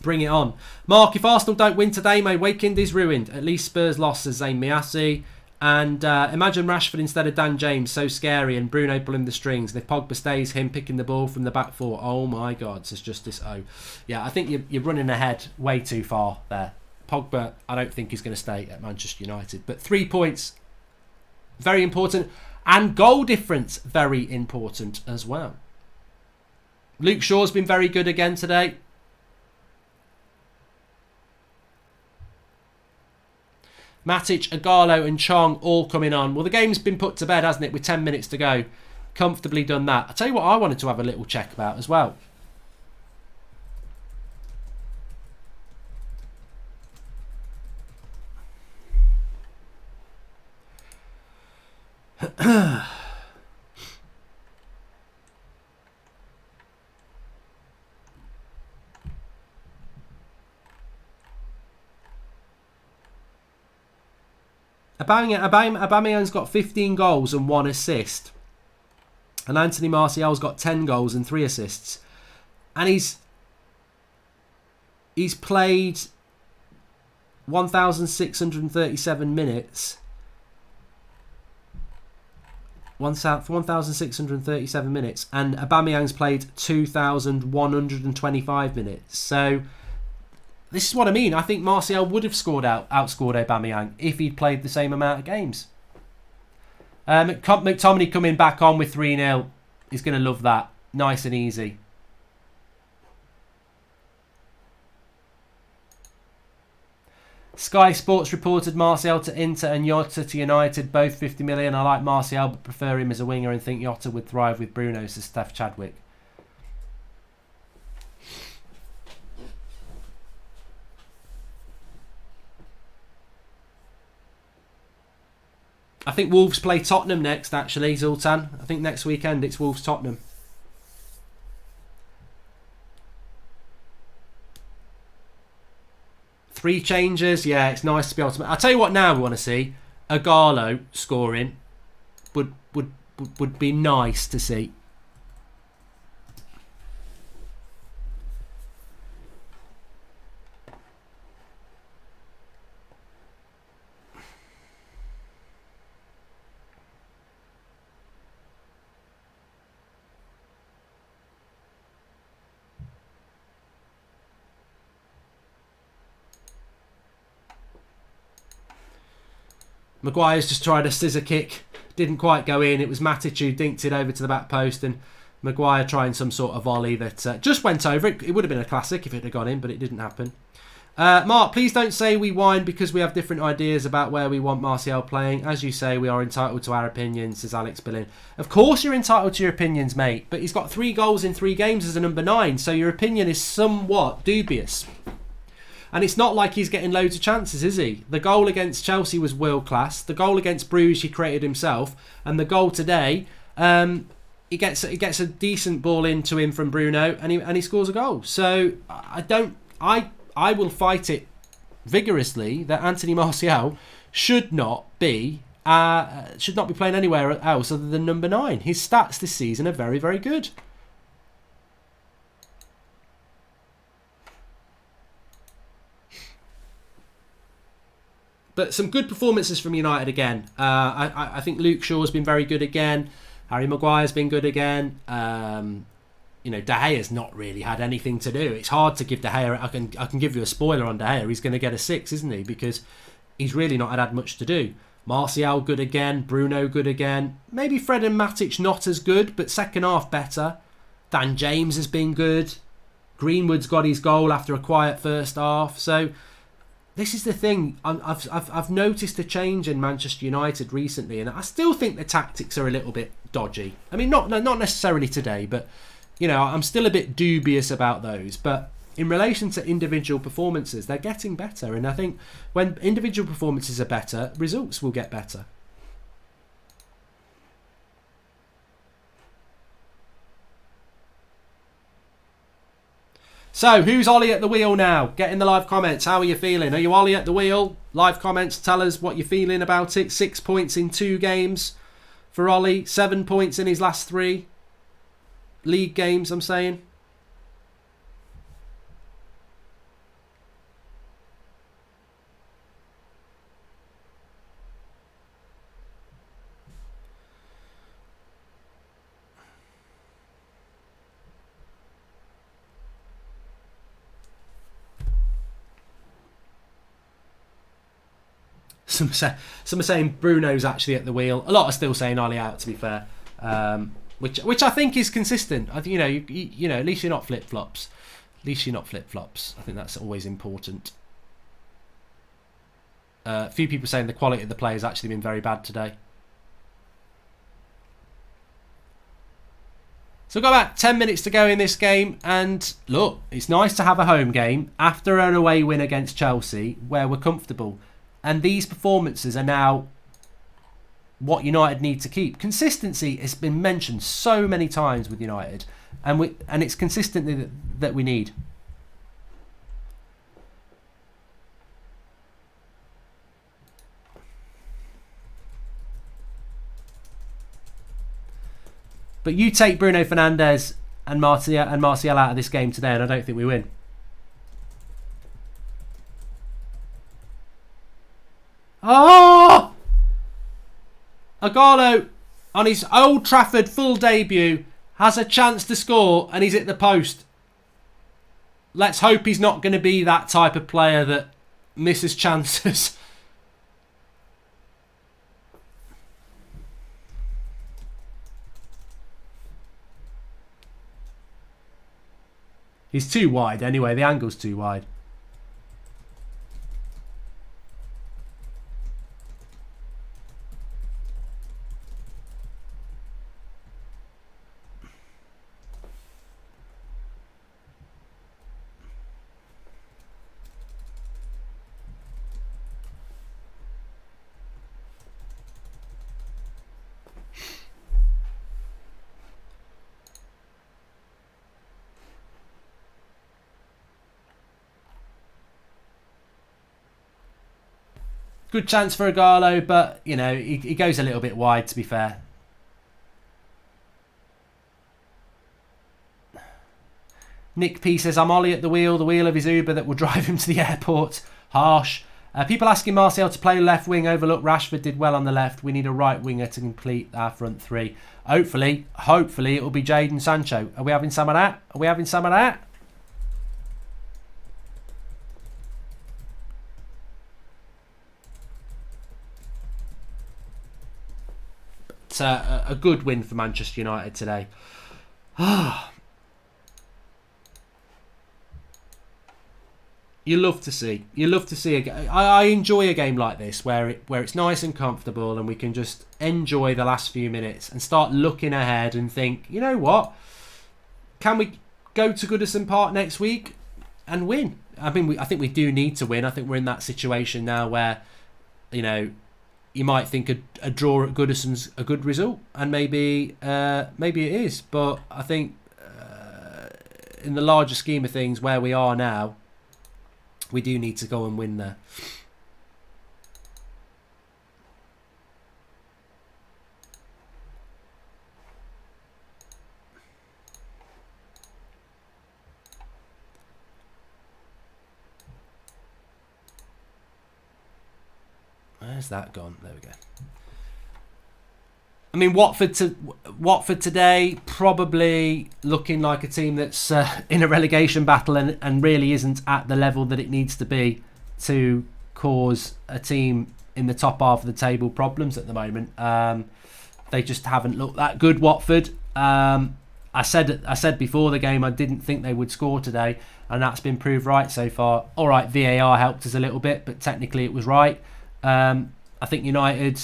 Bring it on. Mark, if Arsenal don't win today, my weekend is ruined. At least Spurs lost, says Zayn Miasi. And imagine Rashford instead of Dan James, so scary, and Bruno pulling the strings. And if Pogba stays, him picking the ball from the back 4. Oh my God, says Justice O. Yeah, I think you're running ahead way too far there. Pogba, I don't think he's going to stay at Manchester United. But 3 points, very important. And goal difference, very important as well. Luke Shaw's been very good again today. Matic, Ighalo and Chong all coming on. Well, the game's been put to bed, hasn't it, with 10 minutes to go. Comfortably done that. I'll tell you what I wanted to have a little check about as well. Aubameyang's got 15 goals and 1 assist. And Anthony Martial's got 10 goals and 3 assists. And he's played 1,637 minutes. 1,637 minutes. And Aubameyang's played 2,125 minutes. So this is what I mean. I think Martial would have outscored Aubameyang if he'd played the same amount of games. McTominay coming back on with 3-0. He's going to love that. Nice and easy. Sky Sports reported Martial to Inter and Jota to United, both 50 million. I like Martial but prefer him as a winger and think Jota would thrive with Bruno, says Steph Chadwick. I think Wolves play Tottenham next, actually, Zoltan. I think next weekend it's Wolves-Tottenham. Three changes. Yeah, it's nice to be able to... I'll tell you what now we want to see. Agallo scoring would be nice to see. Maguire's just tried a scissor kick. Didn't quite go in. It was Matic who dinked it over to the back post, and Maguire trying some sort of volley that just went over. It would have been a classic if it had gone in, but it didn't happen. Mark, please don't say we whine because we have different ideas about where we want Martial playing. As you say, we are entitled to our opinions, says Alex Billin. Of course you're entitled to your opinions, mate, but he's got 3 goals in 3 games as a number 9, so your opinion is somewhat dubious. And it's not like he's getting loads of chances, is he? The goal against Chelsea was world class. The goal against Bruges he created himself, and the goal today, he gets a decent ball into him from Bruno, and he scores a goal. So I will fight it vigorously that Anthony Martial should not be playing anywhere else other than number 9. His stats this season are very, very good. But some good performances from United again. I think Luke Shaw's been very good again. Harry Maguire's been good again. De Gea's not really had anything to do. It's hard to give De Gea. I can give you a spoiler on De Gea. He's going to get a 6, isn't he? Because he's really not had much to do. Martial good again. Bruno good again. Maybe Fred and Matic not as good, but second half better. Dan James has been good. Greenwood's got his goal after a quiet first half. So this is the thing. I've noticed a change in Manchester United recently, and I still think the tactics are a little bit dodgy. I mean, not necessarily today, but I'm still a bit dubious about those. But in relation to individual performances, they're getting better, and I think when individual performances are better, results will get better. So, who's Ollie at the wheel now? Get in the live comments. How are you feeling? Are you Ollie at the wheel? Live comments, tell us what you're feeling about it. 6 points in 2 games for Ollie. 7 points in his last 3 league games, I'm saying. Some are saying Bruno's actually at the wheel. A lot are still saying Ollie out, to be fair, which I think is consistent. I think at least you're not flip flops. At least you're not flip flops. I think that's always important. A few people saying the quality of the play has actually been very bad today. So we've got about 10 minutes to go in this game, and look, it's nice to have a home game after an away win against Chelsea where we're comfortable. And these performances are now what United need to keep. Consistency has been mentioned so many times with United, and it's consistently that we need. But you take Bruno Fernandes and Martial out of this game today, and I don't think we win. Oh! Agallo, on his Old Trafford full debut, has a chance to score, and he's at the post. Let's hope he's not going to be that type of player that misses chances. He's too wide anyway. The angle's too wide. Good chance for Agallo, but, you know, he goes a little bit wide, to be fair. Nick P says, I'm Ollie at the wheel of his Uber that will drive him to the airport. Harsh. People asking Martial to play left wing, overlook Rashford did well on the left. We need a right winger to complete our front three. Hopefully it will be Jadon Sancho. Are we having some of that? A good win for Manchester United today. You love to see a game. I enjoy a game like this where it's nice and comfortable and we can just enjoy the last few minutes and start looking ahead and think, you know what? Can we go to Goodison Park next week and win? I mean, I think we do need to win. I think we're in that situation now where, you know, you might think a draw at Goodison's a good result, and maybe it is. But I think in the larger scheme of things, where we are now, we do need to go and win there. Where's that gone? There we go. I mean, Watford today probably looking like a team that's in a relegation battle and really isn't at the level that it needs to be to cause a team in the top half of the table problems at the moment. They just haven't looked that good, Watford. I said before the game I didn't think they would score today, and that's been proved right so far. All right, VAR helped us a little bit, but technically it was right. I think United,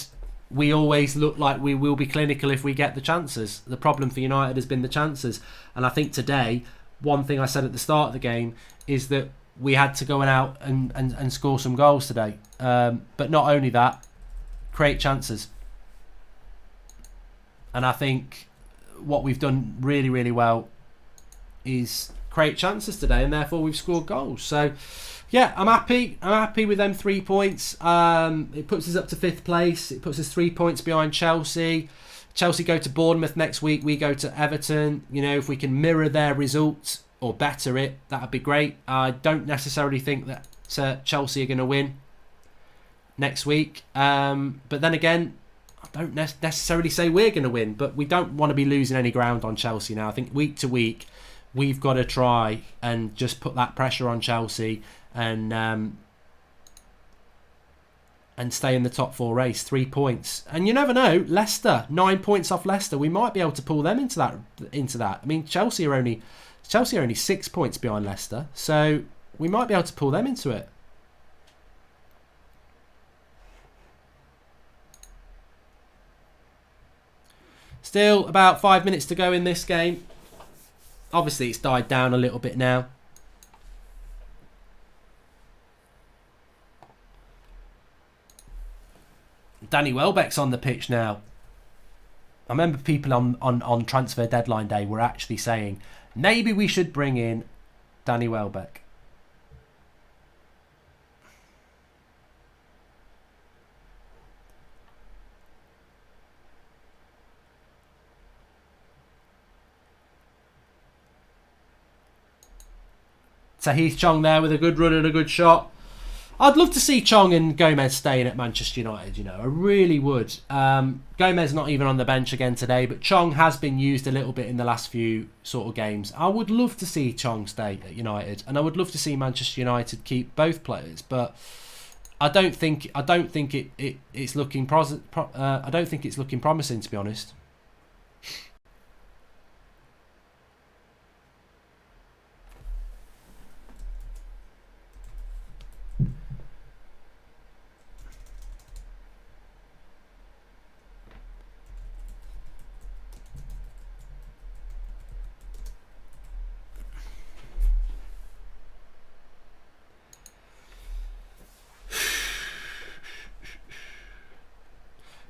we always look like we will be clinical if we get the chances. The problem for United has been the chances. And I think today, one thing I said at the start of the game is that we had to go out and score some goals today. But not only that, create chances. And I think what we've done really, really well is create chances today, and therefore we've scored goals. So yeah, I'm happy with them 3 points. It puts us up to 5th place. It puts us 3 points behind Chelsea. Chelsea go to Bournemouth next week. We go to Everton. You know, if we can mirror their results or better it, that'd be great. I don't necessarily think that Chelsea are going to win next week. But then again, I don't necessarily say we're going to win. But we don't want to be losing any ground on Chelsea now. I think week to week, we've got to try and just put that pressure on Chelsea and stay in the top 4 race. 3 points, and you never know, Leicester 9 points off Leicester, we might be able to pull them into that. I mean, Chelsea are only 6 points behind Leicester, so we might be able to pull them into it. Still about 5 minutes to go in this game. Obviously it's died down a little bit now. Danny Welbeck's on the pitch now. I remember people on transfer deadline day were actually saying maybe we should bring in Danny Welbeck. Tahith Chong there with a good run and a good shot. I'd love to see Chong and Gomez staying at Manchester United, you know. I really would. Gomez not even on the bench again today, but Chong has been used a little bit in the last few sort of games. I would love to see Chong stay at United, and I would love to see Manchester United keep both players, but I don't think it's looking I don't think it's looking promising, to be honest.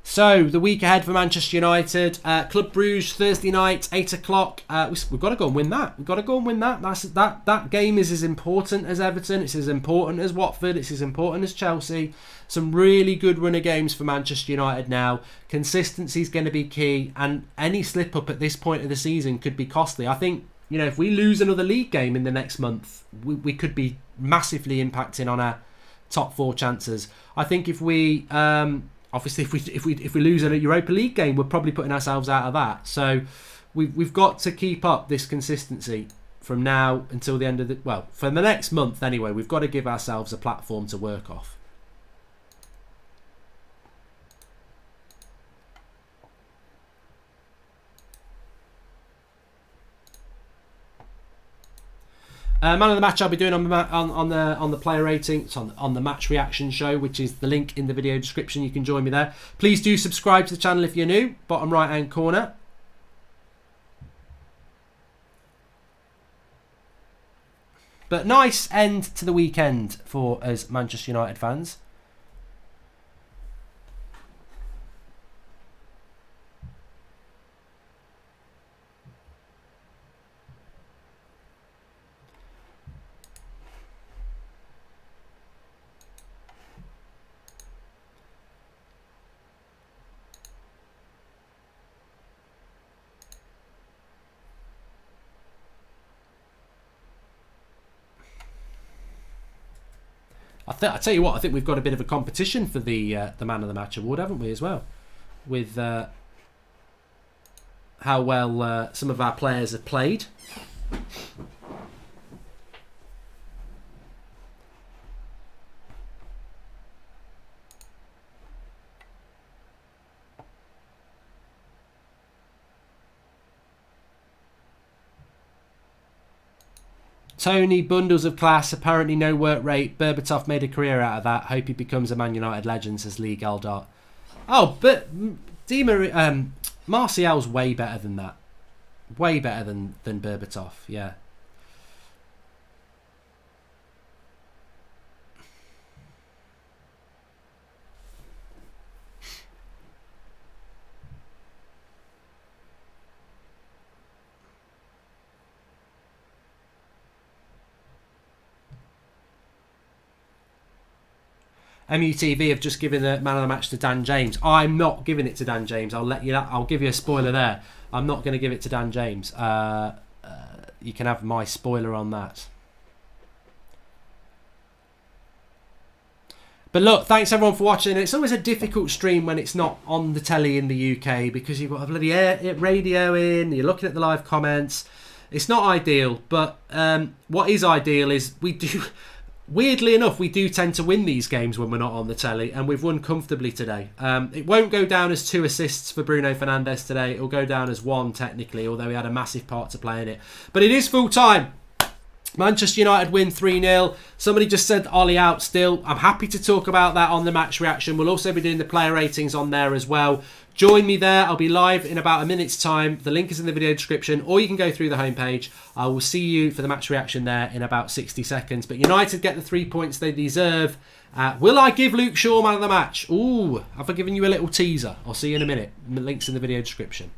So, the week ahead for Manchester United, Club Bruges, Thursday night, 8 o'clock. We've got to go and win that. We've got to go and win that. That game is as important as Everton. It's as important as Watford. It's as important as Chelsea. Some really good run of games for Manchester United now. Consistency is going to be key, and any slip-up at this point of the season could be costly. I think, you know, if we lose another league game in the next month, we could be massively impacting on our top 4 chances. I think if we... Obviously, if we lose a Europa League game, we're probably putting ourselves out of that. So we've got to keep up this consistency from now until the end of for the next month anyway. We've got to give ourselves a platform to work off. Man of the match I'll be doing on the player rating. It's on the match reaction show, which is the link in the video description. You can join me there. Please do subscribe to the channel if you're new. Bottom right hand corner. But nice end to the weekend for us Manchester United fans. I tell you what, I think we've got a bit of a competition for the Man of the Match award, haven't we, as well? With how well some of our players have played. Tony, bundles of class, apparently no work rate. Berbatov made a career out of that. Hope he becomes a Man United legend, says Lee Galdart. Oh, but Martial's way better than that. Way better than Berbatov, yeah. MUTV have just given the man of the match to Dan James. I'm not giving it to Dan James. I'll give you a spoiler there. I'm not going to give it to Dan James. You can have my spoiler on that. But look, thanks everyone for watching. It's always a difficult stream when it's not on the telly in the UK because you've got a bloody radio in, you're looking at the live comments. It's not ideal, but what is ideal is we do... Weirdly enough, we do tend to win these games when we're not on the telly, and we've won comfortably today. It won't go down as 2 assists for Bruno Fernandes today. It'll go down as 1 technically, although he had a massive part to play in it. But it is full time. Manchester United win 3-0. Somebody just said Ollie out still. I'm happy to talk about that on the match reaction. We'll also be doing the player ratings on there as well. Join me there. I'll be live in about a minute's time. The link is in the video description, or you can go through the homepage. I will see you for the match reaction there in about 60 seconds. But United get the 3 points they deserve. Will I give Luke Shaw man of the match? Ooh, have I given you a little teaser? I'll see you in a minute. The link's in the video description.